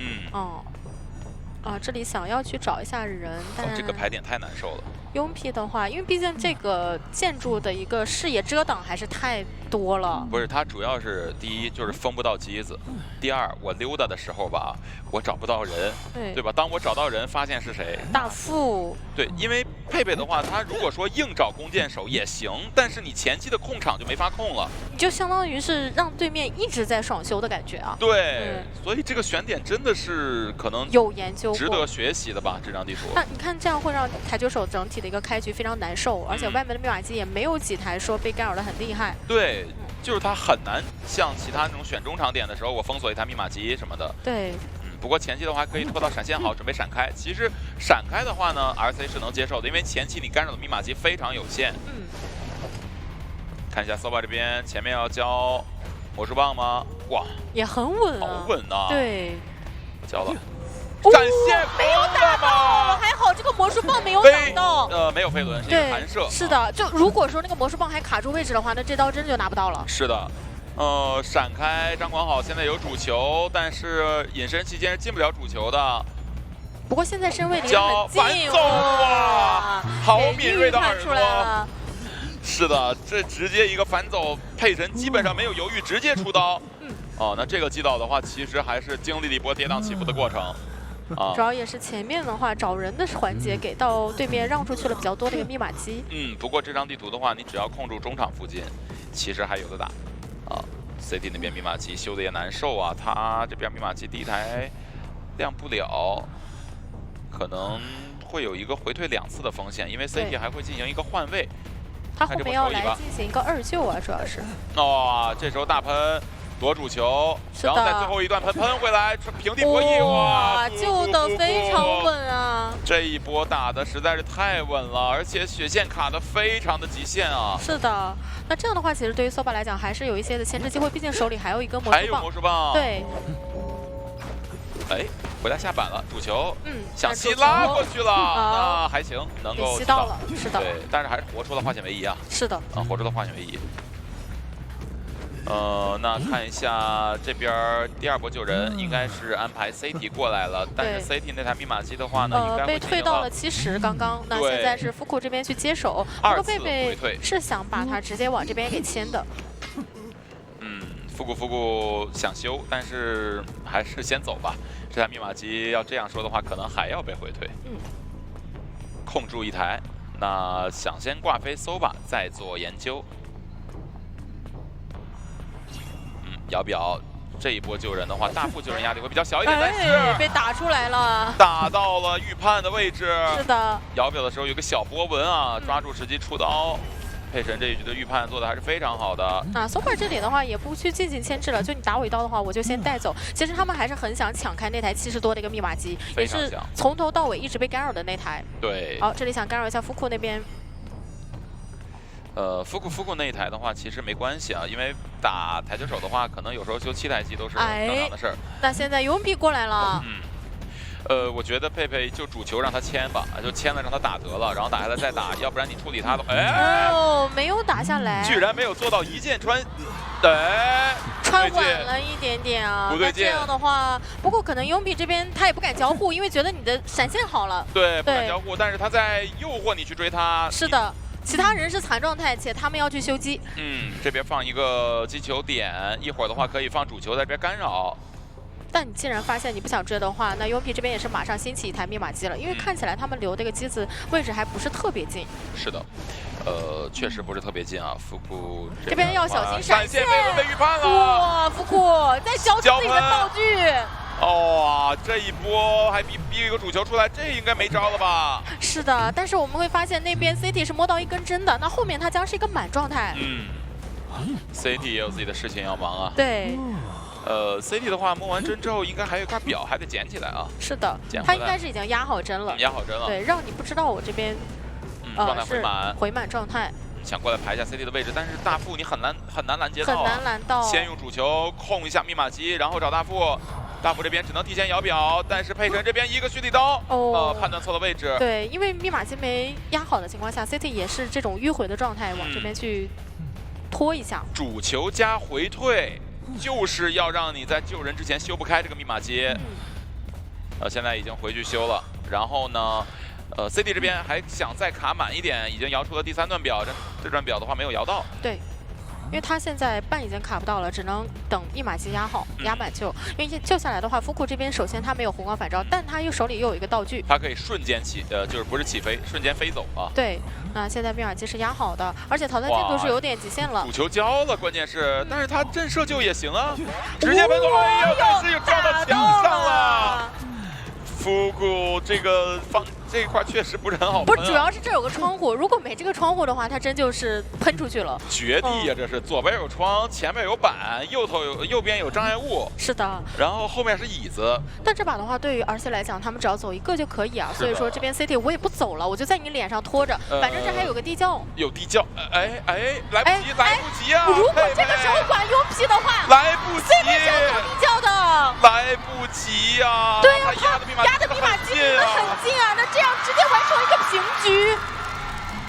啊，这里想要去找一下人，但这个排点太难受了。庸皮的话，因为毕竟这个建筑的一个视野遮挡还是太多了。不是，它主要是第一就是封不到机子，第二我溜达的时候吧，我找不到人，对吧？当我找到人，发现是谁，大副。对，因为佩佩的话，他如果说硬找弓箭手也行，但是你前期的控场就没法控了，你就相当于是让对面一直在爽修的感觉啊。对，所以这个选点真的是可能有研究过，值得学习的吧？这张地图。那你看这样会让台球手整体的一个开局非常难受，而且外面的密码机也没有几台说被干扰的很厉害。对，就是他很难像其他那种选中场点的时候，我封锁一台密码机什么的。对。不过前期的话可以拖到闪现好，准备闪开。其实闪开的话呢 ，RC 是能接受的，因为前期你干扰的密码机非常有限。看一下 Soba 这边前面要交魔术棒吗？哇，也很稳啊，好稳啊！对，交了。闪现没有打到，还好这个魔术棒没有打到。没有飞轮，是一个弹射。是的，就如果说那个魔术棒还卡住位置的话，那这刀真就拿不到了。是的。闪开张广好现在有主球，但是隐身期间是进不了主球的。不过现在身位离得很近，哇，好敏锐的耳朵。是的，这直接一个反走，佩神基本上没有犹豫，直接出刀。那这个击倒的话，其实还是经历了一波跌宕起伏的过程。主要也是前面的话找人的环节给到对面让出去了比较多的一个密码机。不过这张地图的话，你只要控住中场附近，其实还有的打。CT 那边密码机修的也难受啊，他这边密码机第一台亮不了，可能会有一个回退2次的风险，因为 CT 还会进行一个换位。他后面要来进行一个2救啊，主要是。这时候大喷夺主球，然后在最后一段喷回来，平地博弈，哇，救的非常稳啊！这一波打的实在是太稳了，而且血线卡的非常的极限啊！是的，那这样的话，其实对于 Soba 来讲还是有一些的牵制机会，毕竟手里还有一根魔术棒。还有魔术棒。对。回来下板了，主球，想吸拉过去了，那还行，能够吸到了，是的。对，但是还是活出了化险为夷啊。是的。活出了化险为夷。那看一下这边第2波救人，应该是安排 CT 过来了，但是 CT 那台密码机的话呢，应该被退到了70，刚刚。那现在是富库这边去接手，不过贝贝是想把他直接往这边给牵的。富库想修，但是还是先走吧。这台密码机要这样说的话，可能还要被回退。控住一台，那想先挂飞Soba再做研究。姚表这一波救人的话，大副救人压力会比较小一点，但是被打出来了，打到了预判的位置。是的，姚表的时候有个小波纹啊，抓住时机出刀。佩神这一局的预判做的还是非常好的。Soba 这里的话也不去进行牵制了，就你打我一刀的话，我就先带走。其实他们还是很想抢开那台70多的一个密码机，也是从头到尾一直被干扰的那台。对。好，这里想干扰一下富库那边。富库那一台的话，其实没关系啊，因为打台球手的话，可能有时候修7台机都是正常的事儿。那现在UMP过来了。我觉得佩佩就主球让他牵吧，就牵了让他打得了，然后打下来再打，要不然你处理他的，没有打下来，居然没有做到一箭穿，穿晚了一点点啊。不对劲。那这样的话，不过可能UMP这边他也不敢交互，因为觉得你的闪现好了。对，不敢交互，但是他在诱惑你去追他。是的。其他人是残状态，且他们要去修机。这边放一个击球点，一会儿的话可以放主球在这边干扰。但你既然发现你不想追的话，那 UMP 这边也是马上兴起一台密码机了，因为看起来他们留这个机子位置还不是特别近。是的，确实不是特别近啊。富库这边要小心闪现，被预判了。哇，富库在消除自己的道具。这一波还逼一个主球出来，这应该没招了吧？是的，但是我们会发现那边 CT 是摸到一根针的，那后面他将是一个满状态。CT 也有自己的事情要忙啊。对。CT 的话摸完针之后，应该还有一块表还得捡起来啊。是的，他应该是已经压好针了。压好针了。对，让你不知道我这边状态回满，回满状态。想过来排一下 CT 的位置，但是大副你很难拦截到。很难拦到。先用主球控一下密码机，然后找大副。大副这边只能提前摇表，但是佩神这边一个蓄力刀，判断错了位置。对，因为密码机没压好的情况下 ，CT 也是这种迂回的状态，往这边去拖一下。主球加回退，就是要让你在救人之前修不开这个密码机。现在已经回去修了。然后呢，CD 这边还想再卡满一点，已经摇出了第3段表，这段表的话没有摇到。对。 因为他现在半已经卡不到了，只能等一马机压好压满救。因为救下来的话，夫库这边首先他没有红光反照，但他又手里又有一个道具，他可以瞬间就是不是起飞，瞬间飞走啊。对，那现在密码机是压好的，而且淘汰进度是有点极限了。主球交了，关键是，但是他震慑救也行啊，直接奔走，哎呀，但是又撞到墙上了。夫库这一块确实不是很好喷、啊。不是，主要是这有个窗户，如果没这个窗户的话，它真就是喷出去了。绝地呀、这是左边有窗，前面有板，右边有障碍物。是的。然后后面是椅子。但这把的话，对于 RC 来讲，他们只要走一个就可以啊。所以说这边 CT 我也不走了，我就在你脸上拖着，反正这还有个地窖。有地窖，来不及，来不及啊！如果这个时候管用 P 的话，来不及 ，CT 是要走地窖的。来不及呀！对呀，他压的密码机离得很近啊，那这样直接完成一个平局。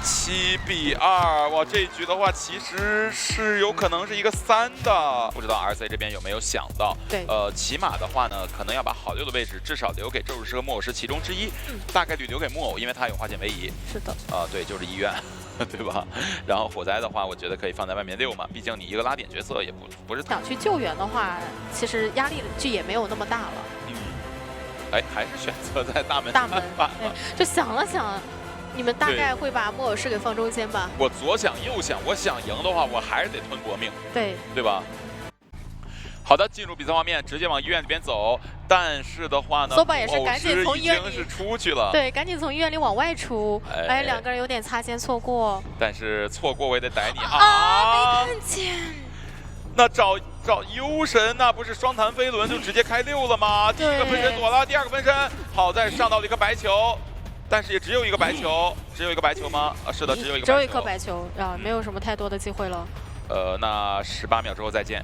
7比2，哇，这一局的话其实是有可能是一个3的，不知道 RC 这边有没有想到？对，起码的话呢，可能要把好6的位置至少留给咒术师和木偶师其中之一，大概率留给木偶，因为他有化险为夷。是的。对，就是医院。对吧？然后火灾的话，我觉得可以放在外面溜嘛，毕竟你一个拉点角色也不是想去救援的话，其实压力就也没有那么大了。还是选择在大门就想了想，你们大概会把木偶师给放中间吧？我左想右想，我想赢的话，我还是得吞搏命，对吧？好的，进入比赛画面，直接往医院里边走。但是的话呢，索宝也是赶紧从医院里出去了，对，赶紧从医院里往外出。哎，两个人有点擦肩错过。但是错过我也得逮你啊！没看见。那找幽神，那不是双弹飞轮就直接开6了吗？第一个分身躲了，第2个分身好在上到了一个白球，但是也只有一个白球，只有一个白球吗？是的，只有一个白球。只有一颗白球啊，没有什么太多的机会了。那18秒之后再见。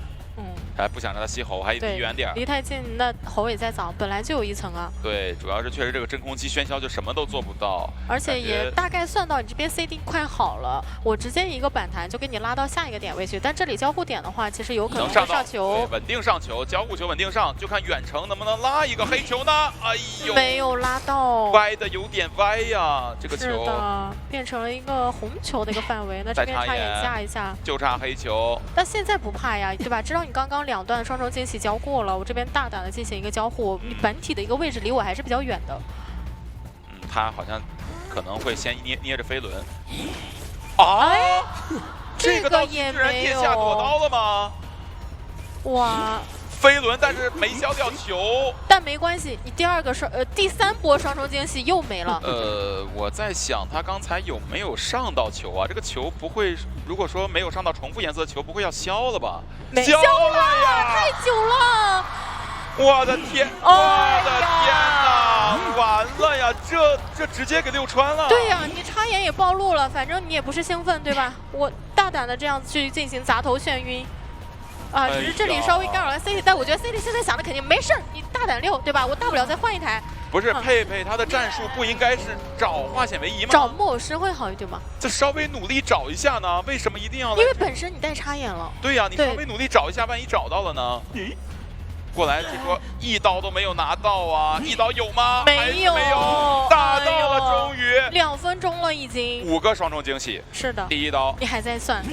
不想让他吸喉，还离远点。离太近，那喉也在早，本来就有1层啊。对，主要是确实这个真空机喧嚣就什么都做不到，而且也大概算到你这边 CD 快好了，我直接一个反弹就给你拉到下一个点位去。但这里交互点的话，其实有可能会上球，稳定上球，交互球稳定上，就看远程能不能拉一个黑球呢？哎呦，没有拉到，歪的有点歪呀，这个球。是的，变成了一个红球的一个范围。那这边插眼架一下，就差黑球。但现在不怕呀，对吧？知道你刚刚2段双重惊喜交过了，我这边大胆的进行一个交互，你本体的一个位置离我还是比较远的。他好像可能会先捏着飞轮。这个也居然腋下躲刀了吗？哇！飞轮，但是没消掉球。但没关系，你第3波双重惊喜又没了。我在想他刚才有没有上到球啊？这个球不会，如果说没有上到重复颜色的球，不会要消了吧？消了呀！太久了。我的天！我的天哪！完了呀！这直接给6穿了。对呀，你插眼也暴露了，反正你也不是兴奋，对吧？我大胆的这样去进行砸头眩晕。只是这里稍微干扰了 CT， 但我觉得 CT 现在想的肯定没事儿，你大胆溜，对吧？我大不了再换一台。不是佩佩他的战术不应该是找化险为夷吗？找木偶师会好一点吗？这稍微努力找一下呢？为什么一定要？因为本身你带插眼了。对呀，你稍微努力找一下，万一找到了呢？过来就说1刀都没有拿到啊！1刀有吗？没有，打到了，终于2分钟了已经。5个双重惊喜。是的。第1刀。你还在算？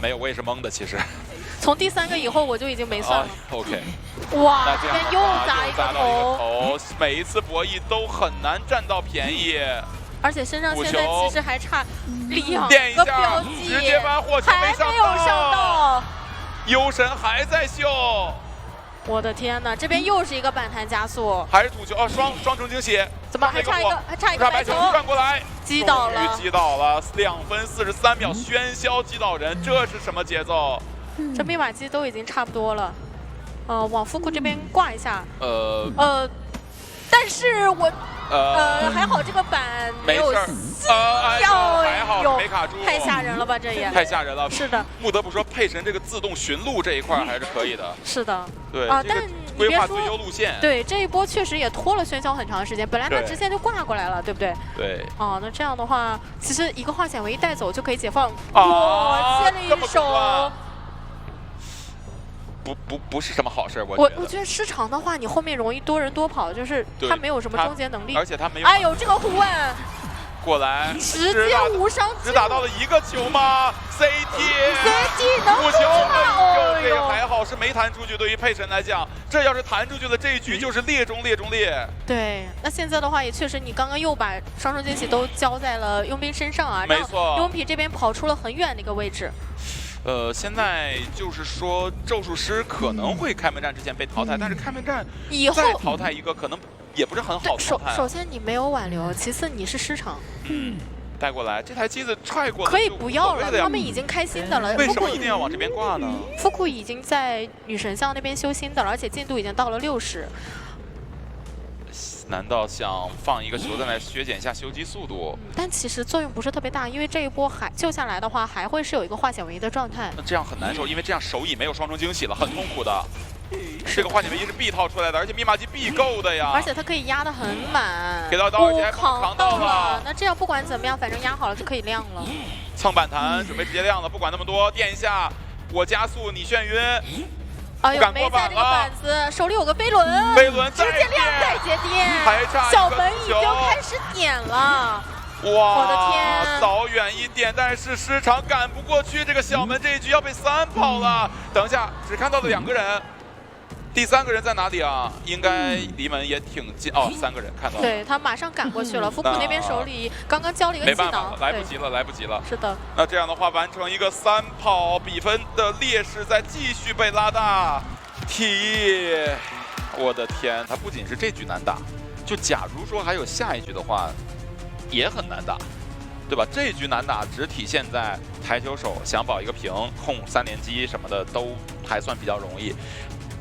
没有，我也是懵的，其实。从第3个以后我就已经没算了。OK。哇，这边又砸一个头，每一次博弈都很难占到便宜。而且身上现在其实还差2个标记，直接把火球还没有上到。幽神还在秀。我的天哪，这边又是一个反弹加速，还是土球双重惊喜，怎么还差一个白球转过来，击倒了2分43秒，喧嚣击倒人，这是什么节奏？这密码机都已经差不多了，往夫库这边挂一下，但是我还好这个板没有还好没卡住，太吓人了吧，这也太吓人了。是的，不得不说佩神这个自动寻路这一块还是可以的。是的，对但规划最优路线。对，这一波确实也拖了喧嚣很长时间，本来他直线就挂过来了，对不对？对。那这样的话，其实一个化险为夷带走就可以解放。哇，接了一手。不是什么好事。我觉得失常的话，你后面容易多人多跑，就是他没有什么终结能力，而且他没有。哎呦，这个护腕过来，直接无伤，只打到了一个球吗 ？CT 能5球，哎呦，这个还好是没弹出去。对于佩神来讲，这要是弹出去了，这一局就是劣中劣中劣。对，那现在的话也确实，你刚刚又把双重惊喜都交在了佣兵身上啊，没错，佣兵这边跑出了很远的一个位置。现在就是说咒术师可能会开门战之前被淘汰，但是开门战以后再淘汰一个可能也不是很好淘汰。首先你没有挽留，其次你是失常。带过来这台机子踹过来，可以不要了，他们已经开新的了。为什么一定要往这边挂呢？夫库已经在女神像那边修新的了，而且进度已经到了60。难道想放一个球在那削减一下修机速度？但其实作用不是特别大，因为这一波还救下来的话，还会是有一个化险为夷的状态。那这样很难受，因为这样手乙没有双重惊喜了，很痛苦的。这个化险为夷是必套出来的，而且密码机必够的呀。而且它可以压得很满。给到刀，而且还扛到了。那这样不管怎么样，反正压好了就可以亮了。蹭反弹，准备直接亮了，不管那么多，垫一下，我加速，你眩晕。哎呦，没在这个板子，手里有个飞轮，飞轮直接亮再接电，还差小门已经开始点了。哇，我的天！早远一点，但是失常赶不过去，这个小门这一局要被3跑了。等一下，只看到了2个人。第3个人在哪里啊？应该离门也挺近哦。3个人看到了，对他马上赶过去了。夫库那边手里刚刚交了一个技能，没办法，来不及了，来不及了。是的。那这样的话，完成一个3跑，比分的劣势在继续被拉大。T， 我的天，他不仅是这局难打，就假如说还有下一局的话，也很难打，对吧？这一局难打只体现在台球手想保一个平，控3连击什么的都还算比较容易。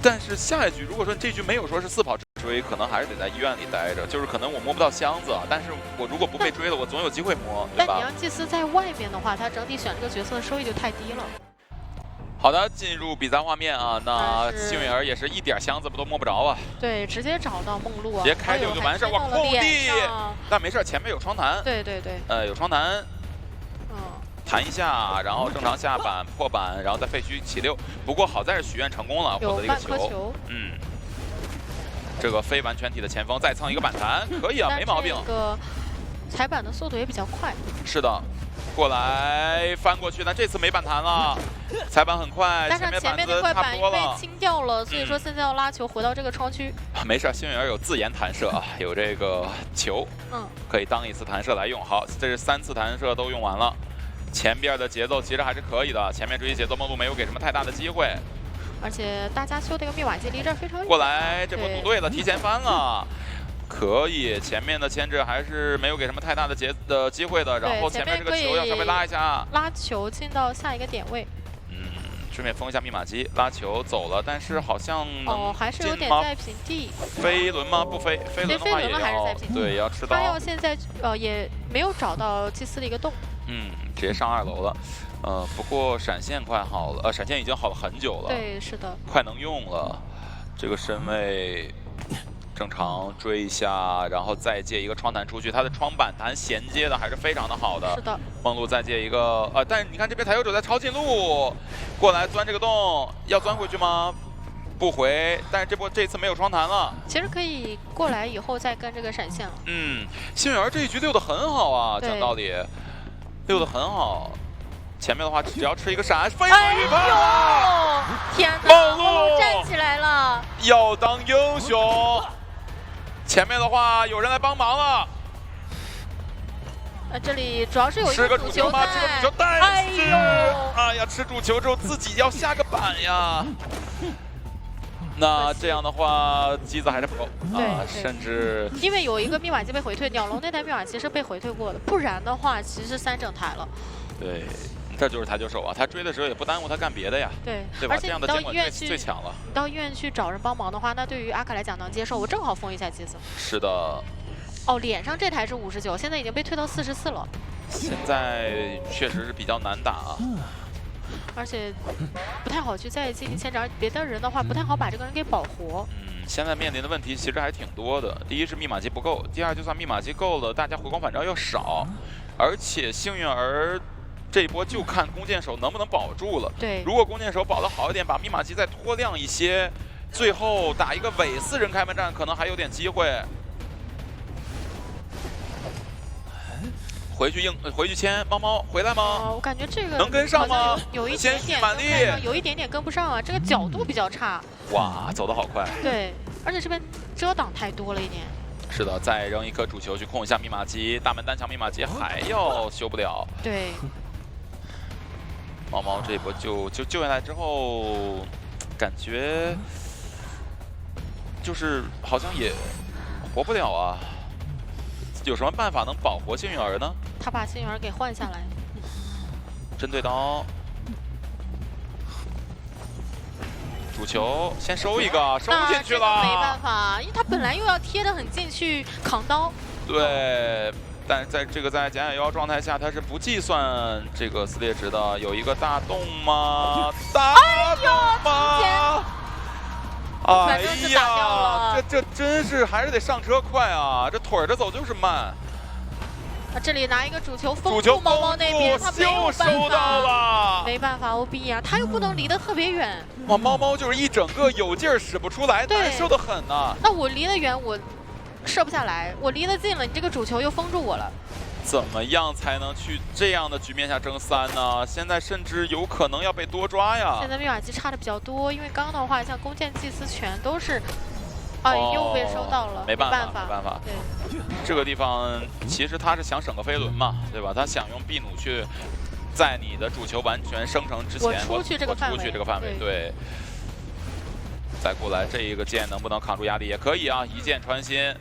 但是下一局，如果说这局没有说是4跑追，可能还是得在医院里待着，就是可能我摸不到箱子，但是我如果不被追了，我总有机会摸，对吧？但你让祭司在外面的话，他整体选这个角色的收益就太低了。好的，进入比赛画面啊，那幸运儿也是一点箱子都摸不着啊。对，直接找到梦露啊，直接开就完事儿，哇，空地，但没事，前面有双弹。对对对。有双弹。弹一下，然后正常下板破板，然后再废墟起6。不过好在是许愿成功了，获得了一个球。这个非完全体的前锋再蹭一个板弹，可以啊，没毛病。这个踩板的速度也比较快。是的，过来翻过去，但这次没板弹了，踩板很快，但是前面那块板被清掉了，所以说现在要拉球回到这个窗区。没事，幸运儿有自研弹射啊，有这个球，可以当一次弹射来用。好，这是3次弹射都用完了。前边的节奏其实还是可以的，前面追击节奏梦露没有给什么太大的机会，而且大家修的一个密码机离这儿非常远。过来，这波赌对了，提前翻了，可以。前面的牵制还是没有给什么太大的机会的，然后前面这个球要稍微拉一下，拉球进到下一个点位。顺便封一下密码机，拉球走了，但是好像能还是有点在平地。飞轮吗？不飞，飞轮的话也要对，也要吃到。他要现在也没有找到祭司的一个洞。直接上2楼了，不过闪现快好了，闪现已经好了很久了，对，是的，快能用了。这个身位正常追一下，然后再借一个窗弹出去，他的窗板弹衔接的还是非常的好的。是的，梦露再借一个，但是你看这边台球者在抄近路，过来钻这个洞，要钻回去吗？不回，但是这次没有窗弹了。其实可以过来以后再跟这个闪现了。幸运儿这一局溜得很好啊，讲道理。溜得很好，前面的话只要吃一个闪，飞轮预判，天哪，梦露站起来了，要当英雄。前面的话有人来帮忙了，这里主要是有一个主球吗？吃个主球，但是哎呀，吃主球之后自己要下个板呀。那这样的话，机子还是不够啊，甚至因为有一个密码机被回退，鸟笼那台密码机是被回退过的，不然的话其实3整台了。对，这就是台球手啊，他追的时候也不耽误他干别的呀。对吧？这样的监管最强了。你到医院去找人帮忙的话，那对于阿卡来讲能接受，我正好封一下机子。是的。脸上这台是59，现在已经被退到44了。现在确实是比较难打啊。而且不太好去再进行牵制，而别的人的话不太好把这个人给保活。现在面临的问题其实还挺多的。第一是密码机不够，第二就算密码机够了，大家回光返照又少，而且幸运儿这一波就看弓箭手能不能保住了。对，如果弓箭手保得好一点，把密码机再拖亮一些，最后打一个伪4人开门战，可能还有点机会。回去牵猫猫回来吗？我感觉这个能跟上吗？有一点点满力，有一点点跟不上啊，这个角度比较差。哇，走得好快。对，而且这边遮挡太多了一点。是的，再扔一颗主球去控一下密码机，大门单强密码机还要修不了。对。猫猫这一波救下来之后，感觉就是好像也活不了啊。有什么办法能保活幸运儿呢？他把幸运儿给换下来。针对刀，主球先收一个，收进去了。没办法，因为他本来又要贴得很近去扛刀。对。但是在减血妖状态下，他是不计算这个撕裂值的。有一个大洞吗？大洞吗？哎呀，这真是还是得上车快啊！这腿着走就是慢。他这里拿一个主球封住猫猫那边，他没有收到了，没办法 OB 啊，他又不能离得特别远。哇，猫猫就是一整个有劲儿使不出来，难受的很呐。那我离得远我射不下来，我离得近了，你这个主球又封住我了。怎么样才能去这样的局面下争3呢？现在甚至有可能要被多抓呀。现在密码机差的比较多，因为刚刚的话，像弓箭祭司全都是，又被收到了，没办法。对，这个地方其实他是想省个飞轮嘛，对吧？他想用秘弩去在你的主球完全生成之前，我出去这个范围，对。再过来这一个箭能不能扛住压力也可以啊，一箭穿心。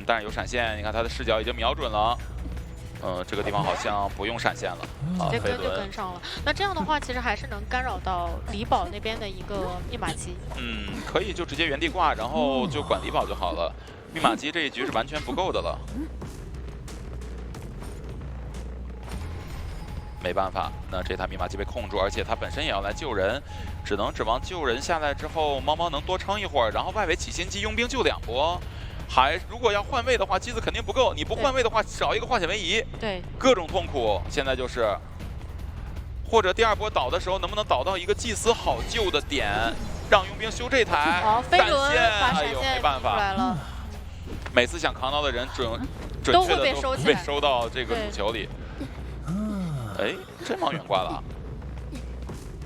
但是有闪现，你看他的视角已经瞄准了。这个地方好像不用闪现了，直接跟就跟上了。那这样的话，其实还是能干扰到李宝那边的一个密码机。可以就直接原地挂，然后就管李宝就好了。密码机这一局是完全不够的了。没办法，那这台密码机被控住，而且他本身也要来救人，只能指望救人下来之后，猫猫能多撑一会儿，然后外围起心机佣兵就2波。如果要换位的话，机子肯定不够。你不换位的话，少一个化险为夷。对，各种痛苦。现在就是，或者第2波倒的时候，能不能倒到一个祭司好救的点，让佣兵修这台飞轮把闪现，没办法。来了。每次想扛刀的人准确的都被收到这个主球里。哎，真往远挂了。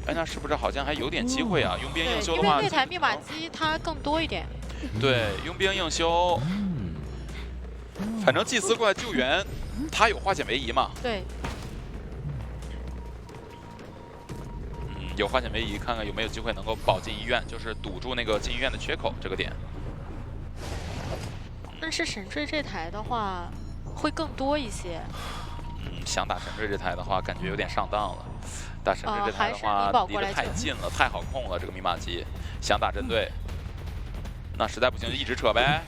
哎，那是不是好像还有点机会啊？佣兵硬修的话，因为那台密码机它更多一点。对，佣兵硬修，反正祭司过来救援，他有化险为夷嘛。对。有化险为夷，看看有没有机会能够保进医院，就是堵住那个进医院的缺口这个点。但是神坠这台的话，会更多一些。想打神坠这台的话，感觉有点上当了。打神坠这台的话，离得太近了，太好控了。这个密码机想打针对。那实在不行就一直扯呗。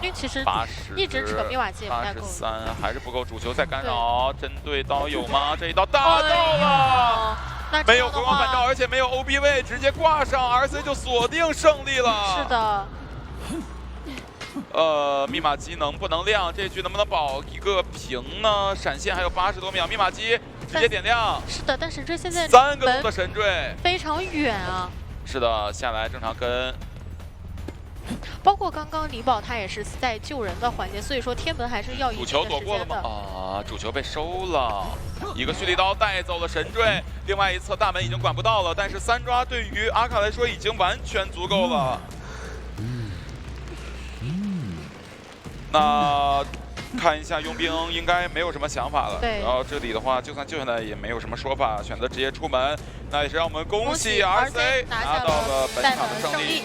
因为其实80一直扯密码机也不太够。83还是不够，主球再干扰，针对刀有吗？这一刀打到了，没有回光返照，而且没有 OB 位，直接挂上 RC 就锁定胜利了。是的。密码机能不能亮？这局能不能保一个平呢？闪现还有80多秒，密码机直接点亮。是的，但神坠现在3个洞的神坠非常远啊。是的，下来正常跟。包括刚刚李宝他也是在救人的环节，所以说天门还是要一定的时间的。主球躲过了吗？主球被收了，一个蓄力刀带走了神坠，另外一侧大门已经管不到了，但是3抓对于阿卡来说已经完全足够了。那看一下佣兵应该没有什么想法了。对。然后这里的话，就算救下来也没有什么说法，选择直接出门。那也是让我们恭喜 RC 拿到了本场的胜利。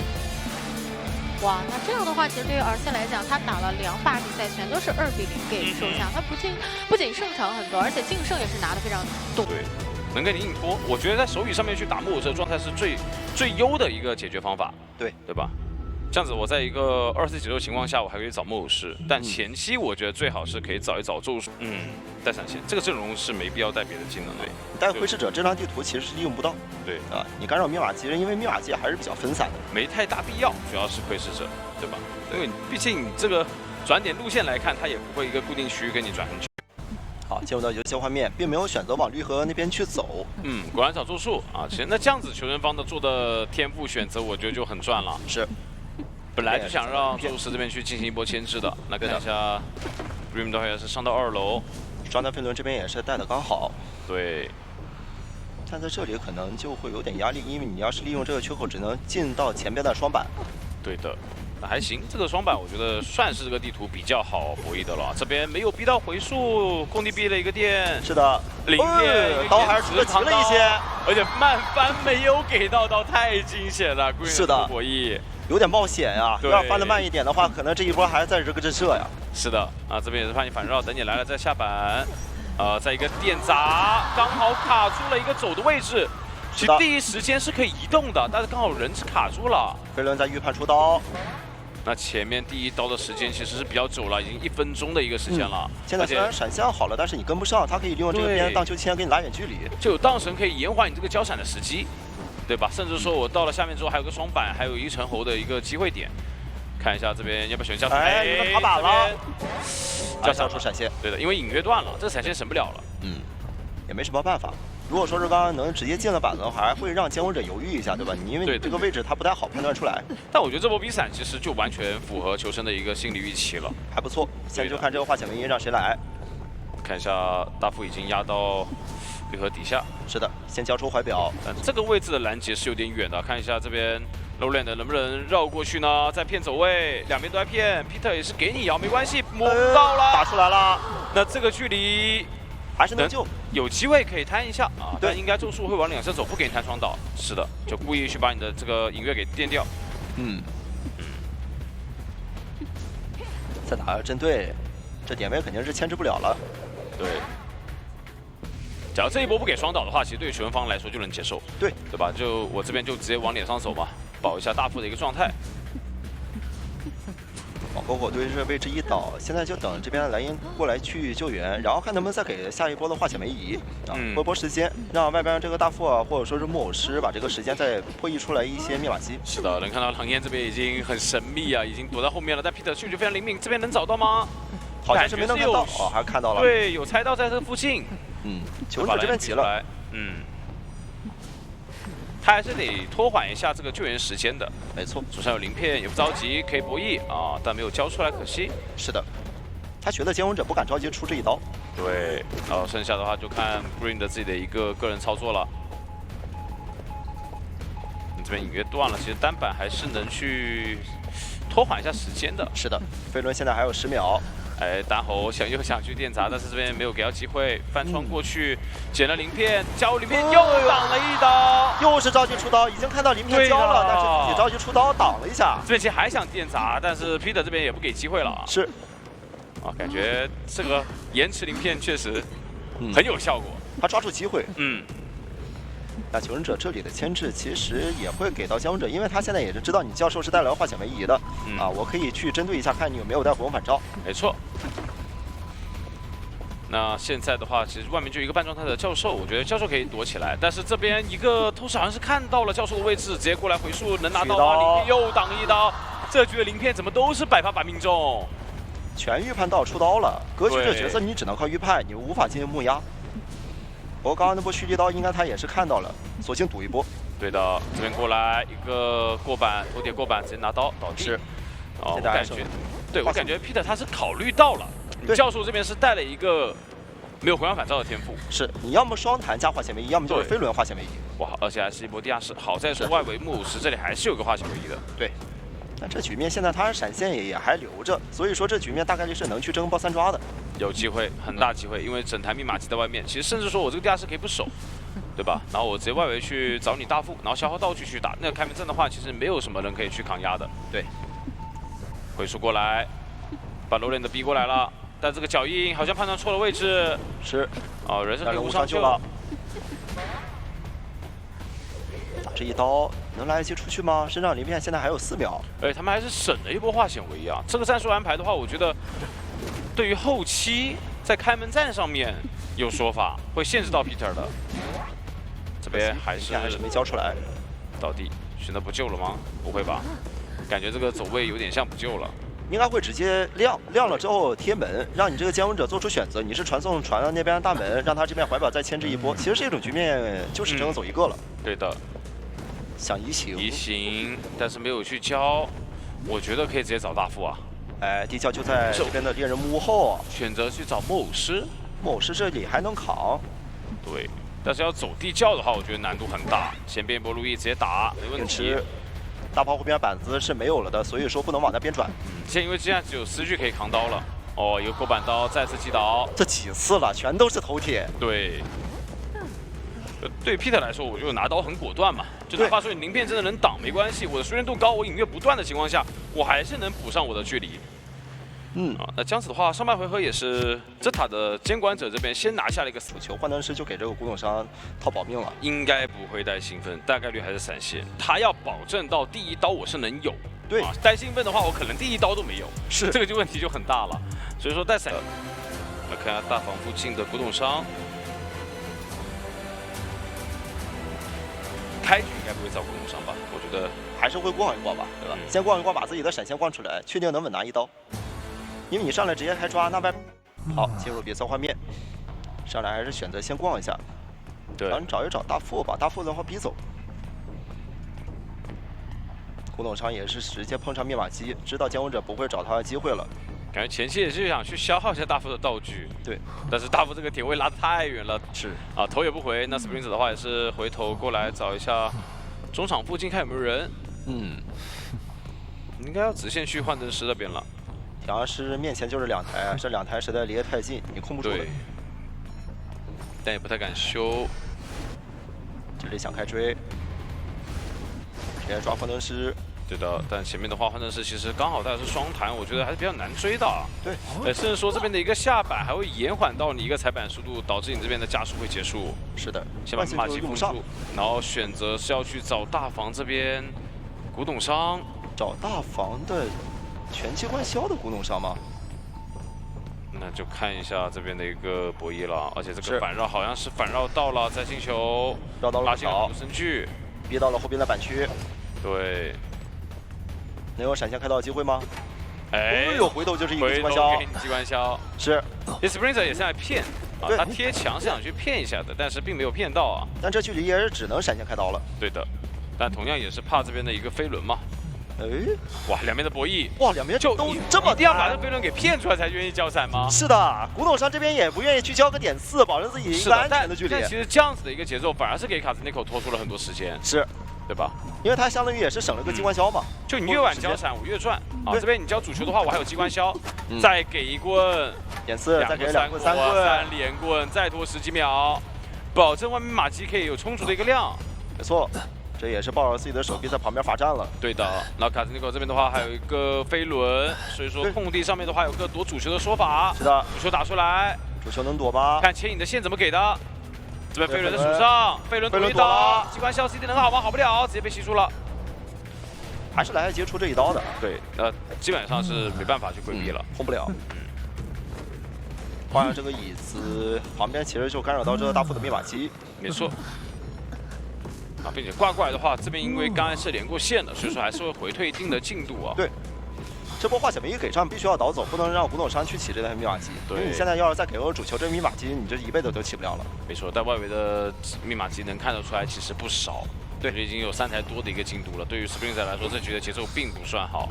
哇，那这样的话，其实对于 RC 来讲，他打了2把比赛，全都是2比0给收下。他不仅胜场很多，而且净胜也是拿的非常多。对，能跟你硬拖，我觉得在手语上面去打木偶这个状态是最优的一个解决方法。对吧？这样子，我在一个2-4节奏情况下，我还可以找木偶师，但前期我觉得最好是可以找一找咒术，带闪现。这个阵容是没必要带别的技能的。带窥视者这张地图其实是用不到。对啊，你干扰密码机，因为密码机还是比较分散的，没太大必要，主要是窥视者，对吧？因为毕竟这个转点路线来看，他也不会一个固定区域跟你转很久。好，进入到游戏画面，并没有选择往绿河那边去走。果然找咒术啊！其实那这样子求生方的做的天赋选择，我觉得就很赚了。是，本来就想让咒术师这边去进行一波牵制的。那看一下 ，Grim 的话也是上到2楼，双弹飞轮这边也是带的刚好。对。 但在这里可能就会有点压力，因为你要是利用这个缺口，只能进到前边的双板。对的，那还行，这个双板我觉得算是这个地图比较好博弈的了。这边没有逼到回速，工地逼了一个电。是的，零电，刀还是出的急了一些，而且慢翻没有给到刀，太惊险了。是的，博弈有点冒险呀。要翻得慢一点的话，可能这一波还是在这个震慑呀。是的，啊，这边也是怕你反绕，等你来了再下板。 在一个电砸，刚好卡住了一个走的位置。其实第一时间是可以移动的，但是刚好人是卡住了。飞轮在预判出刀，那前面第一刀的时间其实是比较久了，已经1分钟的一个时间了。现在虽然闪现好了，但是你跟不上，他可以利用这个边荡秋千给你拉远距离，就有荡神可以延缓你这个交闪的时机，对吧？甚至说我到了下面之后还有个双板，还有一层侯的一个机会点。看一下这边要不要选交闪？哎，有个爬板了。 交闪出闪现，对的，因为隐约断了，这个闪现省不了了。也没什么办法。如果说是刚刚能直接进了板的话，还会让监护者犹豫一下，对吧？因为你这个位置他不太好判断出来。但我觉得这波比闪其实就完全符合求生的一个心理预期了，还不错。现在就看这个化险为夷让谁来。看一下大副已经压到绿河底下。是的，先交出怀表。但这个位置的拦截是有点远的，看一下这边。 Lowland 能不能绕过去呢？再骗走位，两边都在骗。Peter 也是给你摇，没关系，摸不到了，打出来了。那这个距离还是能救，有机会可以摊一下啊。但应该咒术会往两侧走，不给你摊双倒。是的，就故意去把你的这个隐月给电掉。再打个针对，这点位肯定是牵制不了了。对。 假如这一波不给双倒的话，其实对于求生方来说就能接受，对吧？就我这边就直接往脸上走嘛，保一下大副的一个状态。往篝火堆这位置一倒，现在就等这边蓝鹰过来去救援，然后看能不能再给下一波的化险为夷啊，波波时间，让外边这个大副啊，或者说是木偶师把这个时间再破译出来一些密码机。是的，能看到唐嫣这边已经很神秘啊，已经躲在后面了，但 Peter 嗅觉非常灵敏，这边能找到吗？好像是没能看到哦，还是看到了。对，有猜到在这附近。 求生者这边急了，他还是得拖缓一下这个救援时间的。没错，手上有鳞片，也不着急，可以博弈啊，但没有交出来，可惜。是的，他学的监护者不敢着急出这一刀。对，然后剩下的话就看 Green 的自己的一个个人操作了。你这边隐约断了，其实单板还是能去拖缓一下时间的。是的，飞轮现在还有10秒。 哎，单猴又想去电砸，但是这边没有给到机会，翻窗过去，捡了鳞片，交鳞片又挡了一刀，又是着急出刀，已经看到鳞片交了，但是自己着急出刀挡了一下。这边其实还想电砸，但是 Peter 这边也不给机会了。是，啊，感觉这个延迟鳞片确实很有效果，他抓住机会。那求生者这里的牵制其实也会给到监护者，因为他现在也是知道你教授是带来化险为夷的，啊，我可以去针对一下，看你有没有带火龙反照。没错。那现在的话，其实外面就一个半状态的教授，我觉得教授可以躲起来，但是这边一个偷师好像是看到了教授的位置，直接过来回溯，能拿到吗？鳞片又挡一刀，这局的鳞片怎么都是100发把命中？全预判到出刀了，格局这角色你只能靠预判，你无法进行木压。 不过刚刚那波蓄力刀，应该他也是看到了，索性赌一波。对的，这边过来一个过板，头点过板，直接拿刀倒地。是，哦，我感觉，对我感觉 Peter 他是考虑到了，教授这边是带了一个没有回光返照的天赋。是，你要么双弹加化险为夷，要么就是飞轮化险为夷。哇，而且还是一波地下室，好在是外围木偶石这里还是有个化险为夷的。对，那这局面现在他闪现也还留着，所以说这局面大概率是能去争包3抓的。 有机会，很大机会，因为整台密码机在外面。其实甚至说我这个地下室可以不守，对吧？然后我直接外围去找你大副，然后消耗道具去打。那个开门阵的话，其实没有什么人可以去抗压的。对，回溯过来，把Lowland的逼过来了，但这个脚印好像判断错了位置。是，哦，人生可以无伤救了。打这一刀能来得及出去吗？身上鳞片现在还有4秒。他们还是省了一波化险为夷啊。这个战术安排的话，我觉得。 对于后期在开门战上面有说法，会限制到 Peter 的。这边还是没交出来，倒地，选择不救了吗？不会吧？感觉这个走位有点像不救了。应该会直接亮了之后贴门，让你这个监护者做出选择，你是传送传到那边大门，让他这边怀表再牵制一波。其实这种局面就是只能走一个了。对的，想移形，但是没有去交，我觉得可以直接找大副啊。哎，地窖就在这边的猎人木屋后，选择去找木偶师。木偶师这里还能扛。对，但是要走地窖的话，我觉得难度很大。前边一波路易直接打，没问题。大炮后边板子是没有了的，所以说不能往那边转。现在因为这样只有4具可以扛刀了。哦，一个扣板刀再次击倒，这几次了，全都是头铁。对。对 Peter 来说，我就拿刀很果断嘛，就哪怕说你鳞片真的能挡没关系，我的熟练度高，我隐跃不断的情况下，我还是能补上我的距离。那这样子的话，上半回合也是这塔的监管者这边先拿下了一个死球，幻灯师就给这个古董商套保命了，应该不会带兴奋，大概率还是闪现。他要保证到第一刀我是能有，对，带兴奋的话，我可能第一刀都没有，是这个就问题就很大了。所以说带闪，来看一下大房附近的古董商。开局应该不会找古董商吧？我觉得还是会逛一逛吧，对吧？先逛一逛，把自己的闪现逛出来，确定能稳拿一刀。因为你上来直接开抓，那外好进入比赛画面，上来还是选择先逛一下，对，然后找一找大副，把大副的话逼走。古董商也是直接碰上密码机，知道监护者不会找他的机会了。感觉前期也是想去消耗一下大副的道具，对，但是大副这个点位拉得太远了，是啊，头也不回。那 Spring 的话也是回头过来找一下中场附近看有没有人，应该要直线去幻灯师那边了。调阳师面前就是2台，这2台实在离得太近，你控不住的。但也不太敢修，这里想开追，直接抓幻灯师。对的，但前面的话，幻灯师其实刚好带的是双弹，我觉得还是比较难追的。对，甚至说这边的一个下板还会延缓到你一个踩板速度，导致你这边的加速会结束。是的，先把密码机封住，然后选择是要去找大房这边古董商，找大房的全机关销的古董商吗？那就看一下这边的一个博弈了，而且这个反绕好像是反绕到了再进球，绕到了拉进了身距，逼到了后边的板区。对。能有闪现开刀的机会吗？哎，有回头就是一个机关销，给你机关销是。Sprinter 也是在骗啊，他贴墙是想去骗一下的，但是并没有骗到啊。但这距离也是只能闪现开刀了。对的，但同样也是怕这边的一个飞轮嘛。哎，哇，两边的博弈，哇，两边就都这么，一定要把这飞轮给骗出来才愿意交闪吗？是的，古董商这边也不愿意去交个点4，保证自己一个安全的距离。但其实这样子的一个节奏，反而是给卡兹尼口拖出了很多时间。是。对吧？因为它相当于也是省了个机关销嘛。就你越晚交闪，我越赚啊！这边你交主球的话，我还有机关销，再给一棍，点4，再给2棍、3棍，3连棍，再拖10几秒，保证外面马机可以有充足的一个量。没错，这也是抱着自己的手臂在旁边罚站了。对的。然后卡兹尼口这边的话还有一个飞轮，所以说空地上面的话有个躲主球的说法。是的，主球打出来，主球能躲吗？看牵引的线怎么给的。这边飞轮在手上，飞轮躲一刀，机关销 CD 能好吗？好不了，直接被吸住了。还是来得及出这一刀的。对，基本上是没办法去规避了，轰不了。换上这个椅子旁边，其实就干扰到这个大副的密码机。没错。啊，并且挂过来的话，这边因为刚才是连过线的，所以说还是会回退一定的进度啊。对。这波化险没一给上，必须要倒走，不能让古董商去起这台密码机。对，因为你现在要是再给个主球，这密码机你这一辈子都起不了了。没错，在外围的密码机能看得出来，其实不少。对，已经有3台多的一个进度了。对于 Spring 来说，这局的节奏并不算好。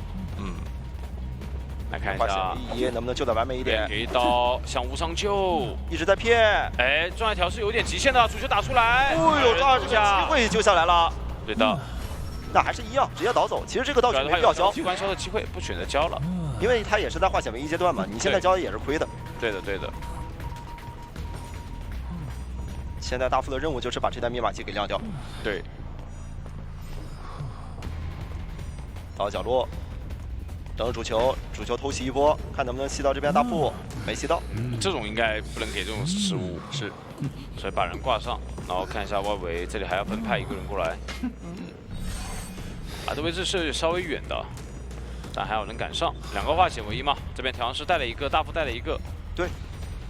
来看一下能不能救得完美一点？给一刀，向无伤救，一直在骗。哎，状态调是有点极限的，主球打出来。哦呦，抓住这个机会救下来了。对的。那还是一样，直接倒走。其实这个道具没必要交，机关销的机会不选择交了，因为他也是在化险为夷阶段嘛，你现在交也是亏的。对的，对的。现在大副的任务就是把这台密码机给亮掉。对。到角落，等着主球，主球偷袭一波，看能不能吸到这边大副，没吸到。这种应该不能给这种失误。是。所以把人挂上，然后看一下外围，这里还要分派一个人过来。这位置是稍微远的，但还好能赶上。2个化险为夷嘛，这边调阳师带了一个，大副带了一个。对。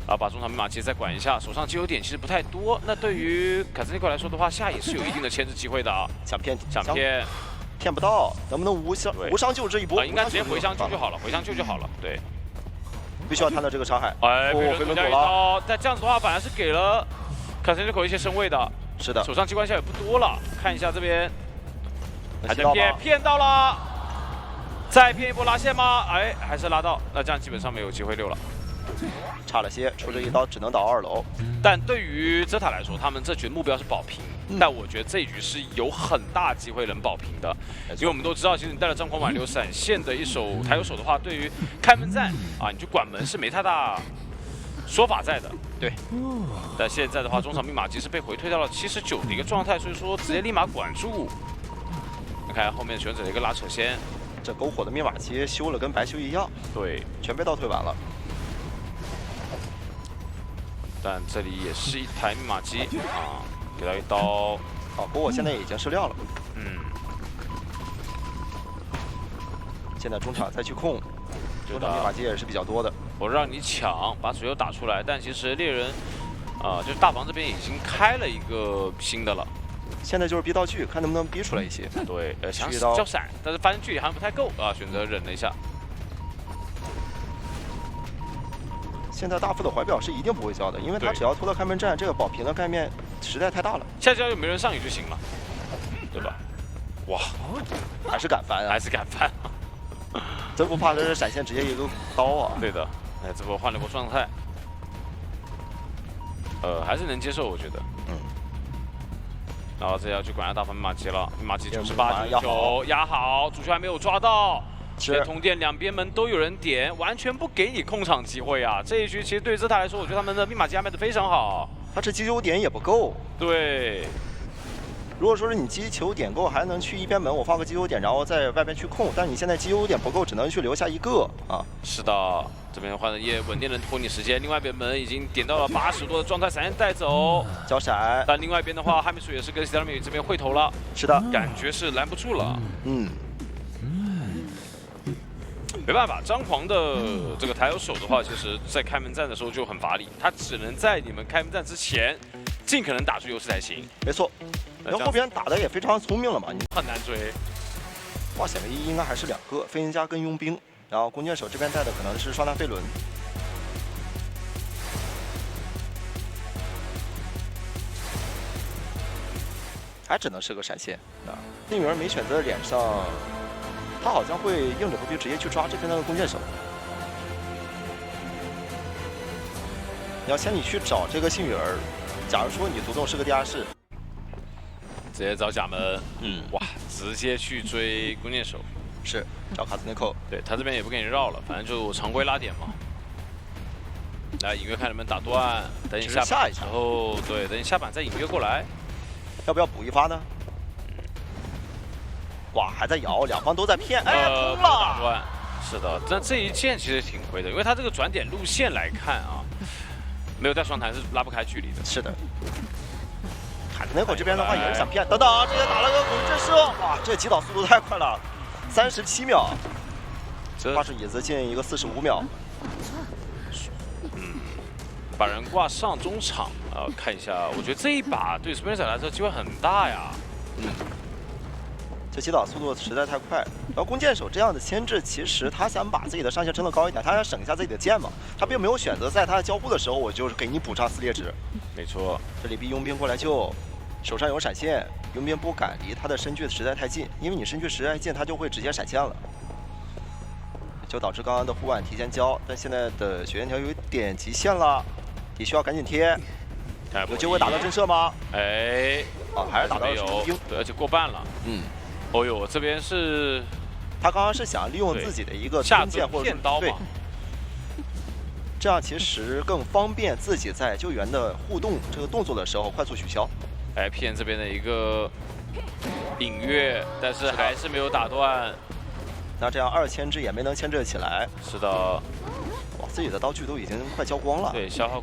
把中场密码机再管一下，手上机油点其实不太多。那对于卡兹尼克来说的话，下也是有一定的牵制机会的啊。想骗。骗不到，能不能无伤救之一波？应该直接回箱救就好了，回箱救就好了。对，必须要摊到这个伤害。哎，飞轮躲了。但这样子的话，反而是给了卡森之口一些身位的。是的，手上机关枪也不多了。看一下这边，还在骗到了，再骗一波拉线吗？哎，还是拉到，那这样基本上没有机会溜了。差了些，出这一刀只能倒2楼。但对于泽塔来说，他们这局目标是保平，但我觉得这一局是有很大机会能保平的，因为我们都知道，其实你带了张狂挽留闪现的一手抬手的话，对于开门战啊，你去管门是没太大说法在的。对，但现在的话，中场密码机是被回退到了79的一个状态，所以说直接立马管住。你看后面选择了一个拉扯先，这篝火的密码机修了跟白修一样，对，全被倒退完了。但这里也是一台密码机啊，给他一刀。好，篝火现在已经失料了。现在中场再去控，中场密码机也是比较多的。我让你抢，把水友打出来，但其实猎人就是大房这边已经开了一个新的了。现在就是逼道具，看能不能逼出来一些。对，想交闪，但是发现距离好像不太够啊，选择忍了一下。现在大副的怀表是一定不会交的，因为他只要拖到开门战，这个保平的概念实在太大了。下只要有没人上去就行了，对吧？哇，还是敢翻啊！还是敢翻，真不怕这是闪现直接一个刀啊！对的，哎，这波换了波状态，还是能接受，我觉得。然后这要去管下大房密码机了，密码机98、99压好，主球还没有抓到。通电两边门都有人点，完全不给你控场机会啊！这一局其实对于泽塔来说，我觉得他们的密码机安排的非常好。他这击球点也不够。对，如果说是你击球点够，还能去一边门我放个击球点，然后在外边去控。但你现在击球点不够，只能去留下一个啊。是的，这边换的也稳定能拖你时间。另外一边门已经点到了80多的状态，闪现带走交闪。但另外一边的话，哈密鼠也是跟西达米这边会头了。是的，感觉是拦不住了。没办法，张狂的这个抬有手的话，其实在开门战的时候就很乏力，他只能在你们开门战之前尽可能打出优势才行。没错，然后后边打的也非常聪明了嘛，你很难追。化险为夷应该还是2个，飞行家跟佣兵，然后弓箭手这边带的可能是双弹飞轮。还只能是个闪现啊！那女儿没选择脸上。他好像会硬着头皮直接去抓这边的弓箭手。你要先你去找这个幸运儿，假如说你独栋是个地下室，直接找假门，哇，直接去追弓箭手，是找卡斯内寇，对他这边也不给你绕了，反正就常规拉点嘛。来，隐约看能不能打断，等你下板之后，对，等你下板再隐约过来，要不要补一发呢？哇，还在摇，两方都在骗，哎，通了！打断，是的，但这一剑其实挺亏的，因为他这个转点路线来看啊，没有带双弹是拉不开距离的。是的。卡斯内口这边的话也是想骗，等等，直接打了个滚震射，哇，这击倒速度太快了，37秒，挂上椅子进一个45秒。把人挂上中场啊，看一下，我觉得这一把对 Spencer 来说机会很大呀。这击倒速度实在太快，然后弓箭手这样的牵制，其实他想把自己的上限撑得高一点，他想省一下自己的剑嘛，他并没有选择在他的交互的时候，我就是给你补上撕裂值。没错，这里逼佣兵过来救，手上有闪现，佣兵不敢离他的身距实在太近，因为你身距实在近，他就会直接闪现了，就导致刚刚的护腕提前交，但现在的血焰条有点极限了，你需要赶紧贴，有机会打到震慑吗？哎，啊，还是打到了佣兵，对，而且过半了。哦呦，这边是，他刚刚是想利用自己的一个弓箭或者骗刀嘛，这样其实更方便自己在救援的互动这个动作的时候快速取消。哎，骗这边的一个隐约，但是还是没有打断。那这样2牵制也没能牵制起来。是的，哇，自己的刀具都已经快交光了。对，消耗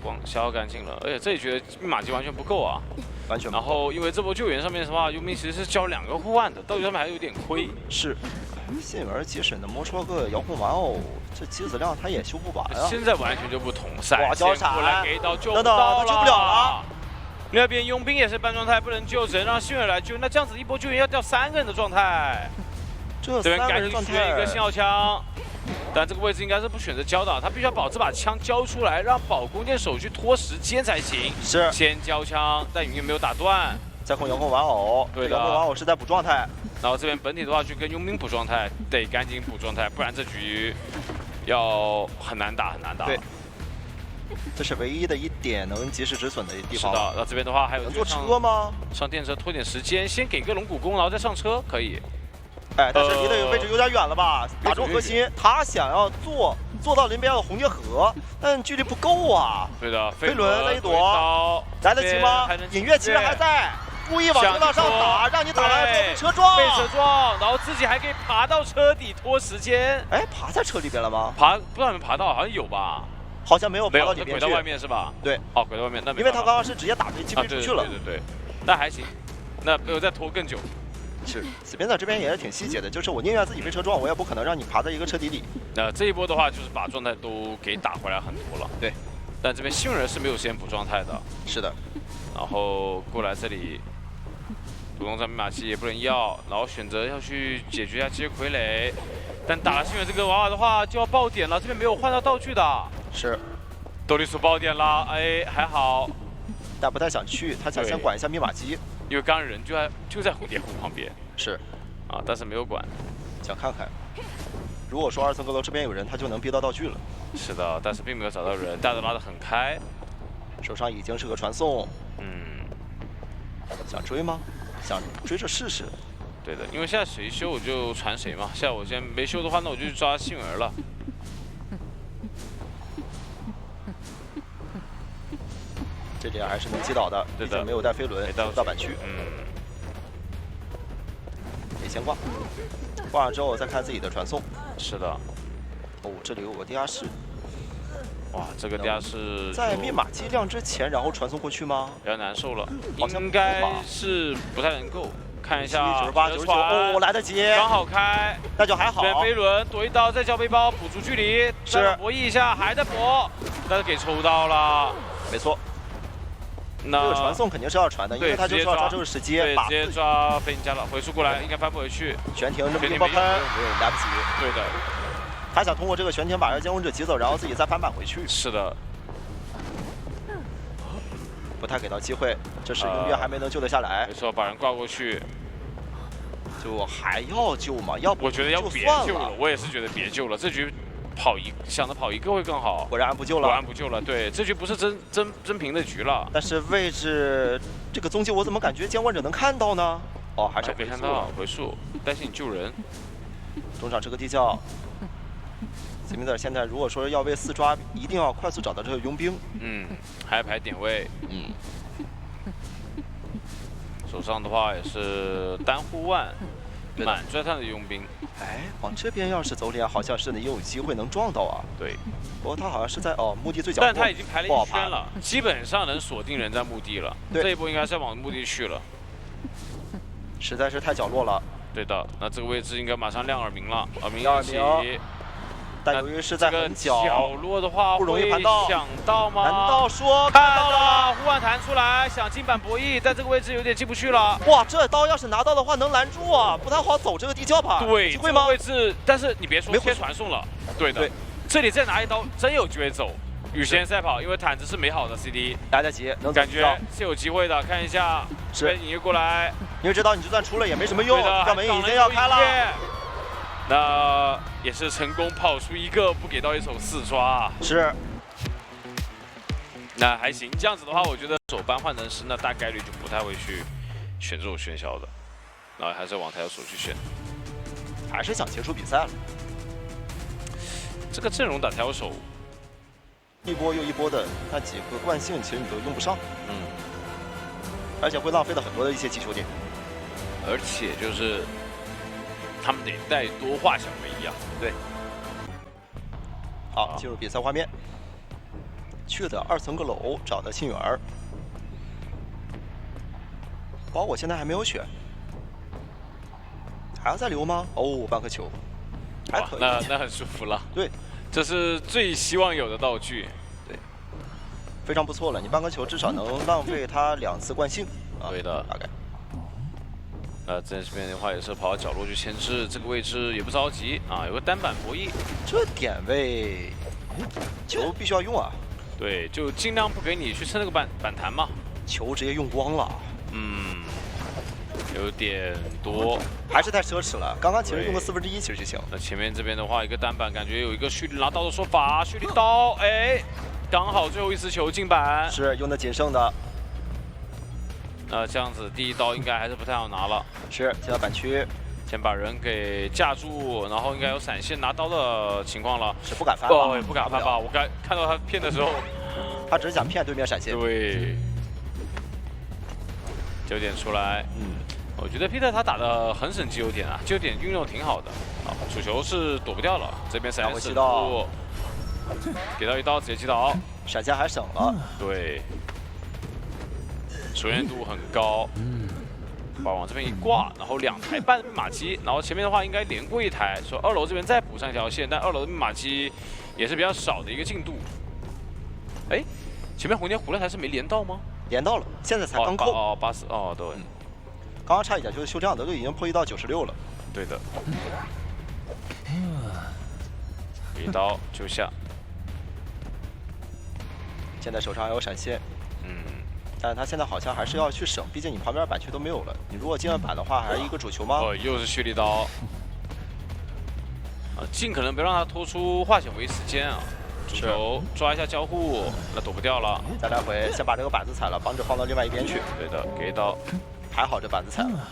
干净了，而且这一局密码机完全不够啊。完全。然后因为这波救援上面的话，佣兵其实是交2个护腕的，道具上面还有点亏。是，幸运儿即使能摸出个遥控玩偶，这机子量他也修不完啊。现在完全就不同，闪交闪过来给一刀救不到了，救不了了。另外一边佣兵也是半状态，不能救，只能让幸运儿来救。那这样子一波救援要掉3个人的状态。这边赶紧状选一个信号枪，但这个位置应该是不选择交的，他必须要保这把枪交出来，让保弓箭手去拖时间才行。是，先交枪，但云云没有打断。再控遥控玩偶，对的，遥控玩偶是在补状态。然后这边本体的话去跟佣兵补状态，得赶紧补状态，不然这局要很难打，很难打。对，这是唯一的一点能及时止损的地方。是的，那这边的话还有能坐车吗？上电车拖点时间，先给个龙骨弓，然后再上车可以。哎，但是离的位置有点远了吧？打中核心，他想要坐到临边的红叶河，但距离不够啊。对的，飞轮再一躲，来得及吗？隐月其实还在。故意往车道上打，让你打完被车撞，被车撞，然后自己还可以爬到车底拖时间。哎，爬在车里边了吗？不知道有没有爬到，好像有吧？好像没有爬到里边去。轨道外面是吧？对。哦，轨道外面那没。因为他刚刚是直接打飞机飞出去了。对，那还行，那没有再拖更久。是，死边在这边也是挺细节的，就是我宁愿自己被车撞，我也不可能让你爬在一个车底里。那这一波的话，就是把状态都给打回来很多了。对。但这边幸运儿是没有时间补状态的。是的。然后过来这里。主动站密码器也不能要，然后选择要去解决一下机械傀儡，但打了幸运这个娃娃的话就要爆点了，这边没有换到道具的。是，斗力鼠爆点了，哎，还好，但不太想去，他想先管一下密码机，因为刚刚人就在蝴蝶湖旁边。是，啊，但是没有管，想看看，如果说2层阁楼这边有人，他就能逼到道具了。是的，但是并没有找到人，大家拉得很开，手上已经是个传送，想追吗？想追着试试，对的，因为现在谁修我就传谁嘛。现在我现在没修的话，那我就去抓幸运儿了。这点还是能击倒的，对的，没有带飞轮，到板去。得先挂，挂完之后再看自己的传送。是的。哦，这里有个地下室。哇，这个地下室在密码机亮之前，然后传送过去吗？比较难受了，应该是不太能够。看一下98、99，哦，来得及，刚好开，那就还好。飞轮躲一刀，再交背包补足距离，再博弈一下，还在搏，但是给抽到了，没错。那这个传送肯定是要传的，因为他就是要抓这个时机，对，直接抓飞行家了，回速过来应该翻不回去，悬停这么一波喷，来不及，对的。他想通过这个悬停把这监控者挤走，然后自己再翻板回去。是的，不太给到机会，这时佣兵还没能救得下来。没错，把人挂过去，就还要救吗？要不我觉得要别救了，我也是觉得别救了。这局想着跑一个会更好。果然不救了，果然不救了。对，这局不是真平的局了。但是位置这个踪迹，我怎么感觉监管者能看到呢？哦，还是没看到，回溯，担心你救人。中场这个地窖。Smitter 现在如果说要为4抓，一定要快速找到这个佣兵。还要排点位。手上的话也是单护腕，满拽炭的佣兵。哎，往这边要是走脸，好像是也有机会能撞到啊。对。不过他好像是在墓地最角落。但他已经排了一圈了，基本上能锁定人在墓地了。这一波应该是往墓地去了。实在是太角落了。对的，那这个位置应该马上亮耳鸣了，耳鸣一起。但由于是在很角落的话，不容易盘到。想到吗？难道说看到了？护腕弹出来，想进板博弈，但这个位置有点进不去了。哇，这刀要是拿到的话，能拦住啊，不太好走这个地窖吧？对，机会吗？位置，但是你别说，贴传送了。对的，这里再拿一刀，真有机会走。羽先赛跑，因为毯子是美好的 CD， 来得及，能感觉是有机会的。看一下，是引诱过来，因为这刀你就算出了也没什么用，大门已经要开了。那也是成功跑出一个，不给到一手4抓。是。那还行，这样子的话，我觉得手扳换能师那大概率就不太会去选这种喧嚣的，然后还是往抬手去选，还是想结束比赛了。这个阵容打抬手，一波又一波的，那几个惯性其实你都用不上。而且会浪费了很多的一些击球点，而且就是。他们得带多画小梅啊！对。好，进入比赛画面。去的2层阁楼找的沁园儿，包我现在还没有选，还要再留吗？哦，半颗球，还可以。那很舒服了。对，这是最希望有的道具。对，非常不错了。你半颗球至少能浪费他2次惯性。对的，大概。在这边的话也是跑到角落去牵制，这个位置也不着急啊，有个单板博弈，这点位球必须要用啊。对，就尽量不给你去蹭那个板弹嘛。球直接用光了，有点多，还是太奢侈了。刚刚其实用个1/4其实就行。那前面这边的话，一个单板感觉有一个蓄力拿刀的说法，蓄力刀，哎，刚好最后一次球进板，是用的谨慎的。这样子第一刀应该还是不太好拿了。是，进到板区，先把人给架住，然后应该有闪现拿刀的情况了。是不敢翻吧？也不敢翻吧？我刚看到他骗的时候，他只是想骗对面闪现。对。9点出来，我觉得 Peter 他打的很省机油点啊，机油点运用挺好的。好，主球是躲不掉了，这边闪现到，给到一刀直接击倒，闪现还省了。对。熟练度很高，把往这边一挂，然后2台半密码机，然后前面的话应该连过1台，说2楼这边再补上一条线，但2楼的密码机也是比较少的一个进度。哎，前面红蝶湖那台是没连到吗？连到了，现在才刚扣。80哦，对，刚刚差一点就是修这样的，都已经破译到96了。对的，一刀就下。现在手上还有闪现。但是他现在好像还是要去省，毕竟你旁边板区都没有了。你如果进了板的话，还是一个主球吗？又是蓄力刀。尽可能别让他拖出化险为时间啊。主球抓一下交互，那躲不掉了。再来回，先把这个板子踩了，防止放到另外一边去。对的，给一刀。还好这板子踩了。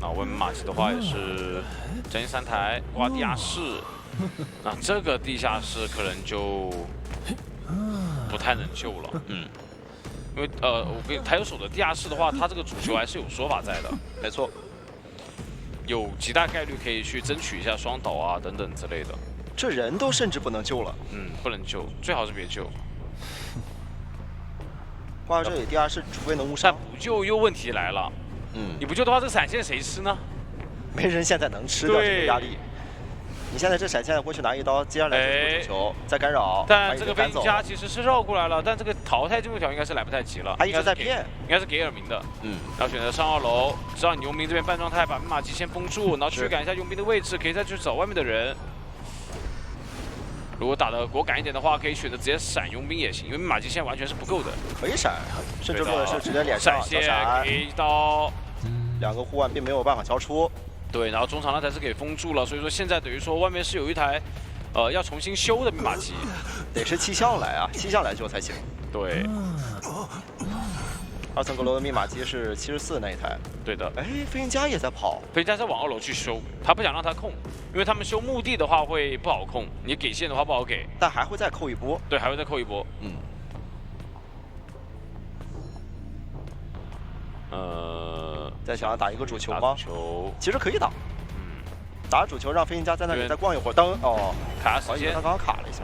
那问马奇的话也是将近3台挂地下室，那这个地下室可能就不太能救了。因为他有手的地下室的话，他这个主球还是有说法在的。没错，有极大概率可以去争取一下双倒啊等等之类的。这人都甚至不能救了。不能救，最好是别救。挂到这里地下室，除非能误伤。但不救又问题来了。你不救的话，这个闪现谁吃呢？没人现在能吃掉这个压力。你现在这闪现过去拿一刀，接下来就是主球再干扰。但这个飞行家其实是绕过来了，但这个淘汰进入条应该是来不太及了。他一直在骗，应该是给尔明的。然后选择上2楼，知道你佣兵这边半状态，把密码机先封住，然后驱赶一下佣兵的位置，可以再去找外面的人。如果打得果敢一点的话，可以选择直接闪佣兵也行，因为密码机现在完全是不够的。可以闪，甚至做的是直接脸上闪现给一刀，2个护腕并没有办法交出。对，然后中场那台是给封住了，所以说现在等于说外面是有一台，要重新修的密码机，得是气象来啊，气象来救才行。对，2层阁楼的密码机是74那一台。对的。哎，飞行家也在跑，飞行家在往2楼去修，他不想让他控，因为他们修墓地的话会不好控，你给线的话不好给。但还会再扣一波。对，还会再扣一波。再想要打一个主球吗？球其实可以打。打主球让飞行家在那里再逛一会儿。卡时间，他刚刚卡了一下。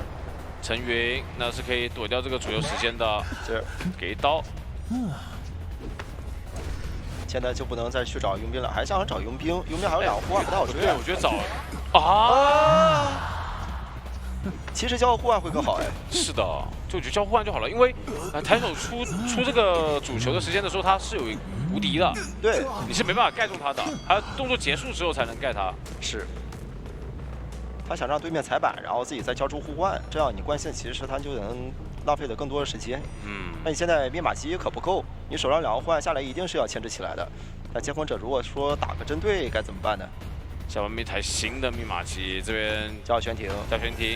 陈云那是可以躲掉这个主球时间的，是给一刀。现在就不能再去找佣兵了，还想找佣兵，佣兵还有2个护腕不太好追。对，我觉得找啊。其实交互腕会更好哎。是的，就我觉得交互腕就好了，因为抬手出这个主球的时间的时候，他是有无敌的。对，你是没办法盖中他的，还要动作结束之后才能盖他。是。他想让对面踩板，然后自己再交出互换，这样你惯性其实他就能浪费的更多的时间。那你现在密码机可不够，你手上2个互换下来一定是要牵制起来的。那接风者如果说打个针对该怎么办呢？下面一台新的密码机，这边叫悬停，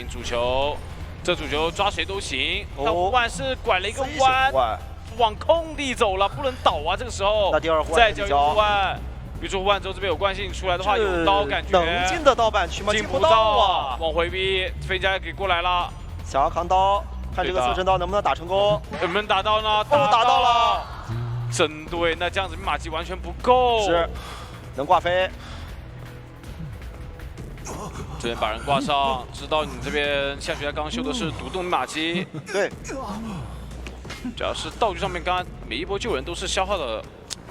主球，这主球抓谁都行。他互换是拐了一个弯，往空地走了，不能倒啊！这个时候，那第2互换再交一个互换。比如说互换之后这边有惯性出来的话，有刀感觉能进得到板区吗？进不到啊！往回逼，飞家给过来了，想要扛刀，看这个速成刀能不能打成功？能不能打到呢？打到了，真对，那这样子密码机完全不够，是能挂飞。这边把人挂上，知道你这边下学家刚修的是独栋密码机，对，主要是道具上面刚刚每一波救人都是消耗的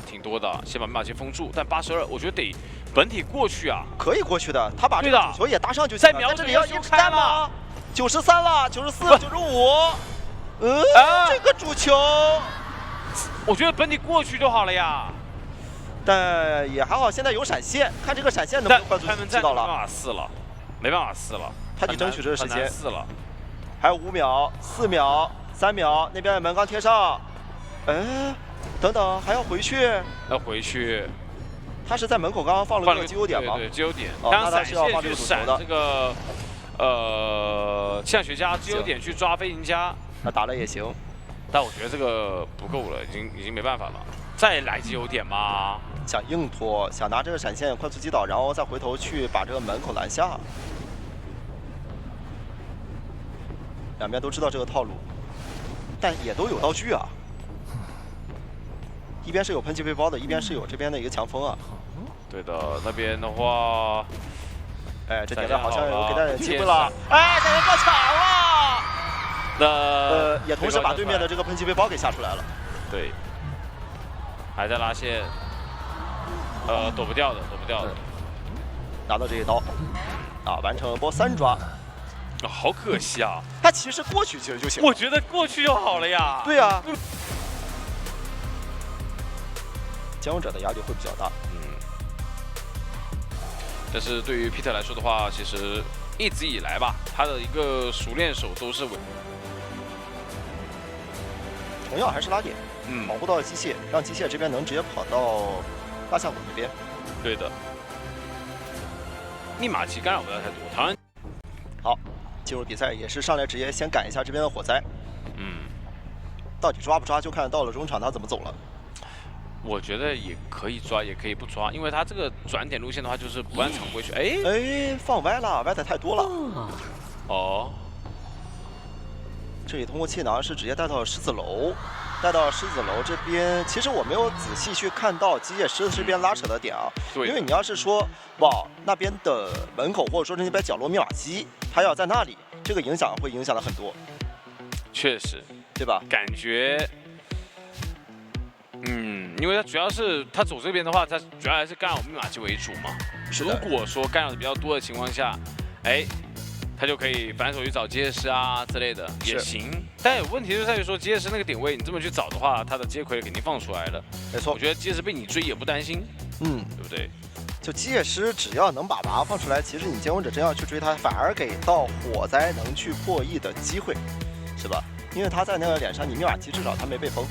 挺多的，先把密码机封住，但82我觉得得本体过去啊，可以过去的，他把这个主球也搭上就行了，在瞄这里要一直干吗？93了，94、95，这个主球，我觉得本体过去就好了呀。但也还好，现在有闪现，看这个闪现能不能快速击到了。没办法4了，没办法4了，他得争取这个时间。4了，还有5秒、4秒、3秒，那边的门刚贴上。哎，等等，还要回去？要回去。他是在门口刚刚放了个机油点吗？对，机油点。那他是要放这个主闪这个气象学家机油点去抓飞行家，那打了也行。但我觉得这个不够了，已经没办法了。再来机油点吗？想硬拖，想拿这个闪现快速击倒，然后再回头去把这个门口拦下。两边都知道这个套路，但也都有道具啊。一边是有喷气背包的，一边是有这边的一个强风啊。对的，那边的话，哎，这点位好像有给他点机会了。哎，这人过抢了。那也同时把对面的这个喷气背包给吓出来了。对，还在拉线，躲不掉的。拿到这一刀，啊，完成波3抓。好可惜啊！他其实过去其实就行。我觉得过去就好了呀。对呀。监控者的压力会比较大。但是对于 Peter 来说的话，其实一直以来吧，他的一个熟练手都是同样还是拉点，保护到机械，让机械这边能直接跑到大象谷那边。对的。密码机干扰不要太多，唐人。好，进入比赛也是上来直接先赶一下这边的火灾。到底抓不抓就看到了中场他怎么走了。我觉得也可以抓，也可以不抓，因为他这个转点路线的话，就是不按常规去。哎，放歪了，歪的太多了。哦，这里通过气囊是直接带到狮子楼，带到狮子楼这边。其实我没有仔细去看到机械狮子这边拉扯的点啊，因为你要是说往那边的门口或者说是那边角落密码机，它要在那里，这个影响会影响的很多。确实，对吧？感觉。因为它主要是他走这边的话，它主要还是干扰密码机为主嘛。如果说干扰的比较多的情况下，他就可以反手去找机械师啊之类的也行。但有问题就在于说机械师那个点位，你这么去找的话，他的接傀肯定放出来了。没错，我觉得机械师被你追也不担心。对不对？就机械师只要能把娃放出来，其实你监控者真要去追他，反而给到火灾能去破译的机会，是吧？因为他在那个脸上，你密码机至少他没被封。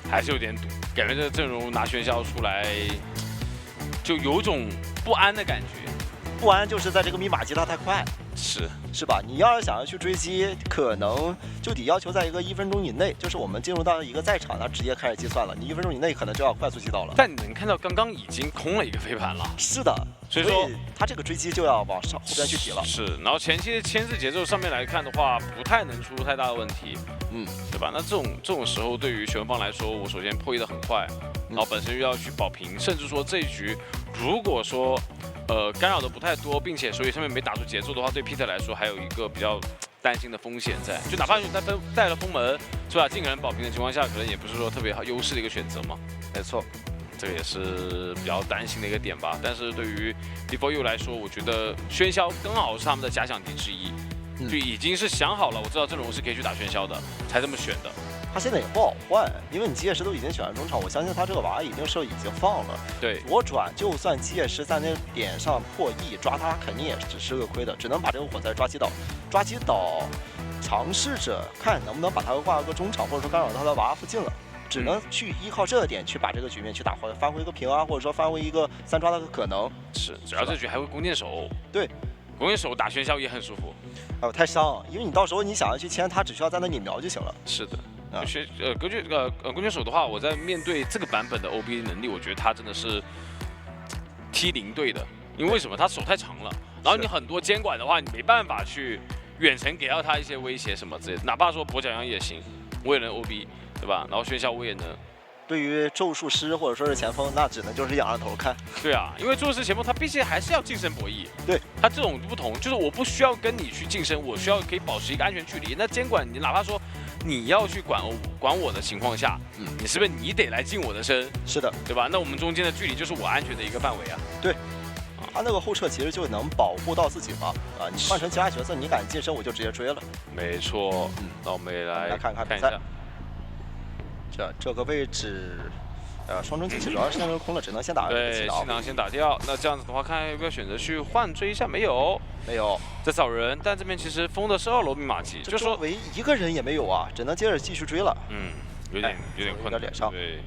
还是有点堵，感觉这个阵容拿喧嚣出来，就有种不安的感觉。不安就是在这个密码机它太快，是吧？你要是想要去追击，可能就得要求在一个1分钟以内，就是我们进入到一个在场，它直接开始计算了。你1分钟以内可能就要快速击到了。但你能看到刚刚已经空了一个飞盘了。是的，所以说他这个追击就要往上后边去提了。然后前期的牵制节奏上面来看的话，不太能出太大的问题。对吧？那这种时候，对于学文方来说，我首先破译的很快，然后本身又要去保平，甚至说这一局如果说干扰的不太多，并且手里上面没打出节奏的话，对 Peter 来说还有一个比较担心的风险在。就哪怕你带了封门，是吧？尽可能保平的情况下，可能也不是说特别好优势的一个选择嘛。没错，这个也是比较担心的一个点吧。但是对于 Before You 来说，我觉得喧嚣刚好是他们的假想敌之一。就已经是想好了，我知道阵容是可以去打喧嚣的，才这么选的。他现在也不好换，因为你机械师都已经选了中场，我相信他这个娃一定是已经放了。对，左转就算机械师在那点上破译抓他，肯定也只吃个亏的，只能把这个火灾抓击倒，尝试着看能不能把他挂个中场，或者说干扰他的娃附近了。只能去依靠这个点去把这个局面去打回，发挥一个平啊，或者说发挥一个3抓的可能。主要这局还会弓箭手。对。弓箭手打喧嚣也很舒服，太伤，因为你到时候你想要去牵他，只需要在那里瞄就行了。是的，弓箭手的话，我在面对这个版本的 OB 能力，我觉得他真的是踢0队的，因为为什么？他手太长了，然后你很多监管的话，你没办法去远程给到他一些威胁什么之类的，哪怕说跛脚羊也行，我也能 OB， 对吧？然后喧嚣我也能。对于咒术师或者说是前锋，那只能就是仰着头看。对啊，因为咒术师前锋他毕竟还是要近身博弈。对，他这种不同，就是我不需要跟你去近身，我需要可以保持一个安全距离。那监管你哪怕说你要去管我的情况下，你是不是你得来近我的身？是的，对吧？那我们中间的距离就是我安全的一个范围啊。对，他那个后撤其实就能保护到自己嘛。啊，你换成其他角色，你敢近身我就直接追了。没错。那我们也来看一下。这个位置，双中继主要是现在空了，只能先打对，气囊先打掉。那这样子的话，看要不要选择去换追一下？没有，在找人，但这边其实封的是2楼密码机，就说唯一个人也没有啊，只能接着继续追了。有点困难。脸上。对。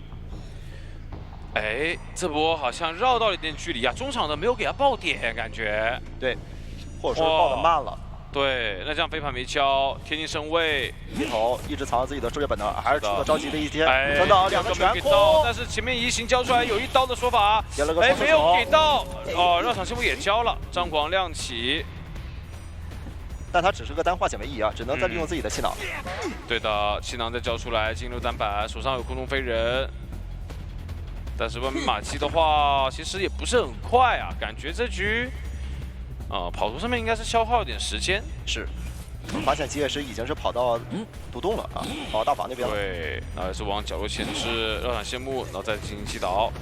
哎，这波好像绕到了一点距离啊，中场的没有给他爆点，感觉。对，或者说爆的慢了。对，那这样飞盘没交，贴近身位，低头一直藏着自己的狩猎本能，还是出了着急的一天。真的2个全空，但是前面移形交出来有1刀的说法，哎，没有给到，哦，绕场幸福也交了，张狂亮起，但他只是个单化险为夷啊，只能再利用自己的气囊。对的，气囊再交出来，进入单板，手上有空中飞人，但是外面马基的话，其实也不是很快啊，感觉这局。跑图上面应该是消耗一点时间。是，发现吉野石已经是跑到独洞了啊，跑到大房那边了。对，然后是往角落前置，绕场谢幕，然后再进行击倒。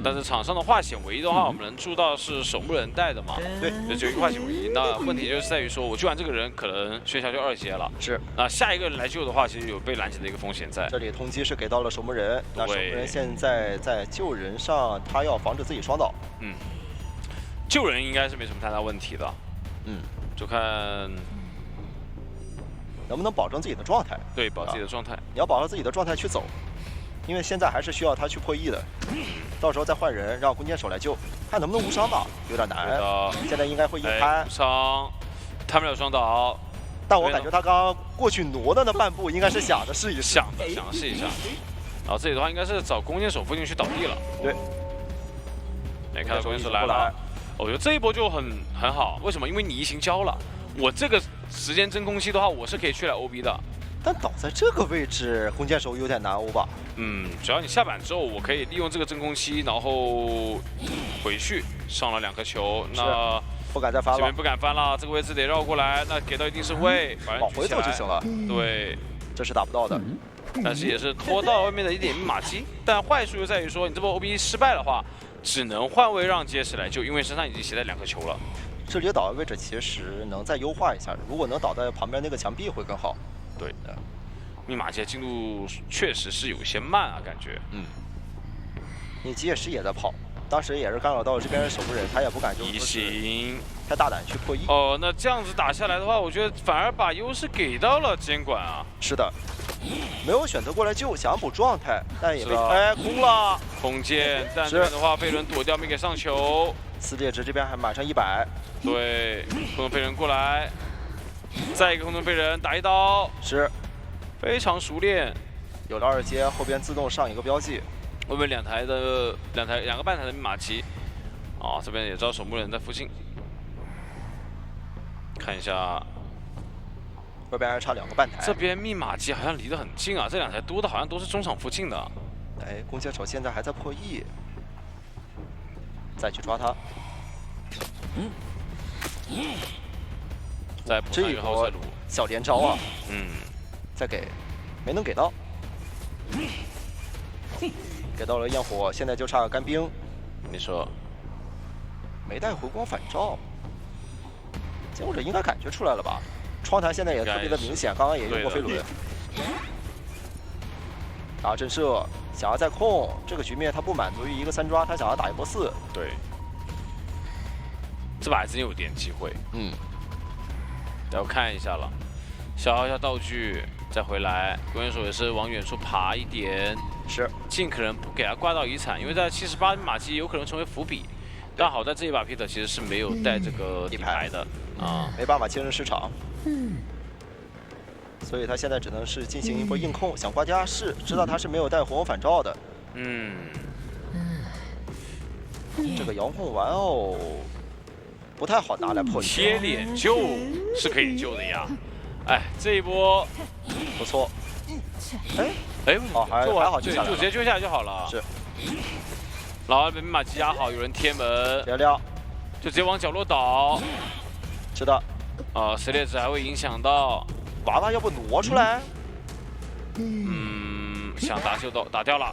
但是场上的化险为夷的话，我们能注到是守墓人带的嘛？对，这就一个化险为夷。那问题就是在于说，我救完这个人，可能喧嚣就2阶了。是。那下一个人来救的话，其实有被拦截的一个风险在。这里通缉是给到了守墓人，那守墓人现在在救人上，他要防止自己双倒。救人应该是没什么太大问题的，就看能不能保证自己的状态。对，保自己的状态。你要保证自己的状态去走，因为现在还是需要他去破译的，到时候再换人让弓箭手来救，看能不能无伤吧，有点难。现在应该会硬摊。无伤，摊不了双倒。但我感觉他刚刚过去挪的那半步，应该是想着试一试。想着试一下。然后这里的话应该是找弓箭手附近去倒地了。对。没看到弓箭手来了。我觉得这一波就很好，为什么？因为你移形交了，我这个时间真空期的话，我是可以去来 OB 的。但倒在这个位置，弓箭手有点难欧吧？只要你下板之后，我可以利用这个真空期，然后回去上了2颗球，那不敢再翻了。这边不敢翻了，这个位置得绕过来，那给到一定身位，往回走就行了。对，这是打不到的。但是也是拖到外面的一点密码机，但坏处就在于说，你这波 OB 失败的话。只能换位让结实来救，因为身上已经携带2颗球了。这里倒的位置其实能再优化一下，如果能倒在旁边那个墙壁会更好。对的，密码机进度确实是有些慢啊，感觉。你吉野石也在跑，当时也是干扰到这边的守护人，他也不敢就移形太大胆去破译。那这样子打下来的话，我觉得反而把优势给到了监管啊。是的。没有选择过来救，想补状态，但也被空了。空间，但这边的话，飞轮躲掉没给上球。撕裂值这边还马上100。对，空中飞人过来，再一个空中飞人打1刀，是非常熟练。有了2阶，后边自动上一个标记。外面2个半台的密码机，这边也知道守墓人在附近，看一下。外边还差2个半台，这边密码机好像离得很近啊，这2台多的好像都是中场附近的。哎，弓箭手现在还在破译，再去抓他。再补一个后撤路，小连招啊！再给，没能给到，给到了焰火，现在就差干冰。你说，没带回光返照，监护者应该感觉出来了吧？窗台现在也特别的明显，刚刚也用过飞轮。打震慑，想要再控这个局面，他不满足于一个3抓，他想要打一波4。对，这把还真有点机会。要看一下了，消耗一下道具，再回来。弓箭手也是往远处爬一点，是尽可能不给他挂到遗产，因为在78马机有可能成为伏笔。但好在这一把 Peter 其实是没有带这个底牌的没办法切入市场。所以他现在只能是进行一波硬控，想挂家是知道他是没有带火红返照的。这个遥控玩偶不太好拿来破。贴脸救是可以救的呀。哎，这一波不错。还好救下来，就直接救下来就好了。是。然后被密码机压好，有人贴门，别撂，就直接往角落倒。是的。撕裂值还会影响到。娃娃要不挪出来？想打就打掉了。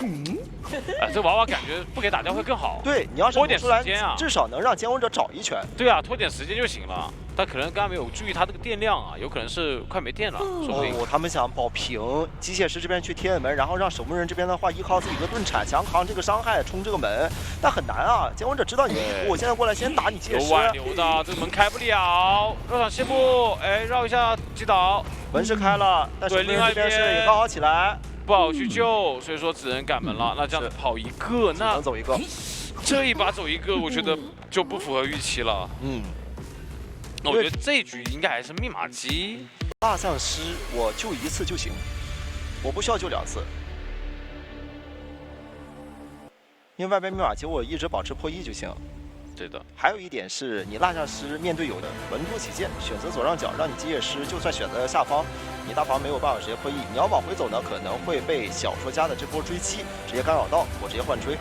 这娃娃感觉不给打掉会更好。对，你要是拖点时间啊，至少能让监护者找一拳。对啊，拖点时间就行了。但可能刚刚没有注意他这个电量啊，有可能是快没电了，说不定。他们想保平，机械师这边去贴门，然后让守门人这边的话依靠自己的盾铲强扛这个伤害冲这个门，但很难啊。监管者知道你迷糊，我现在过来先打你机械师。有挽留的，这个门开不了，绕场谢幕，哎，绕一下击倒。门是开了，但是另外一边是也刚好起来，不好去救，所以说只能赶门了。那这样子跑一个，那能走一个，这一把走一个，我觉得就不符合预期了。那我觉得这一局应该还是密码机。蜡像师我救1次就行，我不需要救2次，因为外边密码机我一直保持破1就行。对的。还有一点是你蜡像师面对有的稳妥起见，选择左上角，让你机械师就算选择下方，你大房没有办法直接破1，你要往回走呢，可能会被小说家的这波追击直接干扰到，我直接换追。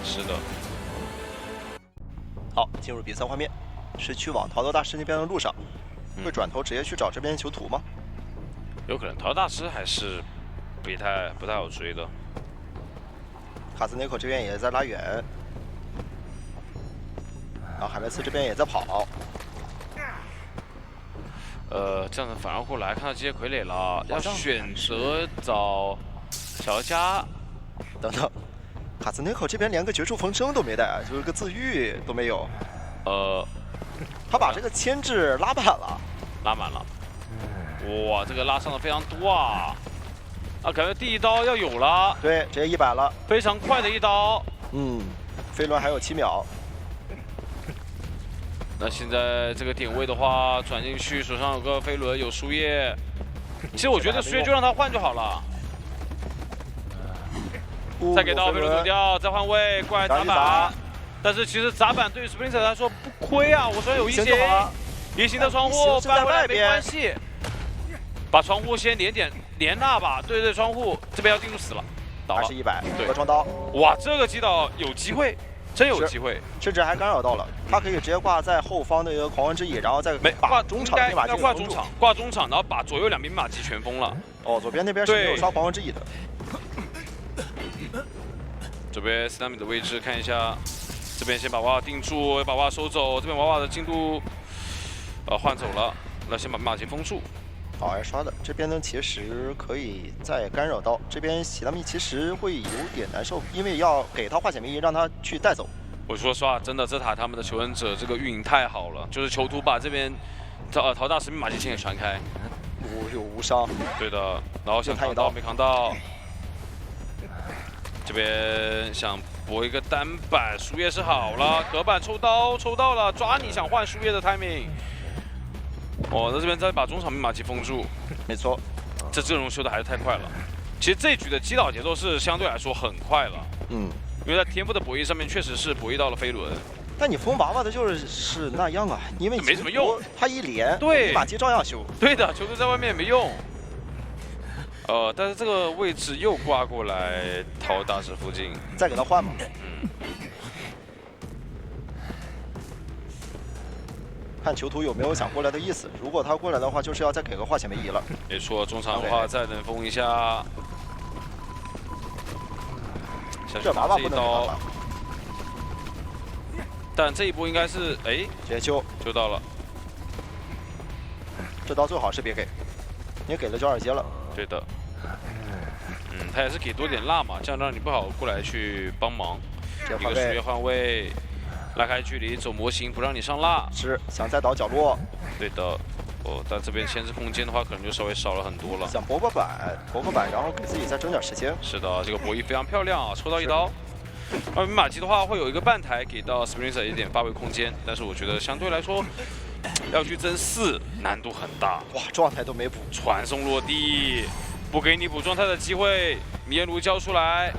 是的。好，进入比赛画面。是去往陶德大师那边的路上，会转头直接去找这边囚徒吗？有可能，陶德大师还是不太好追的。卡斯内克这边也在拉远，然后海麦斯这边也在跑。这样子反而过来看到机械傀儡了，要选择找乔家等等。卡斯内克这边连个绝处逢生都没带，就是个自愈都没有。他把这个牵制拉满了，哇，这个拉伤的非常多啊！啊，感觉第一刀要有了，对，直接100了，非常快的一刀。飞轮还有7秒。那现在这个点位的话，转进去，手上有个飞轮，有树叶。其实我觉得树叶就让他换就好了。再给到飞轮走掉，再换位，过来砸板。但是其实砸板对于 Splinter 来说不亏啊，我虽然有异形，异形的窗户搬回来没关系，把窗户先连那把，对，窗户这边要定住死了，倒了2100，对，和双刀，哇，这个击倒有机会，真有机会，甚至还干扰到了，他可以直接挂在后方的一个狂欢之翼，然后再把中场的密码机挂中场，挂中场，然后把左右2边密码机全封了。哦，左边那边是没有刷狂欢之翼的。这边斯坦米的位置看一下。这边先把娃娃定住，把娃娃收走。这边娃娃的进度，换走了。那先把密码机封住。好，挨刷的。这边呢，其实可以再干扰到这边喜达密，其实会有点难受，因为要给他化险为夷，让他去带走。我说实话，真的这塔他们的求生者这个运营太好了，就是囚徒把这边陶大师密码机先给传开，有无伤。对的，然后想扛到没扛到。这边想搏一个单板，树叶是好了，隔板抽刀抽到了，抓你想换树叶的 timing。哦，在这边再把中场密码机封住，没错，这阵容修的还是太快了。其实这局的击倒节奏是相对来说很快了，因为在天赋的博弈上面确实是博弈到了飞轮。但你封娃娃的就是那样啊，因为没什么用，他一连对密码机照样修。对的，球队在外面也没用。但是这个位置又挂过来，陶大师附近，再给他换嘛。看囚徒有没有想过来的意思。如果他过来的话，就是要再给个化险为夷了。没错，中场的话再能封一下。这娃娃不能给他，但这一波应该是直接救到了。这刀最好是别给，你给了就2阶了。对的。他也是给多点蜡嘛，这样让你不好过来去帮忙。一个树叶换位，拉开距离走模型，不让你上蜡。是想再倒角落。对的。但这边牵制空间的话，可能就稍微少了很多了。想搏板，然后给自己再争点时间。是的，这个博弈非常漂亮啊，抽到一刀。而密码机的话，会有一个半台给到 Splinter 一点发挥空间，但是我觉得相对来说，要去争4难度很大。哇，状态都没补，传送落地。不给你补状态的机会，迷烟炉交出来，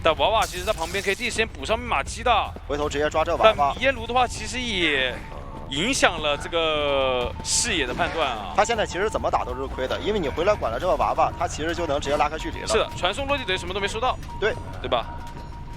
但娃娃其实在旁边可以第一时间补上密码机的，回头直接抓这娃娃。但迷烟炉的话，其实也影响了这个视野的判断啊。他现在其实怎么打都是亏的，因为你回来管了这个娃娃，他其实就能直接拉开距离了。是的，传送落地等于什么都没收到，对吧？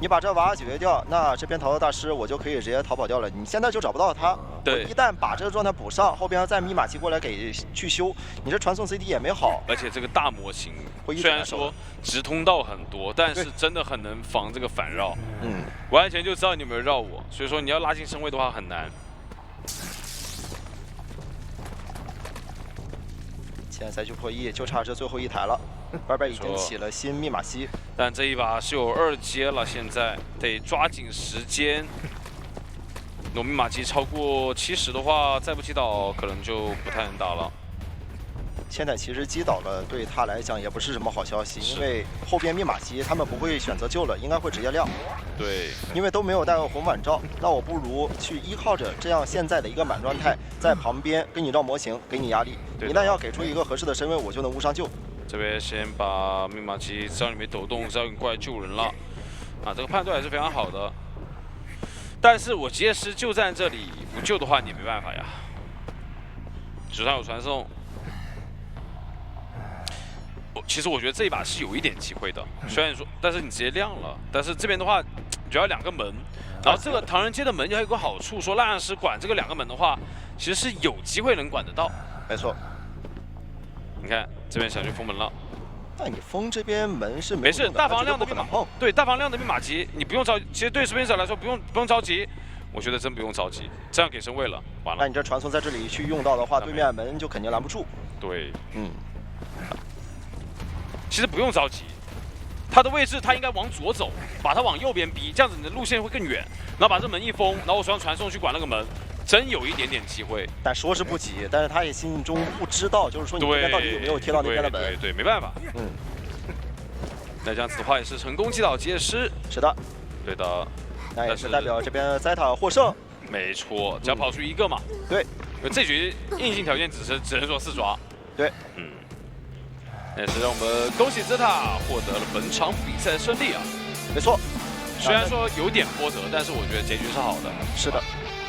你把这娃娃解决掉，那这边逃脱大师我就可以直接逃跑掉了。你现在就找不到他，对，一旦把这个状态补上，后边再密码机过来给去修，你这传送 CD 也没好。而且这个大模型虽然说直通道很多，但是真的很能防这个反绕，完全就知道你有没有绕我，所以说你要拉近身位的话很难。现在再去破译，就差这最后一台了。外边已经起了新密码机，但这一把是有2阶了，现在得抓紧时间。如果密码机超过70的话，再不击倒可能就不太能打了。现在其实击倒了对他来讲也不是什么好消息，因为后边密码机他们不会选择救了，应该会直接亮。对，因为都没有带红反照，那我不如去依靠着这样现在的一个满状态，在旁边给你绕模型，给你压力。一旦要给出一个合适的身位，我就能无伤救。这边先把密码机在里面抖动，只要过来救人了。啊，这个判断还是非常好的。但是我结石就在这里，不救的话你没办法呀。手上有传送。其实我觉得这一把是有一点机会的，虽然说，但是你直接亮了。但是这边的话，主要2个门，然后这个唐人街的门还有个好处，说蜡像师管这个2个门的话，其实是有机会能管得到。没错。你看这边想去封门了，但你封这边门是没事，大房亮的密码，对，大房亮的密码机，你不用着急。其实对视频者来说，不用着急。我觉得真不用着急，这样给身位了，完了。那你这传送在这里去用到的话，对面门就肯定拦不住。对，其实不用着急，他的位置他应该往左走，把他往右边逼，这样子你的路线会更远。然后把这门一封，然后我手上传送去管那个门，真有一点点机会。但说是不急，但是他也心中不知道，就是说你这边到底有没有贴到那边的门。对，没办法。那这样子的话也是成功击倒结师。是的，对的。那也是代表这边Zeta获胜。没错，只要跑出1个嘛。对，这局硬性条件只能说4抓。对，也是让我们恭喜Zeta获得了本场比赛胜利啊！没错，虽然说有点波折，但是我觉得结局是好的。是的，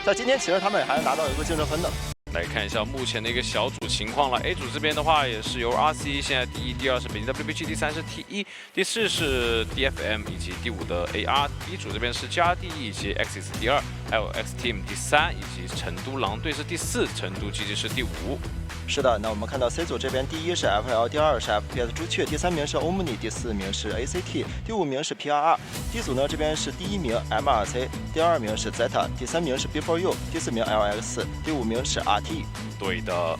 在今天其实他们也还拿到一个净胜分的。来看一下目前的一个小组情况了。A 组这边的话也是由 RC 现在第1、第2是北京 WPG， 第3是 T1， 第4是 DFM 以及第5的 AR。B 组这边是 GRD 以及 Axis 第2，还有 X Team 第3，以及成都狼队是第4，成都 GG 是第5。是的，那我们看到 C 组这边第1是 FL， 第2是 FPS 朱雀，第3名是 Omni， 第4名是 ACT， 第5名是 PRR。D 组呢这边是第1名 MRC， 第2名是 Zeta， 第3名是 Before You， 第4名 LX， 第5名是RT。对的。